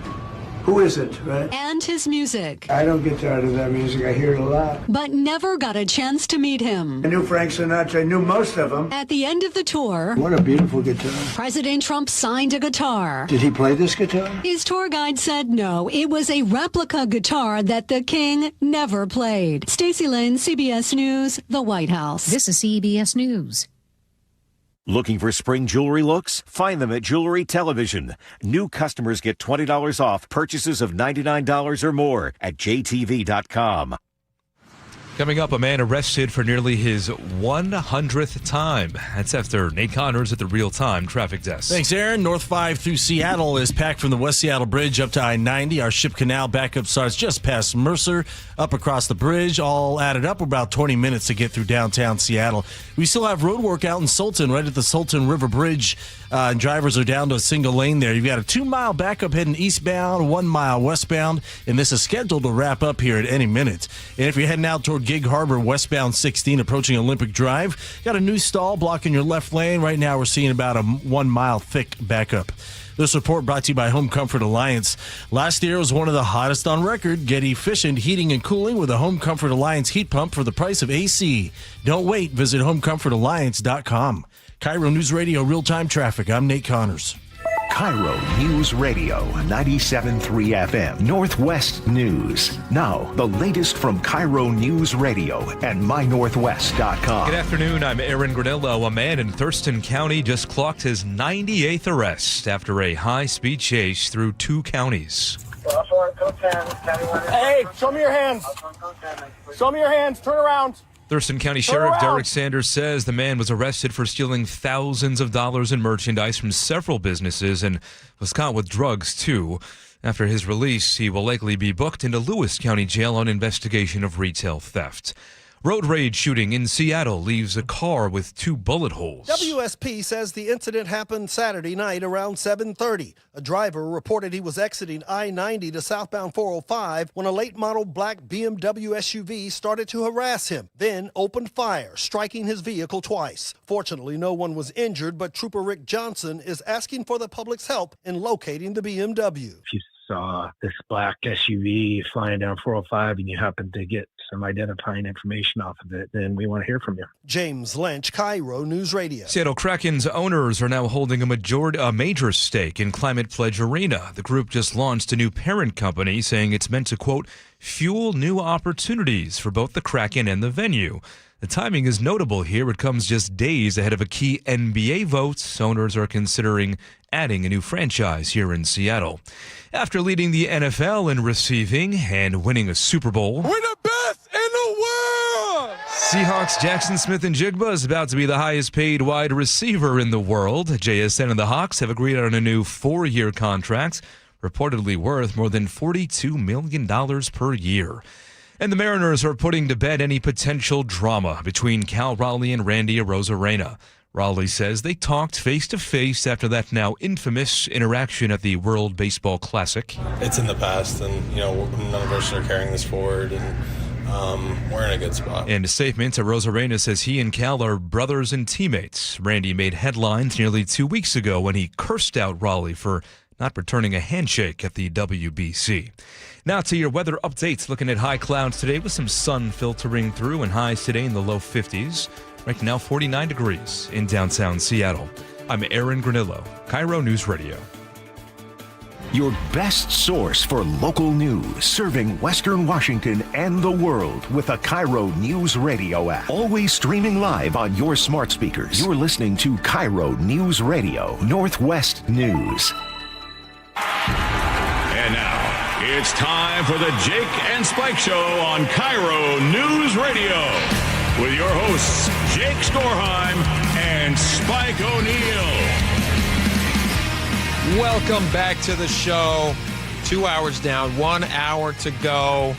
Who isn't, right? And his music. I don't get tired of that music. I hear it a lot. But never got a chance to meet him. I knew Frank Sinatra. I knew most of them. At the end of the tour, what a beautiful guitar. President Trump signed a guitar. Did he play this guitar? His tour guide said no. It was a replica guitar that the king never played. Stacey Lynn, CBS News, the White House. This is CBS News. Looking for spring jewelry looks? Find them at Jewelry Television. New customers get $20 off purchases of $99 or more at jtv.com. Coming up, a man arrested for nearly his 100th time. That's after Nate Connors at the Real Time Traffic Desk. Thanks, Aaron. North 5 through Seattle is packed from the West Seattle Bridge up to I-90. Our Ship Canal backup starts just past Mercer, up across the bridge. All added up, about 20 minutes to get through downtown Seattle. We still have road work out in Sultan, right at the Sultan River Bridge. And drivers are down to a single lane there. You've got a 2-mile backup heading eastbound, 1 mile westbound, and this is scheduled to wrap up here at any minute. And if you're heading out toward Gig Harbor, westbound 16, approaching Olympic Drive, got a new stall blocking your left lane. Right now we're seeing about a 1 mile thick backup. This report brought to you by Home Comfort Alliance. Last year was one of the hottest on record. Get efficient heating and cooling with a Home Comfort Alliance heat pump for the price of AC. Don't wait. Visit homecomfortalliance.com. KIRO News Radio Real-Time Traffic. I'm Nate Connors. KIRO News Radio 97.3 FM Northwest News. Now, the latest from KIRO News Radio and mynorthwest.com. Good afternoon. I'm Aaron Granillo. A man in Thurston County just clocked his 98th arrest after a high-speed chase through 2 counties. Hey, show me your hands. Show me your hands. Turn around. Thurston County Sheriff Derek Sanders says the man was arrested for stealing thousands of dollars in merchandise from several businesses and was caught with drugs, too. After his release, he will likely be booked into Lewis County Jail on investigation of retail theft. Road rage shooting in Seattle leaves a car with 2 bullet holes. WSP says the incident happened Saturday night around 7:30. A driver reported he was exiting I-90 to southbound 405 when a late-model black BMW SUV started to harass him, then opened fire, striking his vehicle twice. Fortunately, no one was injured, but Trooper Rick Johnson is asking for the public's help in locating the BMW. If you saw this black SUV flying down 405 and you happen to get some identifying information off of it, then we want to hear from you. James Lynch, KIRO News Radio. Seattle Kraken's owners are now holding a major stake in Climate Pledge Arena. The group just launched a new parent company saying it's meant to, quote, fuel new opportunities for both the Kraken and the venue. The timing is notable here. It comes just days ahead of a key NBA vote. Owners are considering adding a new franchise here in Seattle. After leading the NFL in receiving and winning a Super Bowl, we're the best in the world! Seahawks' Jackson Smith-Njigba is about to be the highest paid wide receiver in the world. JSN and the Hawks have agreed on a new 4-year contract, reportedly worth more than $42 million per year. And the Mariners are putting to bed any potential drama between Cal Raleigh and Randy Arozarena. Raleigh says they talked face-to-face after that now infamous interaction at the World Baseball Classic. It's in the past, and none of us are carrying this forward, and we're in a good spot. In a statement, Arozarena says he and Cal are brothers and teammates. Randy made headlines nearly 2 weeks ago when he cursed out Raleigh for not returning a handshake at the WBC. Now to your weather updates. Looking at high clouds today with some sun filtering through and highs today in the low 50s. Right now 49 degrees in downtown Seattle. I'm Aaron Granillo, KIRO News Radio. Your best source for local news, serving Western Washington and the world with a KIRO News Radio app. Always streaming live on your smart speakers. You're listening to KIRO News Radio, Northwest News. And now, it's time for the Jake and Spike Show on KIRO News Radio with your hosts, Jake Skorheim and Spike O'Neill. Welcome back to the show. 2 hours down, 1 hour to go.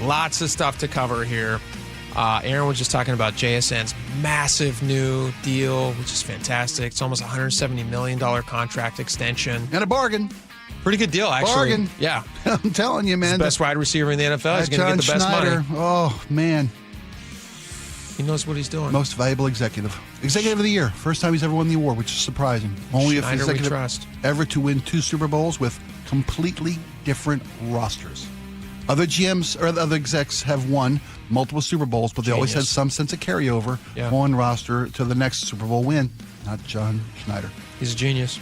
Lots of stuff to cover here. Aaron was just talking about JSN's massive new deal, which is fantastic. It's almost $170 million contract extension. And a bargain. Pretty good deal, actually. Bargain. Yeah. I'm telling you, man. He's the best wide receiver in the NFL. He's going to get the best money. Oh, man. He knows what he's doing. Most valuable executive. Executive of the year. First time he's ever won the award, which is surprising. Only if Schneider we executive trust. ever to win 2 Super Bowls with completely different rosters. Other GMs or other execs have won multiple Super Bowls, but they always had some sense of carryover one roster to the next Super Bowl win. Not John Schneider. He's a genius.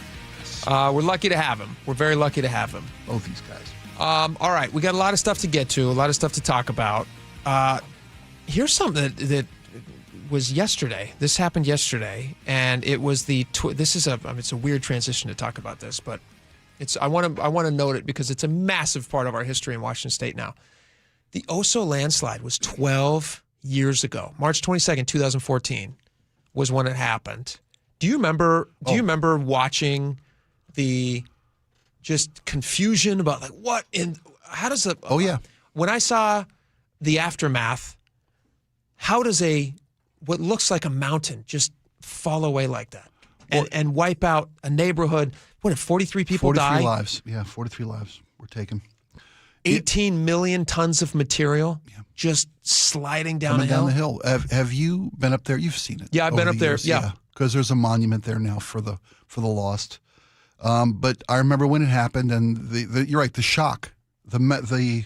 We're lucky to have him. We're very lucky to have him. Both these guys. All right, we got a lot of stuff to get to, a lot of stuff to talk about. Here's something that was yesterday. This happened yesterday, and it was it's a weird transition to talk about this, but I want to note it because it's a massive part of our history in Washington State now. The Oso landslide was 12 years ago. March 22nd, 2014 was when it happened. Do you remember watching the just confusion about when I saw the aftermath, how does what looks like a mountain just fall away like that and wipe out a neighborhood? What, did 43 people die? 43 lives. Yeah, 43 lives were taken. 18 million tons of material just sliding down a hill. Down the hill. Have you been up there? You've seen it. Yeah, I've been up there. Yeah. Because there's a monument there now for the lost. But I remember when it happened, and you're right. The shock, the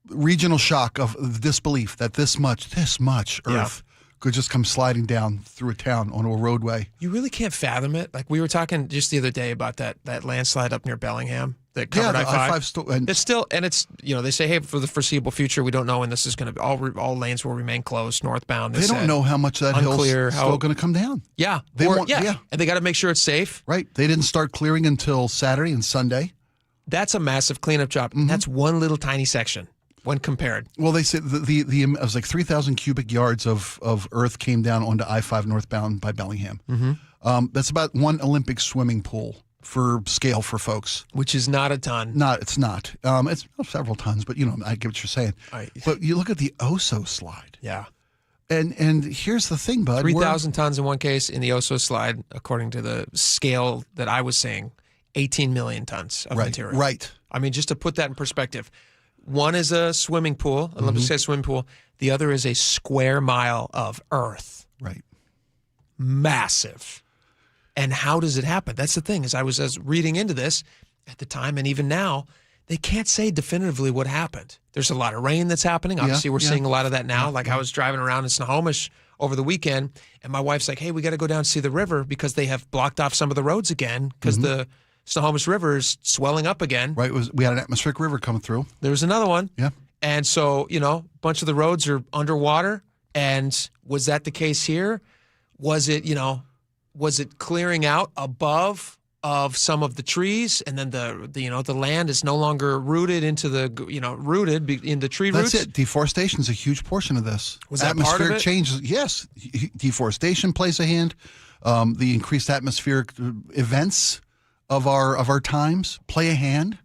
regional shock of the disbelief that this much earth could just come sliding down through a town onto a roadway. You really can't fathom it. Like we were talking just the other day about that landslide up near Bellingham that covered I-5. It's still, and it's, they say, hey, for the foreseeable future, we don't know when this is going to be. All lanes will remain closed northbound. They don't know how much that hill's still going to come down. Yeah. And they got to make sure it's safe. Right. They didn't start clearing until Saturday and Sunday. That's a massive cleanup job. Mm-hmm. That's one little tiny section. When compared, well, they said it was like 3,000 cubic yards of earth came down onto I-5 northbound by Bellingham. Mm-hmm. That's about one Olympic swimming pool for scale for folks, which is not a ton. It's not. It's several tons, but I get what you're saying. But you look at the Oso slide. Yeah. And here's the thing, bud. 3,000 tons in one case in the Oso slide, according to the scale that I was saying, 18 million tons of material. Right. I mean, just to put that in perspective. One is a swimming pool, an Olympic-sized swimming pool. The other is a square mile of earth. Right. Massive. And how does it happen? That's the thing, is I was reading into this at the time, and even now, they can't say definitively what happened. There's a lot of rain that's happening. Obviously, we're seeing a lot of that now. I was driving around in Snohomish over the weekend, and my wife's like, hey, we got to go down and see the river because they have blocked off some of the roads again because the Snohomish River is swelling up again. Right. We had an atmospheric river coming through. There was another one. Yeah. And so, a bunch of the roads are underwater. And was that the case here? Was it clearing out above of some of the trees, and then the land is no longer rooted into rooted in the tree roots? That's it. Deforestation is a huge portion of this. Was that atmospheric part of it? Changes? Yes. Deforestation plays a hand. The increased atmospheric events of our times play a hand.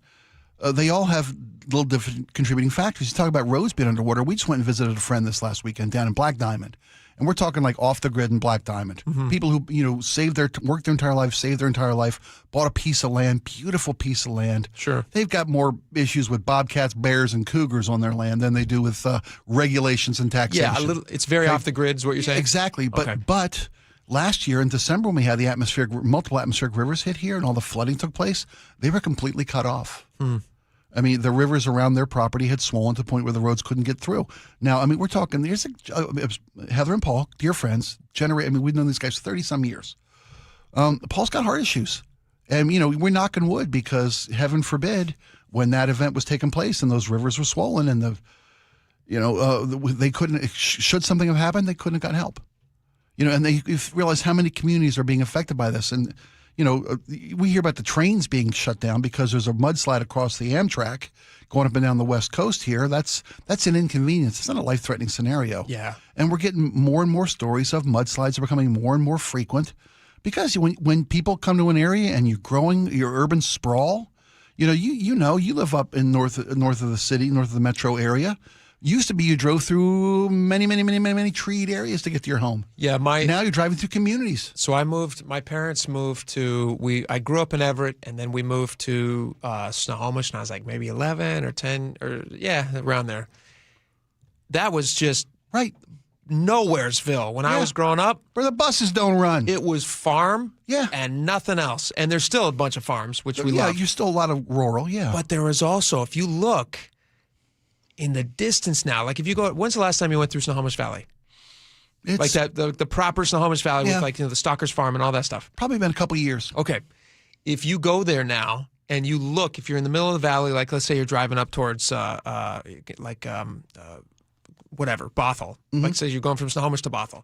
They all have little different contributing factors. You talk about roads being underwater. We just went and visited a friend this last weekend down in Black Diamond, and we're talking like off the grid in Black Diamond. Mm-hmm. People who worked their entire life, saved their entire life, bought a piece of land, beautiful piece of land. Sure, they've got more issues with bobcats, bears, and cougars on their land than they do with regulations and taxation. Yeah, it's very off the grid, is what you're saying. Exactly, but. Last year in December, when we had the multiple atmospheric rivers hit here and all the flooding took place, they were completely cut off. I mean, the rivers around their property had swollen to the point where the roads couldn't get through. Now, I mean, we're talking, Heather and Paul, dear friends, we've known these guys for 30-some years. Paul's got heart issues. And, we're knocking wood because, heaven forbid, when that event was taking place and those rivers were swollen and they couldn't, should something have happened, they couldn't have gotten help. And they realize how many communities are being affected by this. And, we hear about the trains being shut down because there's a mudslide across the Amtrak going up and down the West Coast here. That's an inconvenience. It's not a life-threatening scenario. Yeah. And we're getting more and more stories of mudslides are becoming more and more frequent because when people come to an area and you're growing your urban sprawl, you live up in north of the city, north of the metro area. Used to be you drove through many treed areas to get to your home. Yeah, now you're driving through communities. So my parents moved to, I grew up in Everett, and then we moved to Snohomish, and I was like maybe 11 or 10, or around there. That was just, right, nowheresville when I was growing up. Where the buses don't run. It was farm and nothing else. And there's still a bunch of farms, which we love. Yeah, you're still a lot of rural, But there is also, if you look in the distance now, like if you go, when's the last time you went through Snohomish Valley? Like that, the proper Snohomish Valley with like, the Stalker's Farm and all that stuff. Probably been a couple of years. Okay. If you go there now and you look, if you're in the middle of the valley, like let's say you're driving up towards whatever, Bothell. Like say you're going from Snohomish to Bothell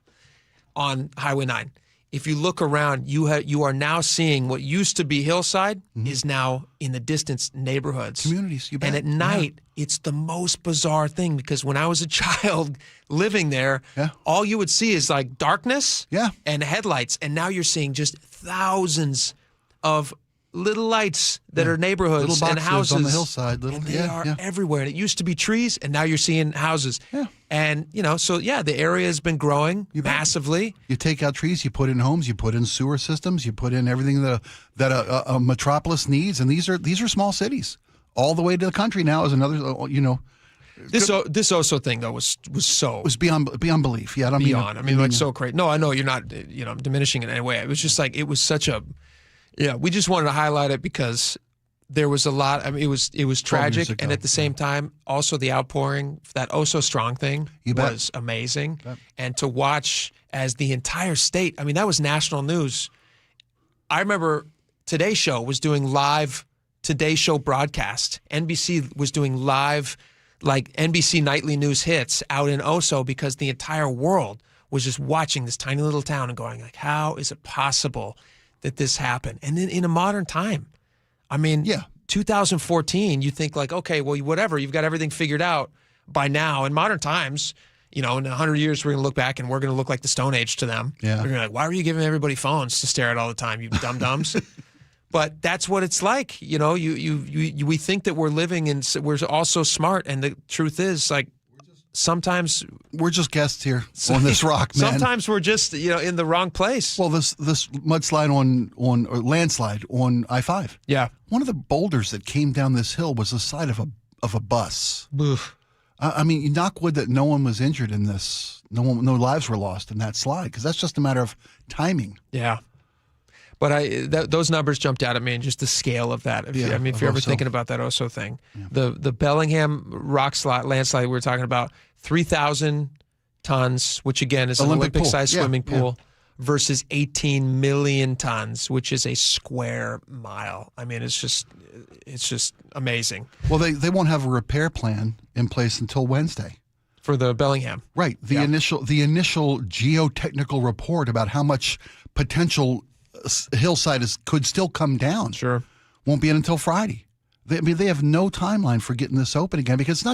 on Highway 9. If you look around, you are now seeing what used to be hillside is now in the distance neighborhoods. Communities, you bet. And at night, it's the most bizarre thing because when I was a child living there, all you would see is like darkness and headlights. And now you're seeing just thousands of little lights that are neighborhoods little and houses on the hillside. And they are everywhere. And it used to be trees, and now you're seeing houses. Yeah. And, the area has been growing massively. You take out trees, you put in homes, you put in sewer systems, you put in everything that a metropolis needs, and these are small cities. All the way to the country now is another, This Oso thing though was so it was beyond belief. Yeah, I don't beyond. Like so crazy. No, I know you're not diminishing it in any way. It was just like it was such a we just wanted to highlight it because there was a lot. I mean, it was tragic, and at the same time, also the outpouring, that Oso Strong thing was amazing, and to watch as the entire state. I mean, that was national news. I remember Today Show was doing live Today Show broadcast. NBC was doing live, like NBC nightly news hits out in Oso because the entire world was just watching this tiny little town and going like, how is it possible that this happened? And then in a modern time, I mean, 2014, you think like, okay, well, whatever, you've got everything figured out by now. In modern times, in 100 years, we're going to look back and we're going to look like the Stone Age to them. Yeah. They're going to be like, why were you giving everybody phones to stare at all the time, you dum-dums? But that's what it's like. We think that we're living in, we're all so smart. And the truth is, like, sometimes we're just guests here on this rock, man. Sometimes we're just, in the wrong place. Well, this mudslide or landslide on I-5. Yeah. One of the boulders that came down this hill was the side of a bus. Oof. I mean, you knock wood that no one was injured in this. No lives were lost in that slide because that's just a matter of timing. Yeah. But those numbers jumped out at me and just the scale of that. If you're ever thinking about that Oso thing. Yeah. The Bellingham landslide we were talking about, 3,000 tons, which again is an Olympic-sized swimming pool, versus 18 million tons, which is a square mile. I mean, it's just amazing. Well, they won't have a repair plan in place until Wednesday. For the Bellingham. Right. The initial geotechnical report about how much potential hillside could still come down. Sure. Won't be in until Friday. They have no timeline for getting this open again because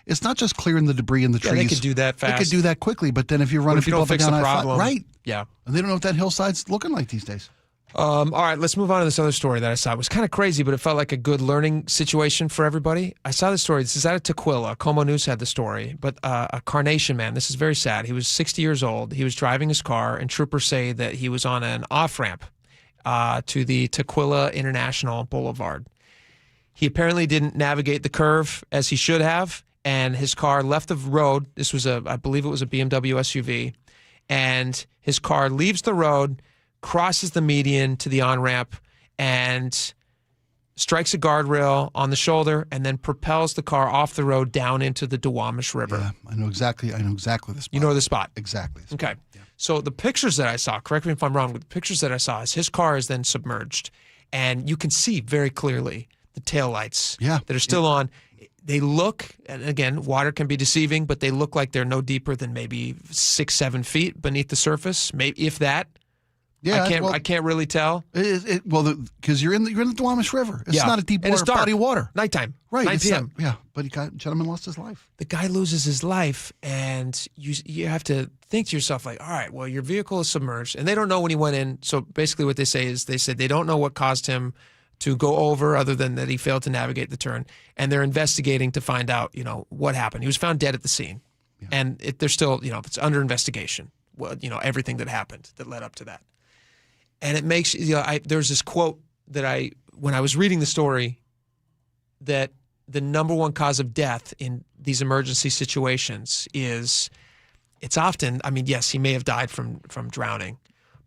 it's not just clearing the debris in the trees. They could do that fast. They could do that quickly, but then if you're running people up and down I-5, right? Yeah. And they don't know what that hillside's looking like these days. All right, let's move on to this other story that I saw. It was kind of crazy, but it felt like a good learning situation for everybody. I saw this story. This is out of Tequila. Como News had the story. But a Carnation man, this is very sad. He was 60 years old. He was driving his car, and troopers say that he was on an off-ramp to the Tequila International Boulevard. He apparently didn't navigate the curve as he should have, and his car left the road. This was I believe it was a BMW SUV, and his car leaves the road, crosses the median to the on-ramp, and strikes a guardrail on the shoulder, and then propels the car off the road down into the Duwamish River. Yeah, I know exactly the spot. You know the spot? Exactly. Okay. Yeah. So the pictures that I saw, correct me if I'm wrong, but the pictures that I saw is his car is then submerged, and you can see very clearly the taillights that are still on. They look, and again, water can be deceiving, but they look like they're no deeper than maybe 6-7 feet beneath the surface, maybe if that. Yeah, I can't really tell. Because you're in the Duwamish River. It's not a deep body of water. Nighttime. Right. 9 p.m. But gentleman lost his life. The guy loses his life, and you have to think to yourself like, all right, well, your vehicle is submerged, and they don't know when he went in. So basically, what they say is they said they don't know what caused him to go over, other than that he failed to navigate the turn, and they're investigating to find out, what happened. He was found dead at the scene, and they're still, it's under investigation. Well, everything that happened that led up to that. And it makes, there's this quote that when I was reading the story, that the number one cause of death in these emergency situations is it's often, I mean, yes, he may have died from drowning,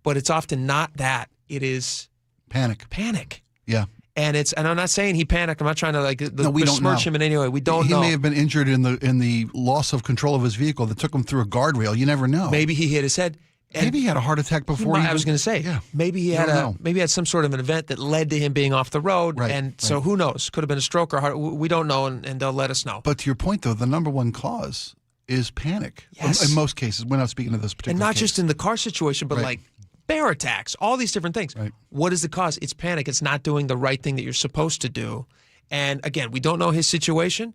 but it's often not that. It is panic. Yeah. And I'm not saying he panicked. I'm not trying to we don't besmirch know. him in any way. We don't know. He may have been injured in the loss of control of his vehicle that took him through a guardrail. You never know. Maybe he hit his head. Maybe he had a heart attack before. I was going to say, maybe he had some sort of an event that led to him being off the road, so who knows? Could have been a stroke or heart. We don't know, and they'll let us know. But to your point, though, the number one cause is panic. Yes. In most cases, we're not speaking of this particular and not case. just in the car situation, but like bear attacks, all these different things. Right. What is the cause? It's panic. It's not doing the right thing that you're supposed to do. And again, we don't know his situation,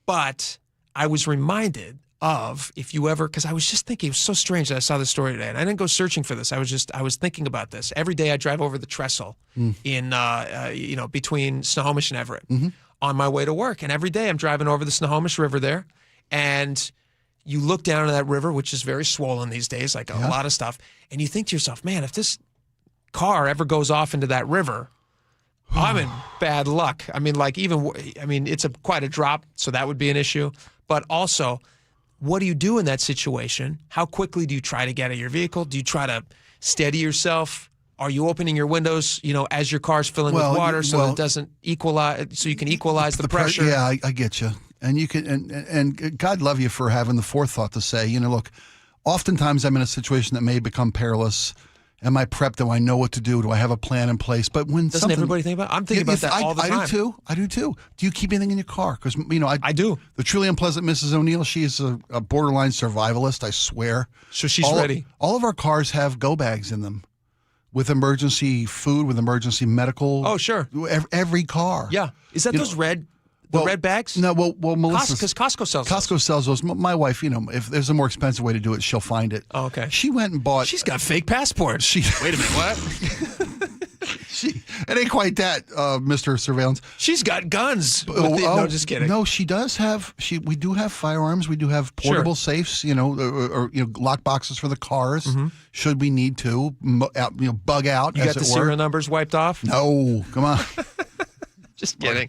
but I was reminded of, if you ever, because I was just thinking, it was so strange that I saw this story today, and I didn't go searching for this. I was thinking about this. Every day I drive over the trestle in, between Snohomish and Everett on my way to work. And every day I'm driving over the Snohomish River there, and you look down at that river, which is very swollen these days, like a lot of stuff, and you think to yourself, man, if this car ever goes off into that river, I'm in bad luck. I mean, it's quite a drop, so that would be an issue. But also, what do you do in that situation? How quickly do you try to get out of your vehicle? Do you try to steady yourself? Are you opening your windows, as your car's filling with water so it doesn't equalize, so you can equalize the pressure? Yeah, I get you. And you can, and God love you for having the forethought to say, look, oftentimes I'm in a situation that may become perilous. Am I prepped? Do I know what to do? Do I have a plan in place? But when doesn't everybody think about it? I'm thinking about that all the time. I do too. Do you keep anything in your car? Because I do. The truly unpleasant Mrs. O'Neill, she is a borderline survivalist. I swear. So she's ready. All of our cars have go bags in them, with emergency food, with emergency medical. Oh, sure. Every car. Yeah. Is that those red bags? No, well, Melissa. Because Costco sells those. Costco sells those. My wife, if there's a more expensive way to do it, she'll find it. Oh, okay. She went and bought. She's got fake passports. Wait a minute, what? It ain't quite that, Mr. Surveillance. She's got guns. No, just kidding. No, she does have. We do have firearms. We do have portable safes. Or lock boxes for the cars. Should we need to, bug out. You got the serial numbers wiped off? No, come on. Just kidding.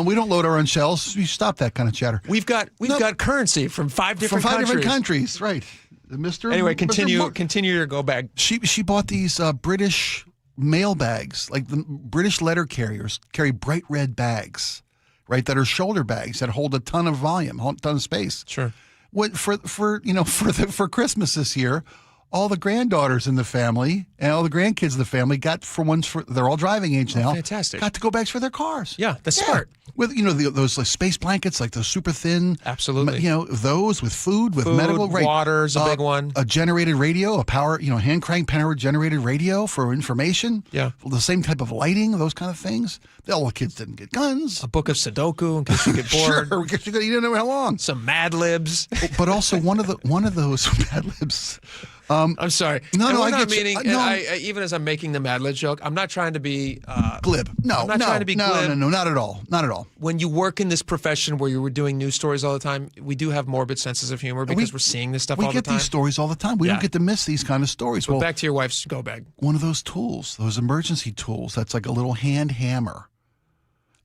We don't load our own shells. You stop that kind of chatter. We've got currency from five different countries, right? Mr. Anyway, continue your go bag. She bought these British mail bags, like the British letter carriers carry bright red bags, right? That are shoulder bags that hold a ton of volume, a ton of space. Sure. For Christmas this year, all the granddaughters in the family and all the grandkids in the family got they're all driving age now. Fantastic. Got to go bags for their cars. Yeah, that's smart. With those like space blankets, like those super thin. Absolutely. Those with food, medical. Right. Water's a big one. A generated radio, a power, hand crank powered generated radio for information. Yeah. The same type of lighting, those kind of things. All the kids didn't get guns. A book of Sudoku in case you get bored. Sure, because you didn't know how long. Some Mad Libs. But also one of those Mad Libs. I'm sorry. No, I get meaning, you. No. Even as I'm making the Mad Lib joke, I'm not trying to be glib. No, I'm not trying to be glib. No, not at all. Not at all. When you work in this profession where you were doing news stories all the time, we do have morbid senses of humor because we're seeing this stuff all the time. We get these stories all the time. We don't get to miss these kind of stories. But back to your wife's go bag. One of those tools, those emergency tools, that's like a little hand hammer.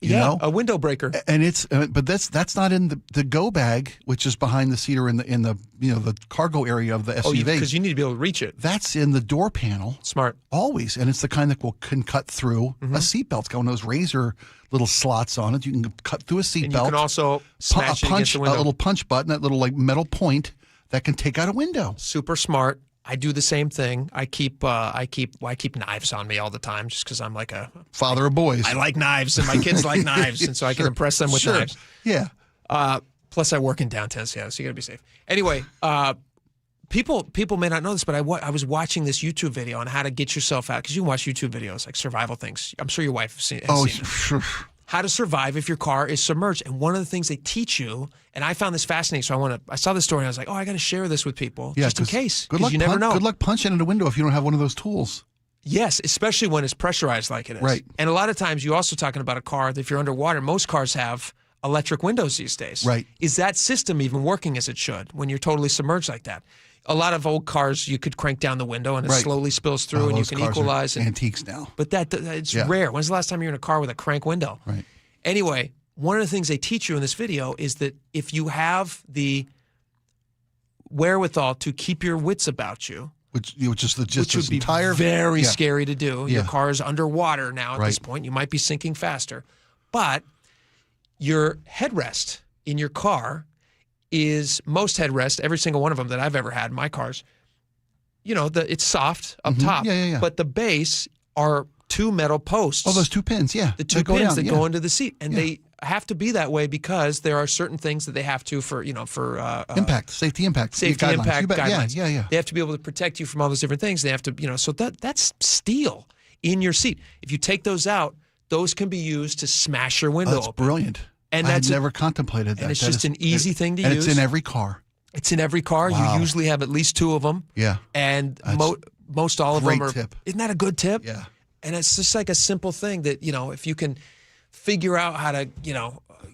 You know? A window breaker. And it's but that's not in the go bag, which is behind the seater in the the cargo area of the SUV. Oh, because you need to be able to reach it. That's in the door panel. Smart. Always, and it's the kind that can cut through a seatbelt. It's got one of those razor little slots on it. You can cut through a seatbelt. And you can also smash it against the window. A little punch button, that little like metal point that can take out a window. Super smart. I do the same thing. I keep knives on me all the time just because I'm like a father of boys. I like knives, and my kids like knives, and so I can impress them with knives. Yeah. Plus, I work in downtown Seattle, so you got to be safe. Anyway, people may not know this, but I was watching this YouTube video on how to get yourself out, because you can watch YouTube videos like survival things. I'm sure your wife has seen it. How to survive if your car is submerged. And one of the things they teach you, and I found this fascinating, so I saw this story and I was like, I got to share this with people just in case, because you never know. Good luck punching in a window if you don't have one of those tools. Yes, especially when it's pressurized like it is. Right. And a lot of times you're also talking about a car that if you're underwater, most cars have electric windows these days. Right. Is that system even working as it should when you're totally submerged like that? A lot of old cars, you could crank down the window and it slowly spills through and you can equalize. Antiques now. But it's rare. When's the last time you were in a car with a crank window? Right. Anyway, one of the things they teach you in this video is that if you have the wherewithal to keep your wits about you. Which is Which would be very scary to do. Your car is underwater now at this point. You might be sinking faster. But your headrest in your car is most headrest, every single one of them that I've ever had in my cars, it's soft up top. But the base are 2 metal posts. Oh, those 2 pins, yeah. The 2 pins that go into the seat. And they have to be that way because there are certain things that they have to for safety impact guidelines. Yeah. They have to be able to protect you from all those different things. They have to, so that's steel in your seat. If you take those out, those can be used to smash your window That's open. brilliant. And I had never contemplated that. And it's just an easy thing to use. use. And it's in every car. It's in every car. Wow. You usually have at least 2 of them. Yeah. And most all of them are. Tip. Isn't that a good tip? Yeah. And it's just like a simple thing that, if you can figure out how to,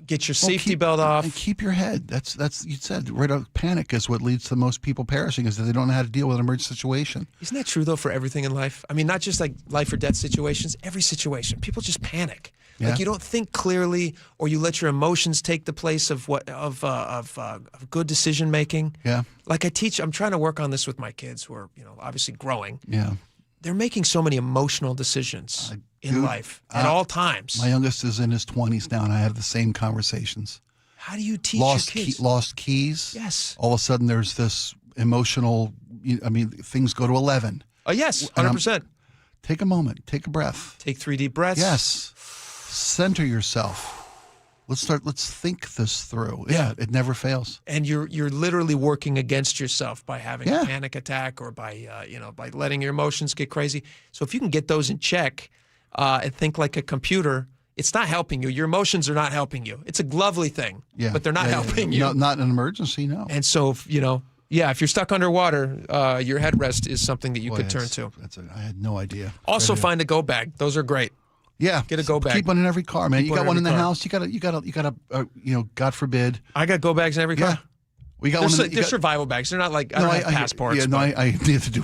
get your safety belt off. And keep your head. That's you said, panic is what leads to most people perishing, is that they don't know how to deal with an emergency situation. Isn't that true, though, for everything in life? I mean, not just like life or death situations, every situation. People just panic. Yeah. Like you don't think clearly, or you let your emotions take the place of good decision making. Yeah. Like I'm trying to work on this with my kids who are, obviously growing. Yeah. They're making so many emotional decisions in life at all times. My youngest is in his 20s now, and I have the same conversations. How do you teach your kids? Lost keys. Yes. All of a sudden, there's this emotional, things go to 11. Oh, yes, 100%. Take a moment. Take a breath. Take 3 deep breaths. Yes. Center yourself. Let's think this through. Yeah. It never fails. And you're literally working against yourself by having a panic attack or by by letting your emotions get crazy. So if you can get those in check and think like a computer, it's not helping you. Your emotions are not helping you. It's a lovely thing, but they're not helping you. Not in an emergency, no. And so if you're stuck underwater, your headrest is something that you could turn to. I had no idea. Also, find a go bag. Those are great. Yeah, get a go bag. Keep one in every car, man. You got one in the house. You got to. God forbid. I got go bags in every car. Yeah, we got one. They're survival bags. They're not like I don't have passports. I need to do.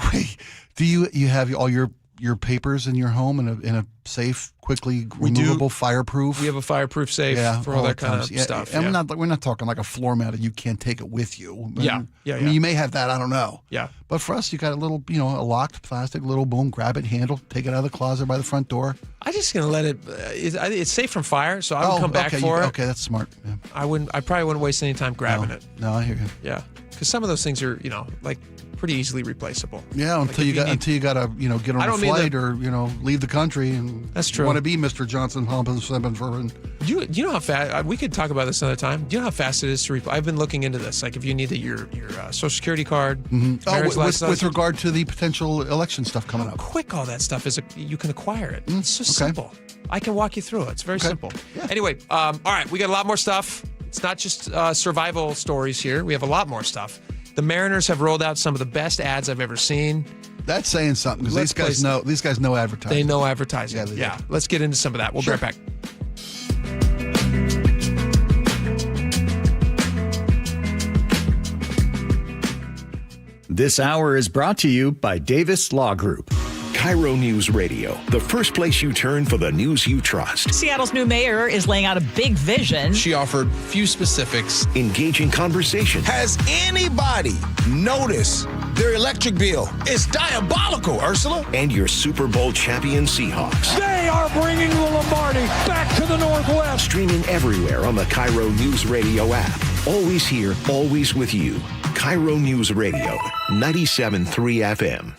Do you have all your papers in your home in a safe, quickly removable, fireproof? We have a fireproof safe for all that kind of stuff. And we're not talking like a floor mat that you can't take it with you. Yeah. I mean, you may have that. I don't know. Yeah. But for us, you got a little, a locked plastic little boom, grab it, handle, take it out of the closet by the front door. I'm just gonna let it. It's safe from fire, so I would come back for it. Okay, that's smart. Yeah. I probably wouldn't waste any time grabbing it. No, I hear you. Yeah, because some of those things are like pretty easily replaceable. Yeah, until you got to get on a flight or leave the country and that's true. You want to be Mr. Johnson You know how fast we could talk about this another time. Do you know how fast it is to I've been looking into this. Like if you need your Social Security card, with regard to the potential election stuff coming up. Quick, all that stuff is you can acquire it. It's so simple. I can walk you through it. It's very simple. Yeah. Anyway, all right, we got a lot more stuff. It's not just survival stories here. We have a lot more stuff. The Mariners have rolled out some of the best ads I've ever seen. That's saying something because these guys know advertising. They know advertising. Yeah. Let's get into some of that. We'll be right back. This hour is brought to you by Davis Law Group. KIRO News Radio, the first place you turn for the news you trust. Seattle's new mayor is laying out a big vision. She offered few specifics. Engaging conversation. Has anybody noticed their electric bill? It's diabolical, Ursula. And your Super Bowl champion Seahawks. They are bringing the Lombardi back to the Northwest. Streaming everywhere on the KIRO News Radio app. Always here, always with you. KIRO News Radio, 97.3 FM.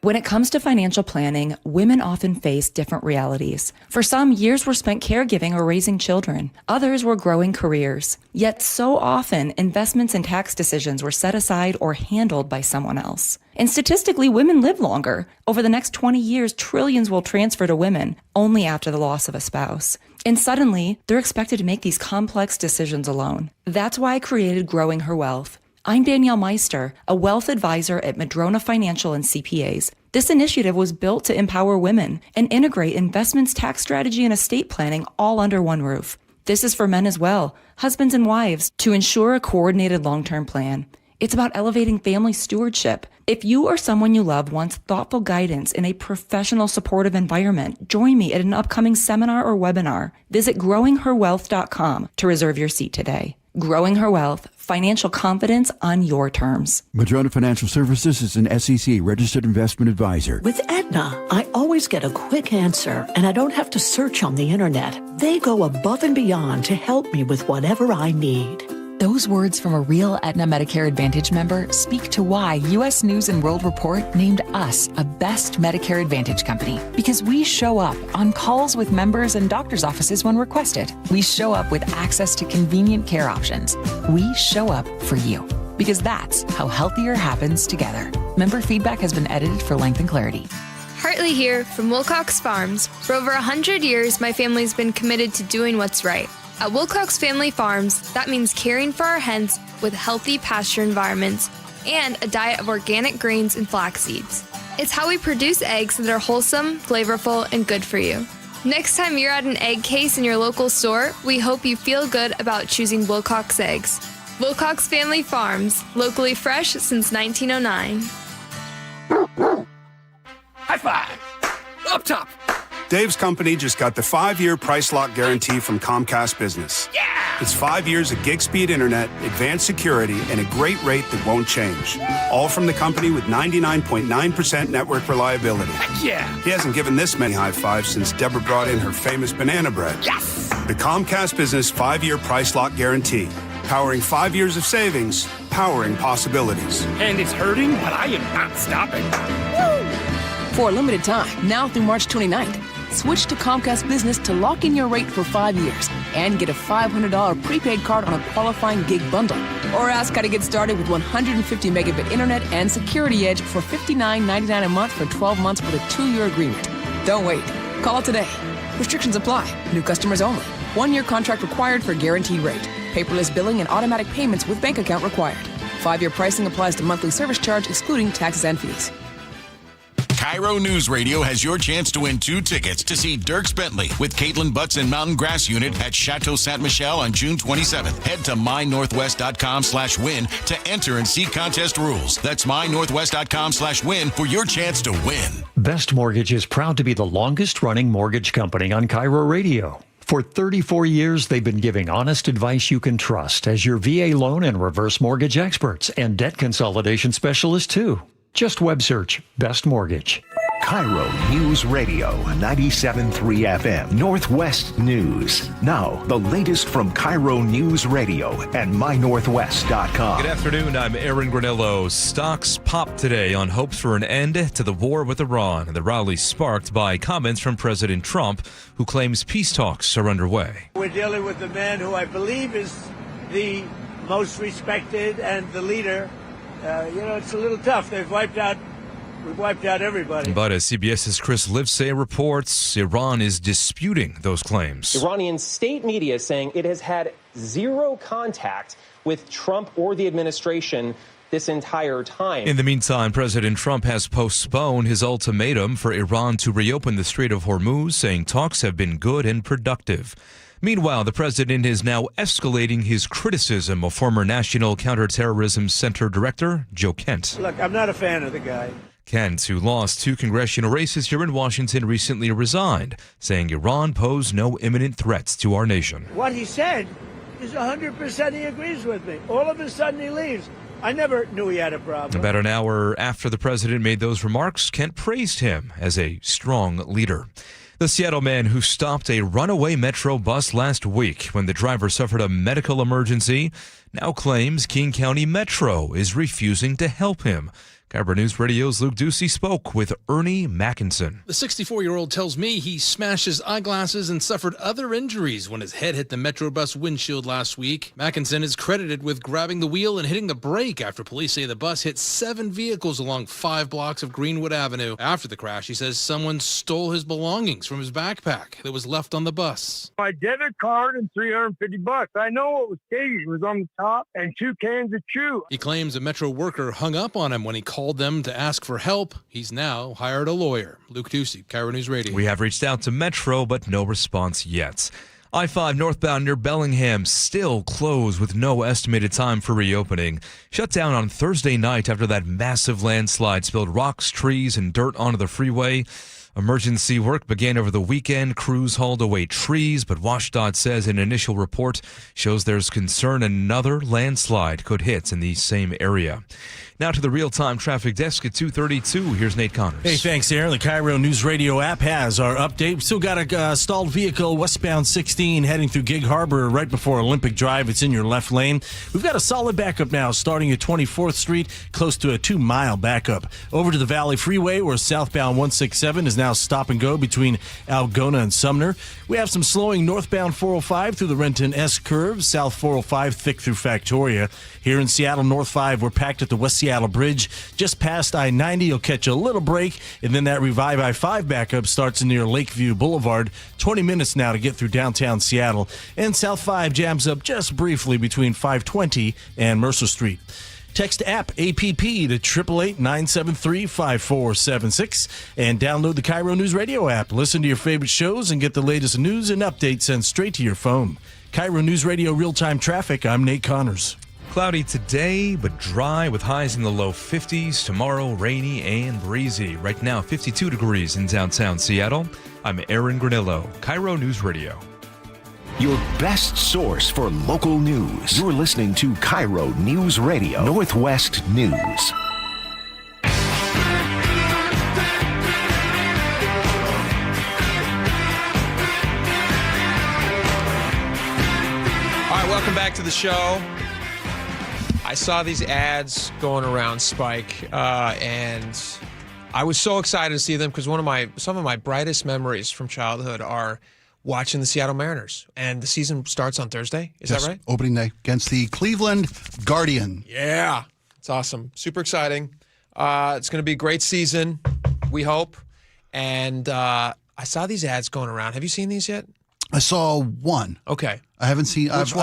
When it comes to financial planning, women often face different realities. For some, years were spent caregiving or raising children. Others were growing careers. Yet so often, investments and tax decisions were set aside or handled by someone else. And statistically, women live longer. Over the next 20 years, trillions will transfer to women, only after the loss of a spouse. And suddenly, they're expected to make these complex decisions alone. That's why I created Growing Her Wealth. I'm Danielle Meister, a wealth advisor at Madrona Financial and CPAs. This initiative was built to empower women and integrate investments, tax strategy, and estate planning all under one roof. This is for men as well, husbands and wives, to ensure a coordinated long-term plan. It's about elevating family stewardship. If you or someone you love wants thoughtful guidance in a professional, supportive environment, join me at an upcoming seminar or webinar. Visit growingherwealth.com to reserve your seat today. growing her wealth, financial confidence on your terms. Madrona Financial Services is an SEC registered investment advisor. With Aetna, I always get a quick answer, and I don't have to search on the internet. They go above and beyond to help me with whatever I need. Those words from a real Aetna Medicare Advantage member speak to why U.S. News & World Report named us a Best Medicare Advantage company. Because we show up on calls with members and doctors' offices when requested. We show up with access to convenient care options. We show up for you. Because that's how healthier happens together. Member feedback has been edited for length and clarity. Hartley here from Wilcox Farms. For over 100 years, my family's been committed to doing what's right. At Wilcox Family Farms, that means caring for our hens with healthy pasture environments and a diet of organic grains and flax seeds. It's how we produce eggs that are wholesome, flavorful, and good for you. Next time you're at an egg case in your local store, we hope you feel good about choosing Wilcox eggs. Wilcox Family Farms, locally fresh since 1909. High five! Up top! Dave's company just got the 5-year price lock guarantee from Comcast Business. Yeah! It's 5 years of gig speed internet, advanced security, and a great rate that won't change. All from the company with 99.9% network reliability. Heck yeah! He hasn't given this many high fives since Deborah brought in her famous banana bread. Yes! The Comcast Business 5-year price lock guarantee. Powering 5 years of savings, powering possibilities. And it's hurting, but I am not stopping. Woo! For a limited time, now through March 29th, switch to Comcast Business to lock in your rate for 5 years and get a $500 prepaid card on a qualifying gig bundle. Or ask how to get started with 150 megabit internet and Security Edge for $59.99 a month for 12 months with a 2-year agreement. Don't wait. Call today. Restrictions apply. New customers only. 1-year contract required for guaranteed rate. Paperless billing and automatic payments with bank account required. 5-year pricing applies to monthly service charge excluding taxes and fees. KIRO Newsradio has your chance to win 2 tickets to see Dierks Bentley with Caitlin Butts and Mountain Grass Unit at Chateau Saint Michel on June 27th. Head to mynorthwest.com/win to enter and see contest rules. That's mynorthwest.com/win for your chance to win. Best Mortgage is proud to be the longest-running mortgage company on KIRO Radio. For 34 years, they've been giving honest advice you can trust as your VA loan and reverse mortgage experts and debt consolidation specialists, too. Just web search Best Mortgage. KIRO News Radio 97.3 FM Northwest News. Now, the latest from KIRO News Radio and mynorthwest.com. Good afternoon. I'm Aaron Granillo. Stocks popped today on hopes for an end to the war with Iran. The rally sparked by comments from President Trump, who claims peace talks are underway. We're dealing with the man who I believe is the most respected and the leader. It's a little tough. We've wiped out everybody. But as CBS's Chris Livesay reports, Iran is disputing those claims. Iranian state media saying it has had zero contact with Trump or the administration this entire time. In the meantime, President Trump has postponed his ultimatum for Iran to reopen the Strait of Hormuz, saying talks have been good and productive. Meanwhile, the president is now escalating his criticism of former National Counterterrorism Center Director Joe Kent. Look, I'm not a fan of the guy. Kent, who lost 2 congressional races here in Washington, recently resigned, saying Iran posed no imminent threats to our nation. What he said is 100% he agrees with me. All of a sudden he leaves. I never knew he had a problem. About an hour after the president made those remarks, Kent praised him as a strong leader. The Seattle man who stopped a runaway Metro bus last week when the driver suffered a medical emergency now claims King County Metro is refusing to help him. KIRO News Radio's Luke Ducey spoke with Ernie Mackinson. The 64-year-old tells me he smashed his eyeglasses and suffered other injuries when his head hit the Metro bus windshield last week. Mackinson is credited with grabbing the wheel and hitting the brake after police say the bus hit 7 vehicles along 5 blocks of Greenwood Avenue. After the crash, he says someone stole his belongings from his backpack that was left on the bus. My debit card and $350. I know what was taken. It was on the top and 2 cans of chew. He claims a Metro worker hung up on him when he called them to ask for help. He's now hired a lawyer. Luke Ducey, KIRO News Radio. We have reached out to Metro, but no response yet. I-5 northbound near Bellingham still closed with no estimated time for reopening. Shut down on Thursday night after that massive landslide spilled rocks, trees, and dirt onto the freeway. Emergency work began over the weekend. Crews hauled away trees, but WashDOT says an initial report shows there's concern another landslide could hit in the same area. Now to the real-time traffic desk at 2:32. Here's Nate Connors. Hey, thanks, Aaron. The KIRO Newsradio App has our update. We still got a stalled vehicle westbound 16 heading through Gig Harbor right before Olympic Drive. It's in your left lane. We've got a solid backup now starting at 24th Street, close to a 2-mile backup. Over to the Valley Freeway, where southbound 167 is now stop and go between Algona and Sumner. We have some slowing northbound 405 through the Renton S-curve, south 405 thick through Factoria. Here in Seattle, North 5, we're packed at the West Seattle Bridge. Just past I-90, you'll catch a little break, and then that Revive I-5 backup starts near Lakeview Boulevard. 20 minutes now to get through downtown Seattle. And South 5 jams up just briefly between 520 and Mercer Street. Text app APP to 888-973-5476 and download the KIRO News Radio app. Listen to your favorite shows and get the latest news and updates sent straight to your phone. KIRO News Radio real-time traffic. I'm Nate Connors. Cloudy today, but dry with highs in the low 50s. Tomorrow, rainy and breezy. Right now, 52 degrees in downtown Seattle. I'm Aaron Granillo, KIRO News Radio. Your best source for local news. You're listening to KIRO News Radio, Northwest News. All right, welcome back to the show. I saw these ads going around, Spike, and I was so excited to see them because some of my brightest memories from childhood are watching the Seattle Mariners. And the season starts on Thursday. Is that right? Opening day against the Cleveland Guardian. Yeah. It's awesome. Super exciting. It's going to be a great season, we hope. And I saw these ads going around. Have you seen these yet? I saw one. Okay. I haven't seen. Which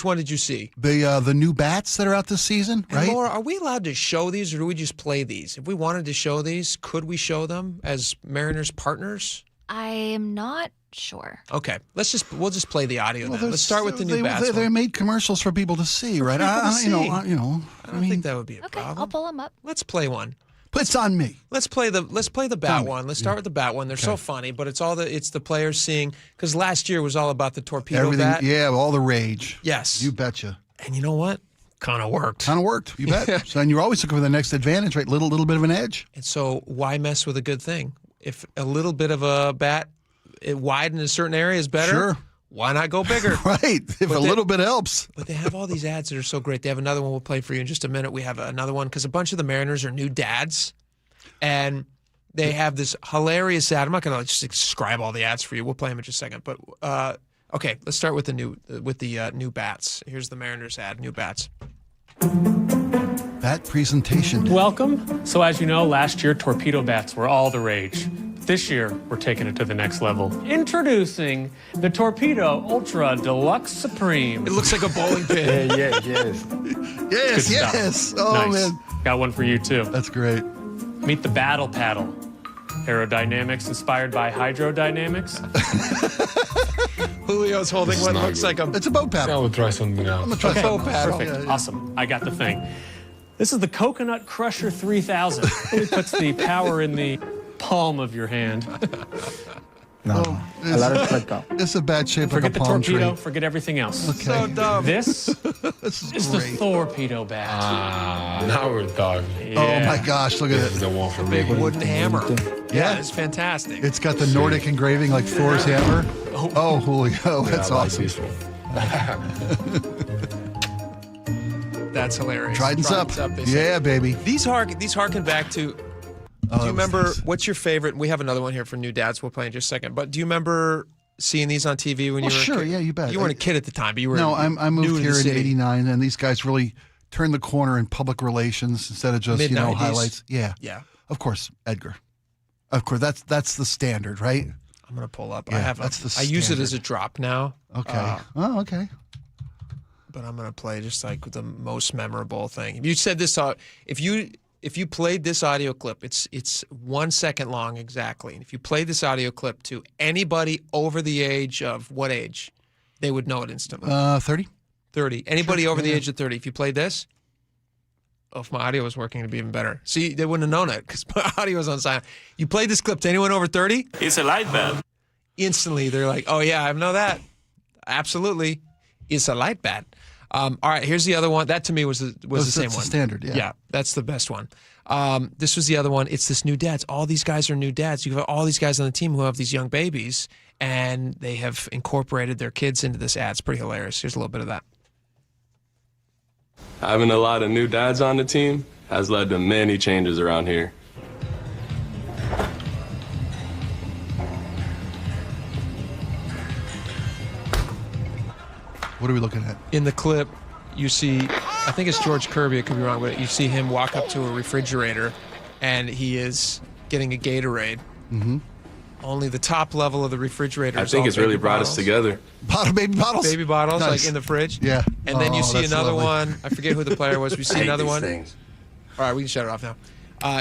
one did you see? The new bats that are out this season, and right? Laura, are we allowed to show these, or do we just play these? If we wanted to show these, could we show them as Mariners partners? I am not sure. Okay, we'll just play the audio then. Let's start with the new bats. They made commercials for people to see, right? I don't think that would be a problem. I'll pull them up. Let's play one. It's on me. Let's play the bat one. Let's start with the bat one. They're so funny, but it's the players seeing, because last year was all about the torpedo bat. Yeah, all the rage. Yes, you betcha. And you know what? Kind of worked. You bet. So, and you're always looking for the next advantage, right? Little bit of an edge. And so, why mess with a good thing? If a little bit of a bat, it wide in a certain area is better. Sure. Why not go bigger? Right. If a little bit helps. But they have all these ads that are so great. They have another one we'll play for you in just a minute. We have another one because a bunch of the Mariners are new dads. And they have this hilarious ad. I'm not going to just describe all the ads for you. We'll play them in just a second. But okay, let's start with the new bats. Here's the Mariners ad. New bats. Bat presentation. Welcome. So as you know, last year torpedo bats were all the rage. This year, we're taking it to the next level. Introducing the Torpedo Ultra Deluxe Supreme. It looks like a bowling pin. Yes. Oh, nice. Man. Got one for you, too. That's great. Meet the Battle Paddle. Aerodynamics inspired by hydrodynamics. Julio's holding what looks like a... It's a boat paddle. I will try something else. I'm going to try boat paddle. Perfect. Yeah. Awesome. I got the thing. This is the Coconut Crusher 3000. It really puts the power in the palm of your hand. No. It's a bad shape Forget like a palm the torpedo, tree. forget everything else. Okay. So dumb. This is the great. Torpedo bat. Now we're talking. Yeah. Oh my gosh, look at This is it. the one for me. Big wooden hammer. Yeah. It's fantastic. It's got the Nordic engraving like Thor's hammer. Oh, Julio, that's awesome. This one. That's hilarious. Trident's up. they say. Yeah, baby. These harken back to... Do you remember, what's your favorite? We have another one here for new dads. We'll play in just a second. But do you remember seeing these on TV when you were a sure, kid? yeah, you bet. You weren't a kid at the time, but you were No, I new moved to here the in city. '89, and these guys really turned the corner in public relations instead of just Mid-90s. highlights. Yeah, Yeah. of course, Edgar. Of course, that's the standard, right? I'm going to pull up. Yeah, I have that's the I use it as standard. a drop now. Okay. Okay. But I'm going to play just like the most memorable thing. If you said this, if you played this audio clip, it's 1 second long exactly. And if you played this audio clip to anybody over the age of what age, they would know it instantly. 30. 30. Anybody Sure, over the yeah. age of 30. If you played this, Oh, if my audio was working, it'd be even better. See, they wouldn't have known it because my audio was on silent. You played this clip to anyone over 30? It's a light bat. Instantly, they're like, oh, yeah, I know that. Absolutely. It's a light bat. All right, here's the other one. That, to me, was the same one. Standard, yeah. Yeah, that's the best one. This was the other one. It's this new dads. All these guys are new dads. You have all these guys on the team who have these young babies, and they have incorporated their kids into this ad. It's pretty hilarious. Here's a little bit of that. Having a lot of new dads on the team has led to many changes around here. What are we looking at? In the clip, you see, I think it's George Kirby, I could be wrong, but you see him walk up to a refrigerator, and he is getting a Gatorade. Mm-hmm. Only the top level of the refrigerator. I think it's really brought us together. Baby bottles? Baby bottles, Nice. like in the fridge. Yeah. And then you see that's another lovely. one. I forget who the player was. We see I hate another these one. things. All right, we can shut it off now.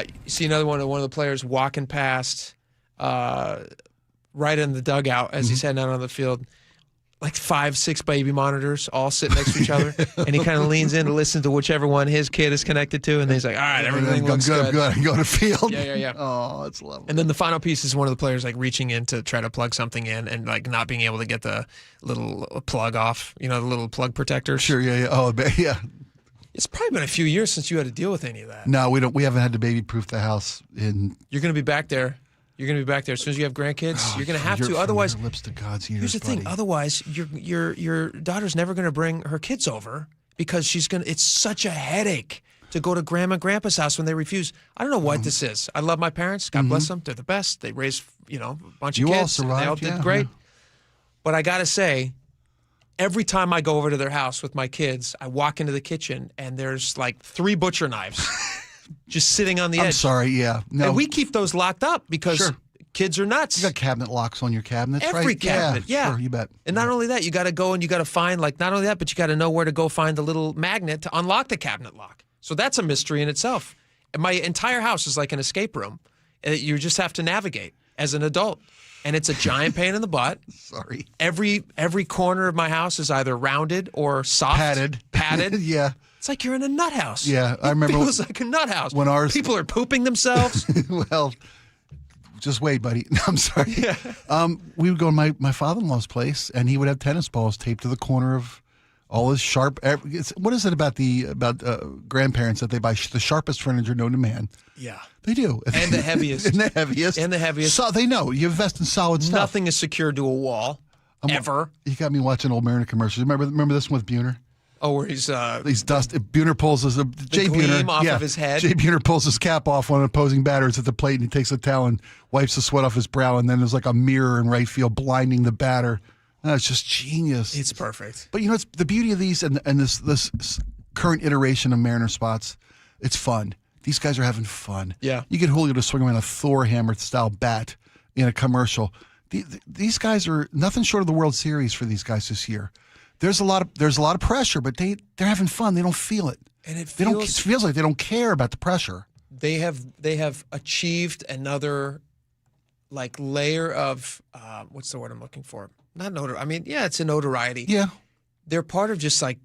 You see another one of the players walking past right in the dugout as he's heading out on the field. Like 5, 6 baby monitors all sitting next to each other. And he kind of leans in to listen to whichever one his kid is connected to. And then he's like, all right, everything looks good. Good. I can go to field. Yeah. Oh, that's lovely. And then the final piece is one of the players like reaching in to try to plug something in and like not being able to get the little plug off, the little plug protectors. Sure, yeah. Oh, yeah. It's probably been a few years since you had to deal with any of that. No, we don't. We haven't had to baby-proof the house in. You're going to be back there. You're going to be back there as soon as you have grandkids. You're going to have to. From Otherwise, your lips to God's ears, here's the thing. buddy. Otherwise, your daughter's never going to bring her kids over because she's going to. It's such a headache to go to grandma and grandpa's house when they refuse. I don't know what this is. I love my parents. God bless them. They're the best. They raised a bunch of You all kids. And they all survived, did yeah, great. yeah. But I got to say, every time I go over to their house with my kids, I walk into the kitchen and there's like 3 butcher knives just sitting on the edge. I'm sorry, yeah. No, And we keep those locked up because kids are nuts. you got cabinet locks on your cabinets, right? Every cabinet, yeah. Sure, you bet. And not only that, you got to go and you got to find, like, not only that, but you got to know where to go find the little magnet to unlock the cabinet lock. So that's a mystery in itself. And my entire house is like an escape room. You just have to navigate as an adult. And it's a giant pain in the butt. Sorry. Every corner of my house is either rounded or soft. Padded. Yeah. It's like you're in a nut house. Yeah, I remember. It feels like a nut house. When ours- People are pooping themselves. Well, just wait, buddy. No, I'm sorry. Yeah. We would go to my father-in-law's place, and he would have tennis balls taped to the corner of all his sharp. What is it about grandparents that they buy the sharpest furniture known to man? Yeah. They do. And the heaviest. And the heaviest. And the heaviest. So they know you invest in solid stuff. Nothing is secured to a wall. Ever. You got me watching old Mariner commercials. Remember this one with Buhner? Oh, where he's Buhner pulls Jay gleam Buhner off of his head. Jay Buhner pulls his cap off on opposing batters at the plate, and he takes a towel and wipes the sweat off his brow, and then there's like a mirror in right field blinding the batter. It's just genius. It's perfect. But it's the beauty of these and this current iteration of Mariner spots. It's fun. These guys are having fun. Yeah. You get Julio to swing around a Thor hammer style bat in a commercial. These guys are nothing short of the World Series for these guys this year. There's a lot of pressure, but they're having fun. They don't feel it. And it feels like they don't care about the pressure. They have achieved another like layer of what's the word I'm looking for? Not notoriety. I mean, yeah, it's a notoriety. Yeah. They're part of just like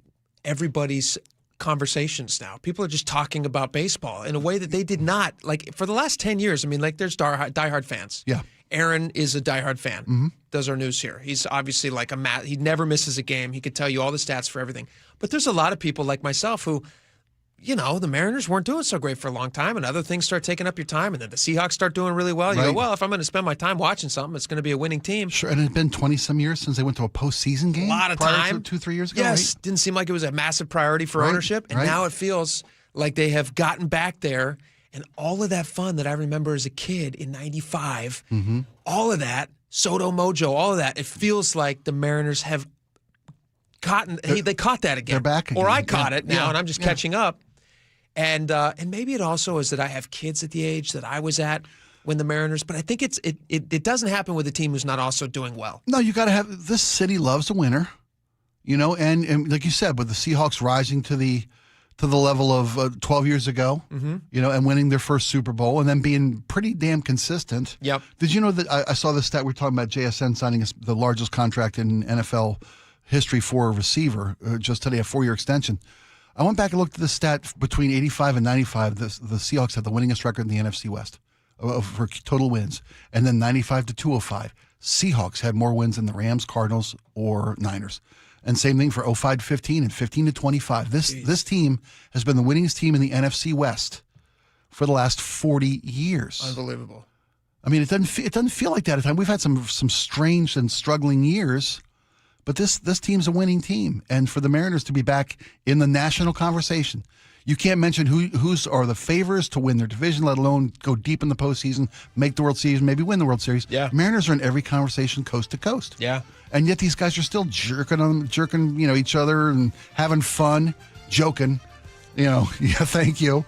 everybody's conversations now. People are just talking about baseball in a way that they did not like for the last 10 years. I mean, like there's diehard fans. Yeah. Aaron is a diehard fan. Does our news here. He's obviously like he never misses a game. He could tell you all the stats for everything. But there's a lot of people like myself who, the Mariners weren't doing so great for a long time, and other things start taking up your time, and then the Seahawks start doing really well. You go, well, if I'm going to spend my time watching something, it's going to be a winning team. Sure, and it's been 20-some years since they went to a postseason game. A lot of time. 2-3 years ago, Yes, right? didn't seem like it was a massive priority for ownership, and now it feels like they have gotten back there. And all of that fun that I remember as a kid in 95, all of that, Soto Mojo, all of that, it feels like the Mariners have they caught that again. They're back again. Or I caught it now, and I'm just yeah. catching up. And maybe it also is that I have kids at the age that I was at when the Mariners, but I think it doesn't happen with a team who's not also doing well. No, you got to have, this city loves a winner, and like you said, with the Seahawks rising to the level of 12 years ago, and winning their first Super Bowl and then being pretty damn consistent. Yep. Did you know that I saw this stat? We were talking about JSN signing the largest contract in NFL history for a receiver just today, a 4-year extension. I went back and looked at the stat between 85 and 95. The Seahawks had the winningest record in the NFC West for total wins. And then 95 to 205. Seahawks had more wins than the Rams, Cardinals, or Niners. And same thing for 05 to 15 and 15 to 25. This team has been the winningest team in the NFC West for the last 40 years. Unbelievable. I mean, it doesn't feel like that at times. We've had some strange and struggling years, but this team's a winning team. And for the Mariners to be back in the national conversation, you can't mention who's are the favorites to win their division, let alone go deep in the postseason, make the World Series, maybe win the World Series. Yeah. Mariners are in every conversation coast to coast. Yeah. And yet these guys are still jerking each other and having fun, joking. Yeah, thank you.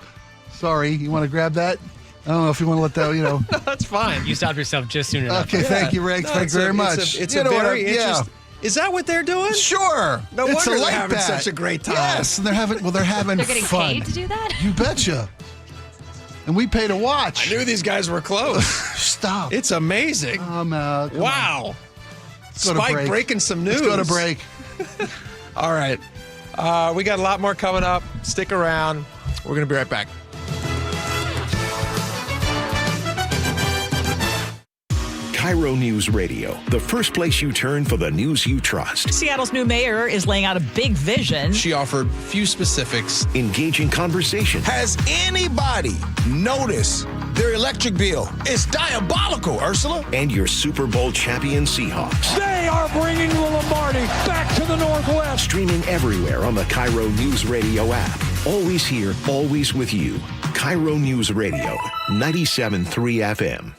Sorry, you want to grab that? I don't know if you want to let that, That's fine. You stopped yourself just soon enough. Okay, thank you, Rick. Thank you very much. It's a very interesting. Is that what they're doing? Sure. No It's wonder a they're light having bat. such a great time. Yes, and they're having They're getting fun. paid to do that? You betcha. And we pay to watch. I knew these guys were close. Stop. It's amazing. Come wow. On. Go to Spike break. breaking some news. Let's go to break. All right. We got a lot more coming up. Stick around. We're going to be right back. KIRO News Radio, the first place you turn for the news you trust. Seattle's new mayor is laying out a big vision. She offered few specifics. Engaging conversation. Has anybody noticed their electric bill? It's diabolical, Ursula. And your Super Bowl champion Seahawks. They are bringing the Lombardi back to the Northwest. Streaming everywhere on the KIRO News Radio app. Always here, always with you. KIRO News Radio, 97.3 FM.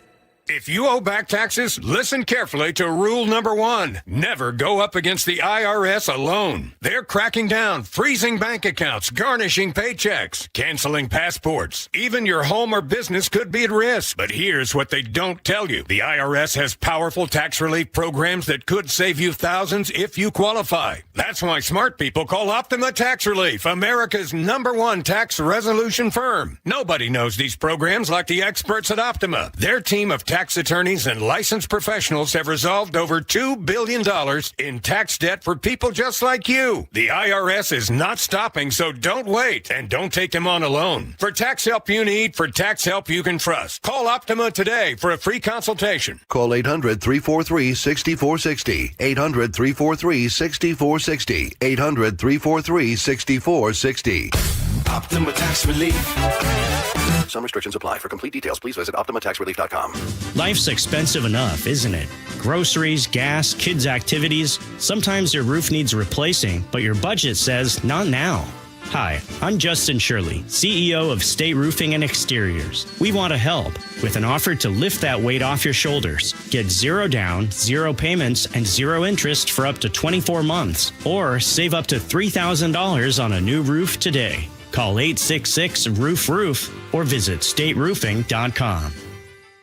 If you owe back taxes, listen carefully to rule number 1. Never go up against the IRS alone. They're cracking down, freezing bank accounts, garnishing paychecks, canceling passports. Even your home or business could be at risk. But here's what they don't tell you. The IRS has powerful tax relief programs that could save you thousands if you qualify. That's why smart people call Optima Tax Relief, America's #1 tax resolution firm. Nobody knows these programs like the experts at Optima. Their team of tax attorneys and licensed professionals have resolved over $2 billion in tax debt for people just like you. The IRS is not stopping, so don't wait and don't take them on alone. For tax help you need, for tax help you can trust, call Optima today for a free consultation. Call 800-343-6460. 800-343-6460. 800-343-6460. Optima Tax Relief. Some restrictions apply. For complete details, please visit OptimaTaxRelief.com. Life's expensive enough, isn't it? Groceries, gas, kids' activities. Sometimes your roof needs replacing, but your budget says not now. Hi, I'm Justin Shirley, CEO of State Roofing and Exteriors. We want to help with an offer to lift that weight off your shoulders. Get 0 down, 0 payments, and 0 interest for up to 24 months. Or save up to $3,000 on a new roof today. Call 866-ROOF-ROOF or visit stateroofing.com.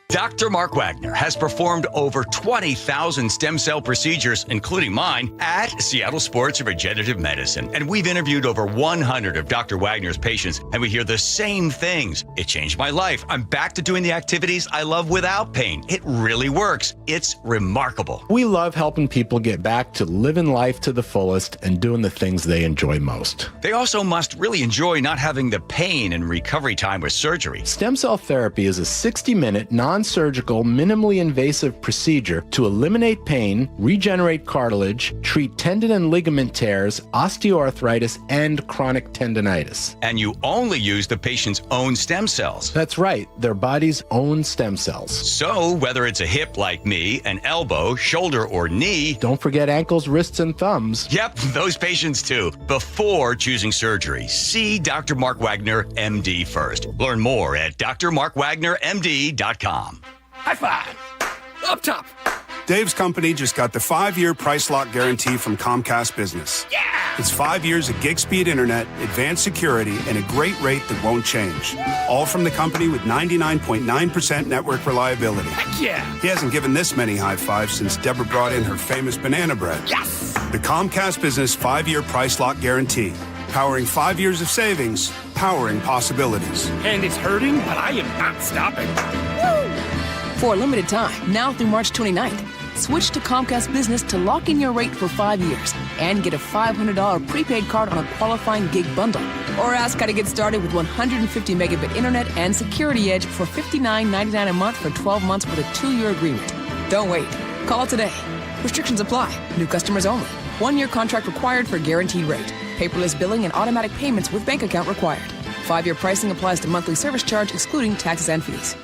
Dr. Mark Wagner has performed over 20,000 stem cell procedures, including mine, at Seattle Sports Regenerative Medicine. And we've interviewed over 100 of Dr. Wagner's patients, and we hear the same things. It changed my life. I'm back to doing the activities I love without pain. It really works. It's remarkable. We love helping people get back to living life to the fullest and doing the things they enjoy most. They also must really enjoy not having the pain and recovery time with surgery. Stem cell therapy is a 60-minute non-surgical, minimally invasive procedure to eliminate pain, regenerate cartilage, treat tendon and ligament tears, osteoarthritis, and chronic tendinitis. And you only use the patient's own stem cells. That's right, their body's own stem cells. So whether it's a hip like me, an elbow, shoulder, or knee. Don't forget ankles, wrists, and thumbs. Yep, those patients too. Before choosing surgery, see Dr. Mark Wagner, MD first. Learn more at drmarkwagnermd.com. High five. Up top. Dave's company just got the 5-year price lock guarantee from Comcast Business. Yeah! It's 5 years of gig speed internet, advanced security, and a great rate that won't change. All from the company with 99.9% network reliability. Heck yeah! He hasn't given this many high fives since Deborah brought in her famous banana bread. Yes! The Comcast Business 5-year price lock guarantee. Powering 5 years of savings, powering possibilities. And it's hurting, but I am not stopping. For a limited time, now through March 29th, Switch to Comcast Business to lock in your rate for 5 years and get a $500 prepaid card on a qualifying gig bundle. Or ask how to get started with 150 megabit internet and Security Edge for $59.99 a month for 12 months with a 2-year agreement. Don't wait. Call today. Restrictions apply. New customers only. 1-year contract required for guaranteed rate. Paperless billing and automatic payments with bank account required. 5-year pricing applies to monthly service charge excluding taxes and fees.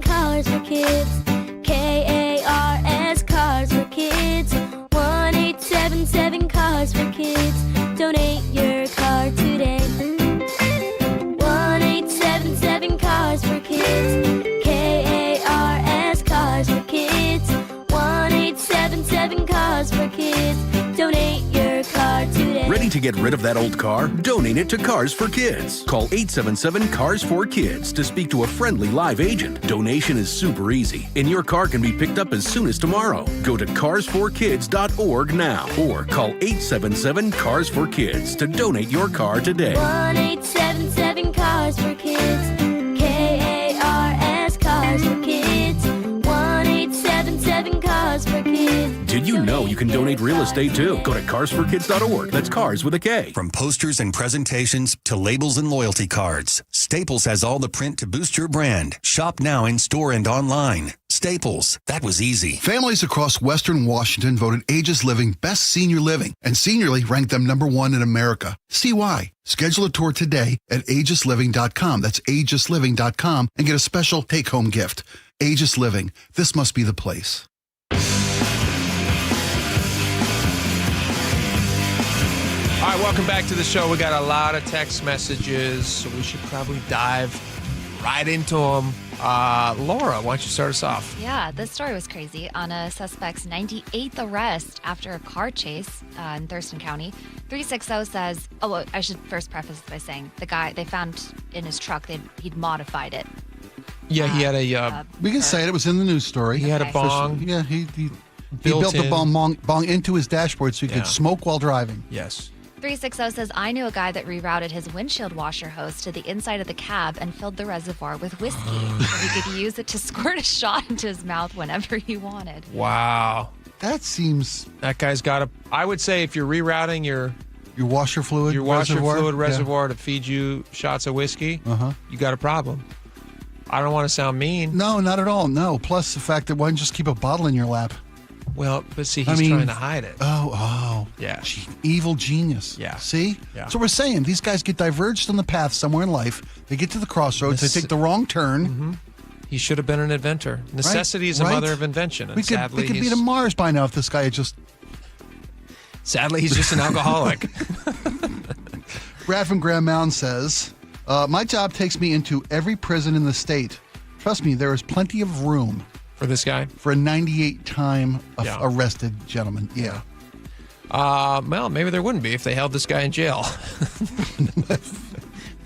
Cars for Kids. KARS Cars for Kids. 1-877 Cars for Kids. Donate your car today. 1-877 Cars for Kids. KARS Cars for Kids. 1-877 Cars for Kids. Donate your car today. Ready to get rid of that old car? Donate it to Cars for Kids. Call 877 Cars for Kids to speak to a friendly live agent. Donation is super easy, and your car can be picked up as soon as tomorrow. Go to carsforkids.org now or call 877 Cars for Kids to donate your car today. 1-877 Cars for Kids. KARS Cars for Kids. 1-877 Cars for Kids. Did you know you can donate real estate too? Go to carsforkids.org. That's cars with a K. From posters and presentations to labels and loyalty cards, Staples has all the print to boost your brand. Shop now in store and online. Staples, that was easy. Families across Western Washington voted Aegis Living Best Senior Living, and Seniorly ranked them #1 in America. See why. Schedule a tour today at aegisliving.com. That's aegisliving.com, and get a special take-home gift. Aegis Living. This must be the place. All right, welcome back to the show. We got a lot of text messages, so we should probably dive right into them. Laura, why don't you start us off? Yeah, this story was crazy. On a suspect's 98th arrest after a car chase in Thurston County, 360 says, oh, I should first preface this by saying the guy they found in his truck, he'd modified it. Yeah, he had a... we can say it. It was in the news story. He had a bong. Yeah, he built the bong into his dashboard so he could smoke while driving. Yes. 360 says, I knew a guy that rerouted his windshield washer hose to the inside of the cab and filled the reservoir with whiskey so he could use it to squirt a shot into his mouth whenever he wanted. Wow. That seems... That guy's got a... I would say if you're rerouting your washer fluid reservoir to feed you shots of whiskey, you got a problem. I don't want to sound mean. No, not at all. No. Plus the fact that why don't you just keep a bottle in your lap? Well, but see, he's trying to hide it. Oh. Yeah. Evil genius. Yeah. See? Yeah. That's what we're saying. These guys get diverged on the path somewhere in life. They get to the crossroads. They take the wrong turn. Mm-hmm. He should have been an inventor. Necessity is a mother of invention. And we could be to Mars by now if this guy had just... Sadly, he's just an alcoholic. Brad from Grand Mountain says, my job takes me into every prison in the state. Trust me, there is plenty of room. For this guy? For a 98-time arrested gentleman. Yeah. Well, maybe there wouldn't be if they held this guy in jail.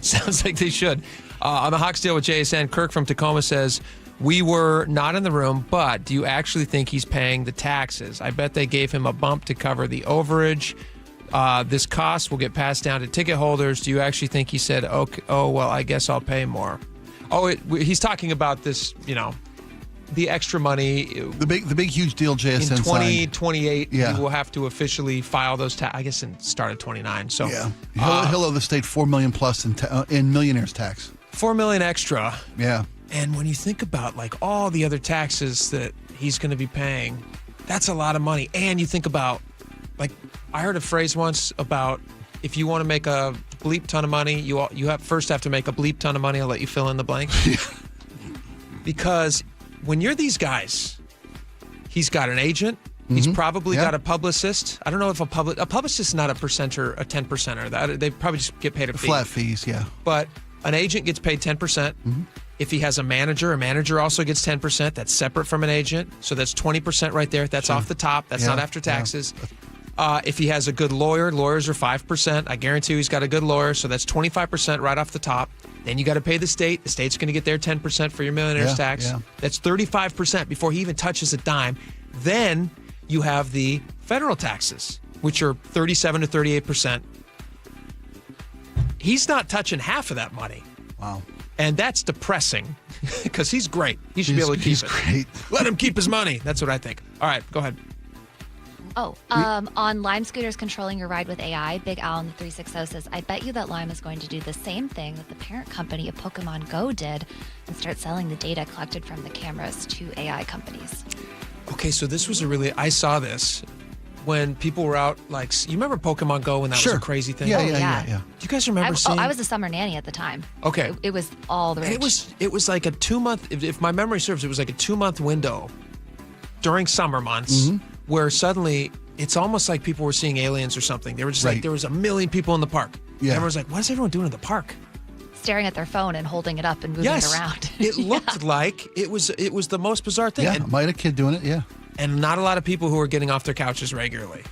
Sounds like they should. On the Hawks deal with JSN, Kirk from Tacoma says, we were not in the room, but do you actually think he's paying the taxes? I bet they gave him a bump to cover the overage. This cost will get passed down to ticket holders. Do you actually think he said, okay, well, I guess I'll pay more? He's talking about this, the extra money. The big, huge deal JSN in 2028, you will have to officially file those I guess in start of 29. So he'll owe the state $4 million plus in millionaire's tax. $4 million extra. Yeah. And when you think about all the other taxes that he's going to be paying, that's a lot of money. And you think about I heard a phrase once about if you want to make a bleep ton of money, you first have to make a bleep ton of money. I'll let you fill in the blank. Because when you're these guys, he's got an agent. He's probably got a publicist. I don't know if a publicist is not a percenter, a 10%er. They probably just get paid a fee. Flat fees, yeah. But an agent gets paid 10%. If he has a manager also gets 10%. That's separate from an agent. So that's 20% right there. That's off the top. That's not after taxes. If he has a good lawyer, lawyers are 5%. I guarantee you he's got a good lawyer. So that's 25% right off the top. Then you got to pay the state. The state's going to get their 10% for your millionaire's tax. Yeah. That's 35% before he even touches a dime. Then you have the federal taxes, which are 37 to 38%. He's not touching half of that money. Wow. And that's depressing because he's great. He should be able to keep it. He's great. Let him keep his money. That's what I think. All right, go ahead. On Lime scooters controlling your ride with AI, Big Al in the 360 says, I bet you that Lime is going to do the same thing that the parent company of Pokemon Go did and start selling the data collected from the cameras to AI companies. Okay, so this was I saw this when people were out, like, you remember Pokemon Go when that was a crazy thing? Yeah. Do you guys remember seeing? I was a summer nanny at the time. Okay. It was all the rage. It was like a 2-month, if my memory serves, it was like a 2-month window during summer months where suddenly it's almost like people were seeing aliens or something. They were just like, there was 1 million people in the park. Yeah. Everyone's like, what is everyone doing in the park? Staring at their phone and holding it up and moving it around. It looked like it was the most bizarre thing. Yeah, might a kid doing it, yeah. And not a lot of people who are getting off their couches regularly.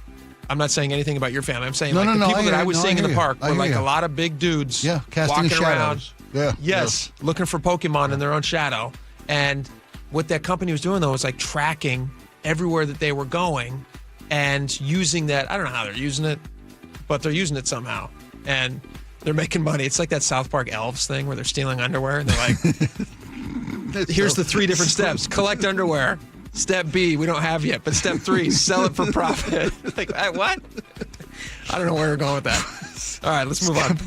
I'm not saying anything about your family. I'm saying the people that I was seeing in the park were like a lot of big dudes casting walking shadows. around. Looking for Pokemon in their own shadow. And what that company was doing, though, was like tracking everywhere that they were going and using that. I don't know how they're using it, but they're using it somehow. And they're making money. It's like that South Park Elves thing where they're stealing underwear. And they're like, here's the 3 different steps. Collect underwear. Step B, we don't have yet. But step 3, sell it for profit. Like, what? I don't know where we're going with that. All right, let's move on.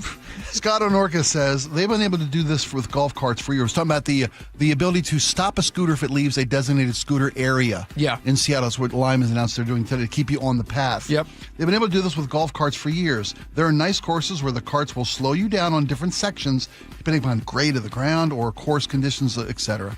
Scott Onorka says they've been able to do this with golf carts for years. Talking about the ability to stop a scooter if it leaves a designated scooter area. Yeah. In Seattle, that's what Lime has announced they're doing today to keep you on the path. Yep. They've been able to do this with golf carts for years. There are nice courses where the carts will slow you down on different sections, depending upon grade of the ground or course conditions, etc.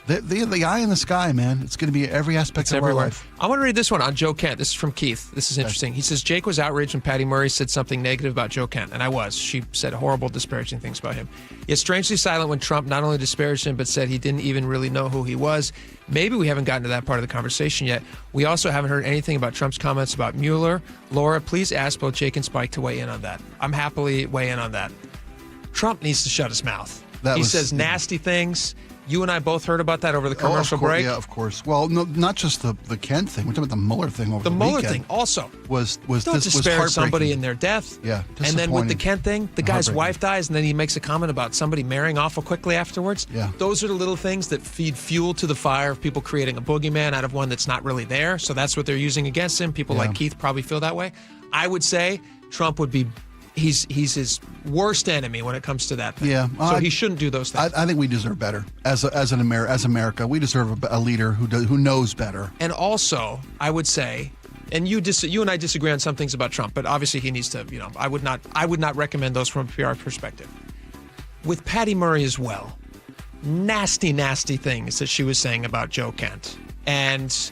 The eye in the sky, man. It's going to be every aspect of our life. I want to read this one on Joe Kent. This is from Keith. This is interesting. He says, Jake was outraged when Patty Murray said something negative about Joe Kent. And I was. She said horrible, disparaging things about him. Yet strangely silent when Trump not only disparaged him, but said he didn't even really know who he was. Maybe we haven't gotten to that part of the conversation yet. We also haven't heard anything about Trump's comments about Mueller. Laura, please ask both Jake and Spike to weigh in on that. I'm happily weigh in on that. Trump needs to shut his mouth. He says nasty things. You and I both heard about that over the commercial break. Yeah, of course. Well, no, not just the Kent thing. We're talking about the Mueller thing over the weekend. The Mueller thing also was don't disparage somebody in their death. Yeah, and then with the Kent thing, the guy's wife dies, and then he makes a comment about somebody marrying awful quickly afterwards. Yeah, those are the little things that feed fuel to the fire of people creating a boogeyman out of one that's not really there. So that's what they're using against him. People like Keith probably feel that way. I would say Trump would be. He's his worst enemy when it comes to that thing. Yeah, so he shouldn't do those things. I think we deserve better as America. We deserve a leader who knows better. And also, I would say, and you and I disagree on some things about Trump, but obviously he needs to. I would not recommend those from a PR perspective. With Patty Murray as well, nasty things that she was saying about Joe Kent, and.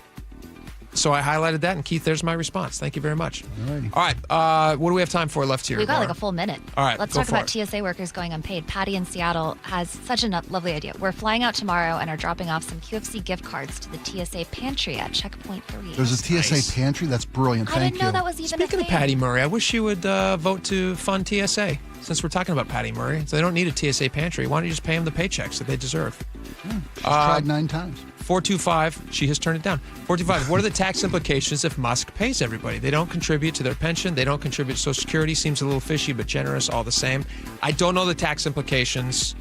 So I highlighted that, and Keith, there's my response. Thank you very much. All right, what do we have time for left here? We've got like a full minute. All right, let's talk about TSA workers going unpaid. Patty in Seattle has such a lovely idea. We're flying out tomorrow and are dropping off some QFC gift cards to the TSA pantry at Checkpoint 3. There's a TSA pantry? That's brilliant. Thank you. I didn't know that was even Speaking a of Patty Murray, I wish you would vote to fund TSA. Since we're talking about Patty Murray, so they don't need a TSA pantry. Why don't you just pay them the paychecks that they deserve? She's tried 9 times. 425, she has turned it down. 425, what are the tax implications if Musk pays everybody? They don't contribute to their pension. They don't contribute to Social Security. Seems a little fishy, but generous all the same. I don't know the tax implications,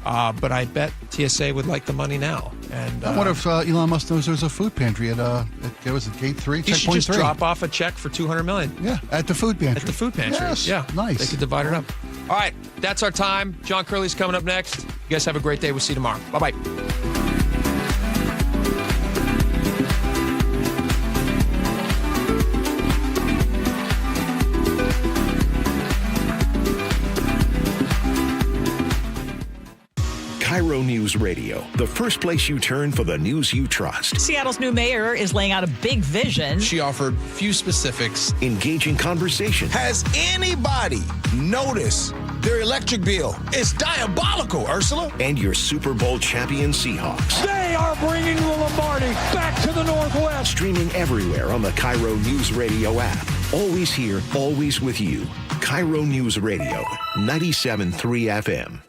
but I bet TSA would like the money now. And I wonder if Elon Musk knows there's a food pantry at Gate 3, he should just drop off a check for $200 million. Yeah, at the food pantry. At the food pantry. Yes, yeah, nice. They could divide it up. All right, that's our time. John Curley's coming up next. You guys have a great day. We'll see you tomorrow. Bye-bye. KIRO News Radio, the first place you turn for the news you trust. Seattle's new mayor is laying out a big vision. She offered few specifics. Engaging conversation. Has anybody noticed their electric bill? It's diabolical, Ursula. And your Super Bowl champion Seahawks. They are bringing the Lombardi back to the Northwest. Streaming everywhere on the KIRO News Radio app. Always here, always with you. KIRO News Radio, 97.3 FM.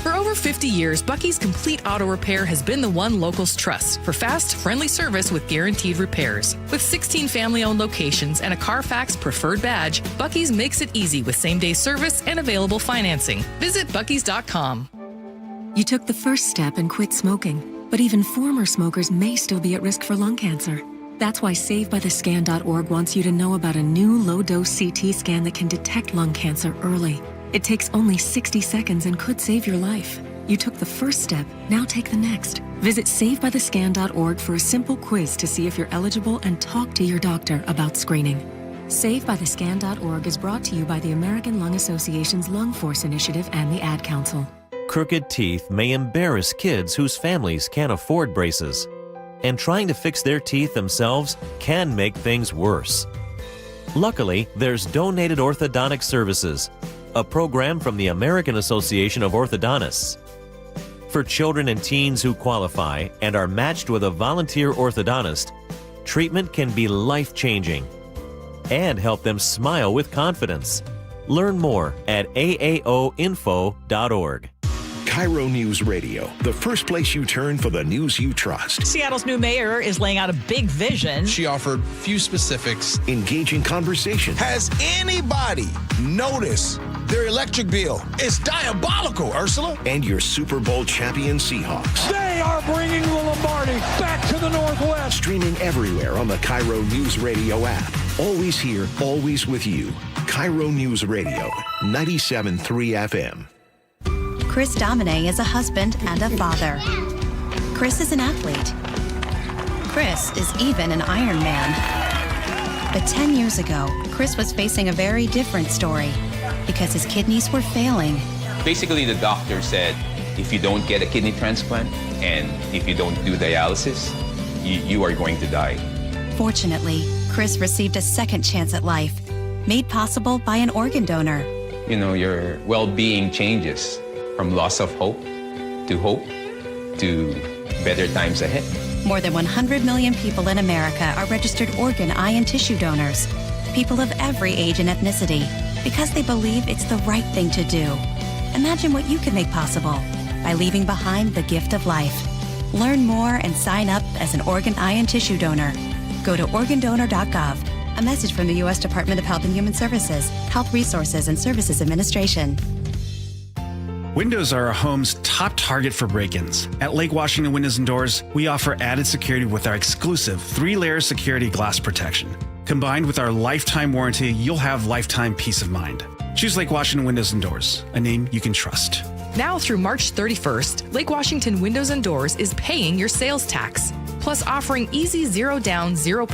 For over 50 years, Bucky's Complete Auto Repair has been the one locals trust for fast, friendly service with guaranteed repairs. With 16 family-owned locations and a Carfax preferred badge, Bucky's makes it easy with same-day service and available financing. Visit buckys.com. You took the first step and quit smoking, but even former smokers may still be at risk for lung cancer. That's why SaveByTheScan.org wants you to know about a new low-dose CT scan that can detect lung cancer early. It takes only 60 seconds and could save your life. You took the first step, now take the next. Visit SaveByTheScan.org for a simple quiz to see if you're eligible and talk to your doctor about screening. SaveByTheScan.org is brought to you by the American Lung Association's Lung Force Initiative and the Ad Council. Crooked teeth may embarrass kids whose families can't afford braces. And trying to fix their teeth themselves can make things worse. Luckily, there's Donated Orthodontic Services, a program from the American Association of Orthodontists. For children and teens who qualify and are matched with a volunteer orthodontist, treatment can be life-changing and help them smile with confidence. Learn more at aaoinfo.org. KIRO News Radio, the first place you turn for the news you trust. Seattle's new mayor is laying out a big vision. She offered few specifics. Engaging conversation. Has anybody noticed their electric bill? It's diabolical, Ursula. And your Super Bowl champion Seahawks. They are bringing the Lombardi back to the Northwest. Streaming everywhere on the KIRO News Radio app. Always here, always with you. KIRO News Radio, 97.3 FM. Chris Domine is a husband and a father. Chris is an athlete. Chris is even an Ironman. But 10 years ago, Chris was facing a very different story because his kidneys were failing. Basically, the doctor said, if you don't get a kidney transplant and if you don't do dialysis, you are going to die. Fortunately, Chris received a second chance at life, made possible by an organ donor. You know, your well-being changes from loss of hope to better times ahead. More than 100 million people in America are registered organ, eye, and tissue donors. People of every age and ethnicity, because they believe it's the right thing to do. Imagine what you can make possible by leaving behind the gift of life. Learn more and sign up as an organ, eye, and tissue donor. Go to organdonor.gov. A message from the U.S. Department of Health and Human Services, Health Resources and Services Administration. Windows are our home's top target for break-ins. At Lake Washington Windows and Doors, we offer added security with our exclusive 3-layer security glass protection. Combined with our lifetime warranty, you'll have lifetime peace of mind. Choose Lake Washington Windows and Doors, a name you can trust. Now through March 31st, Lake Washington Windows and Doors is paying your sales tax, plus offering easy zero down, zero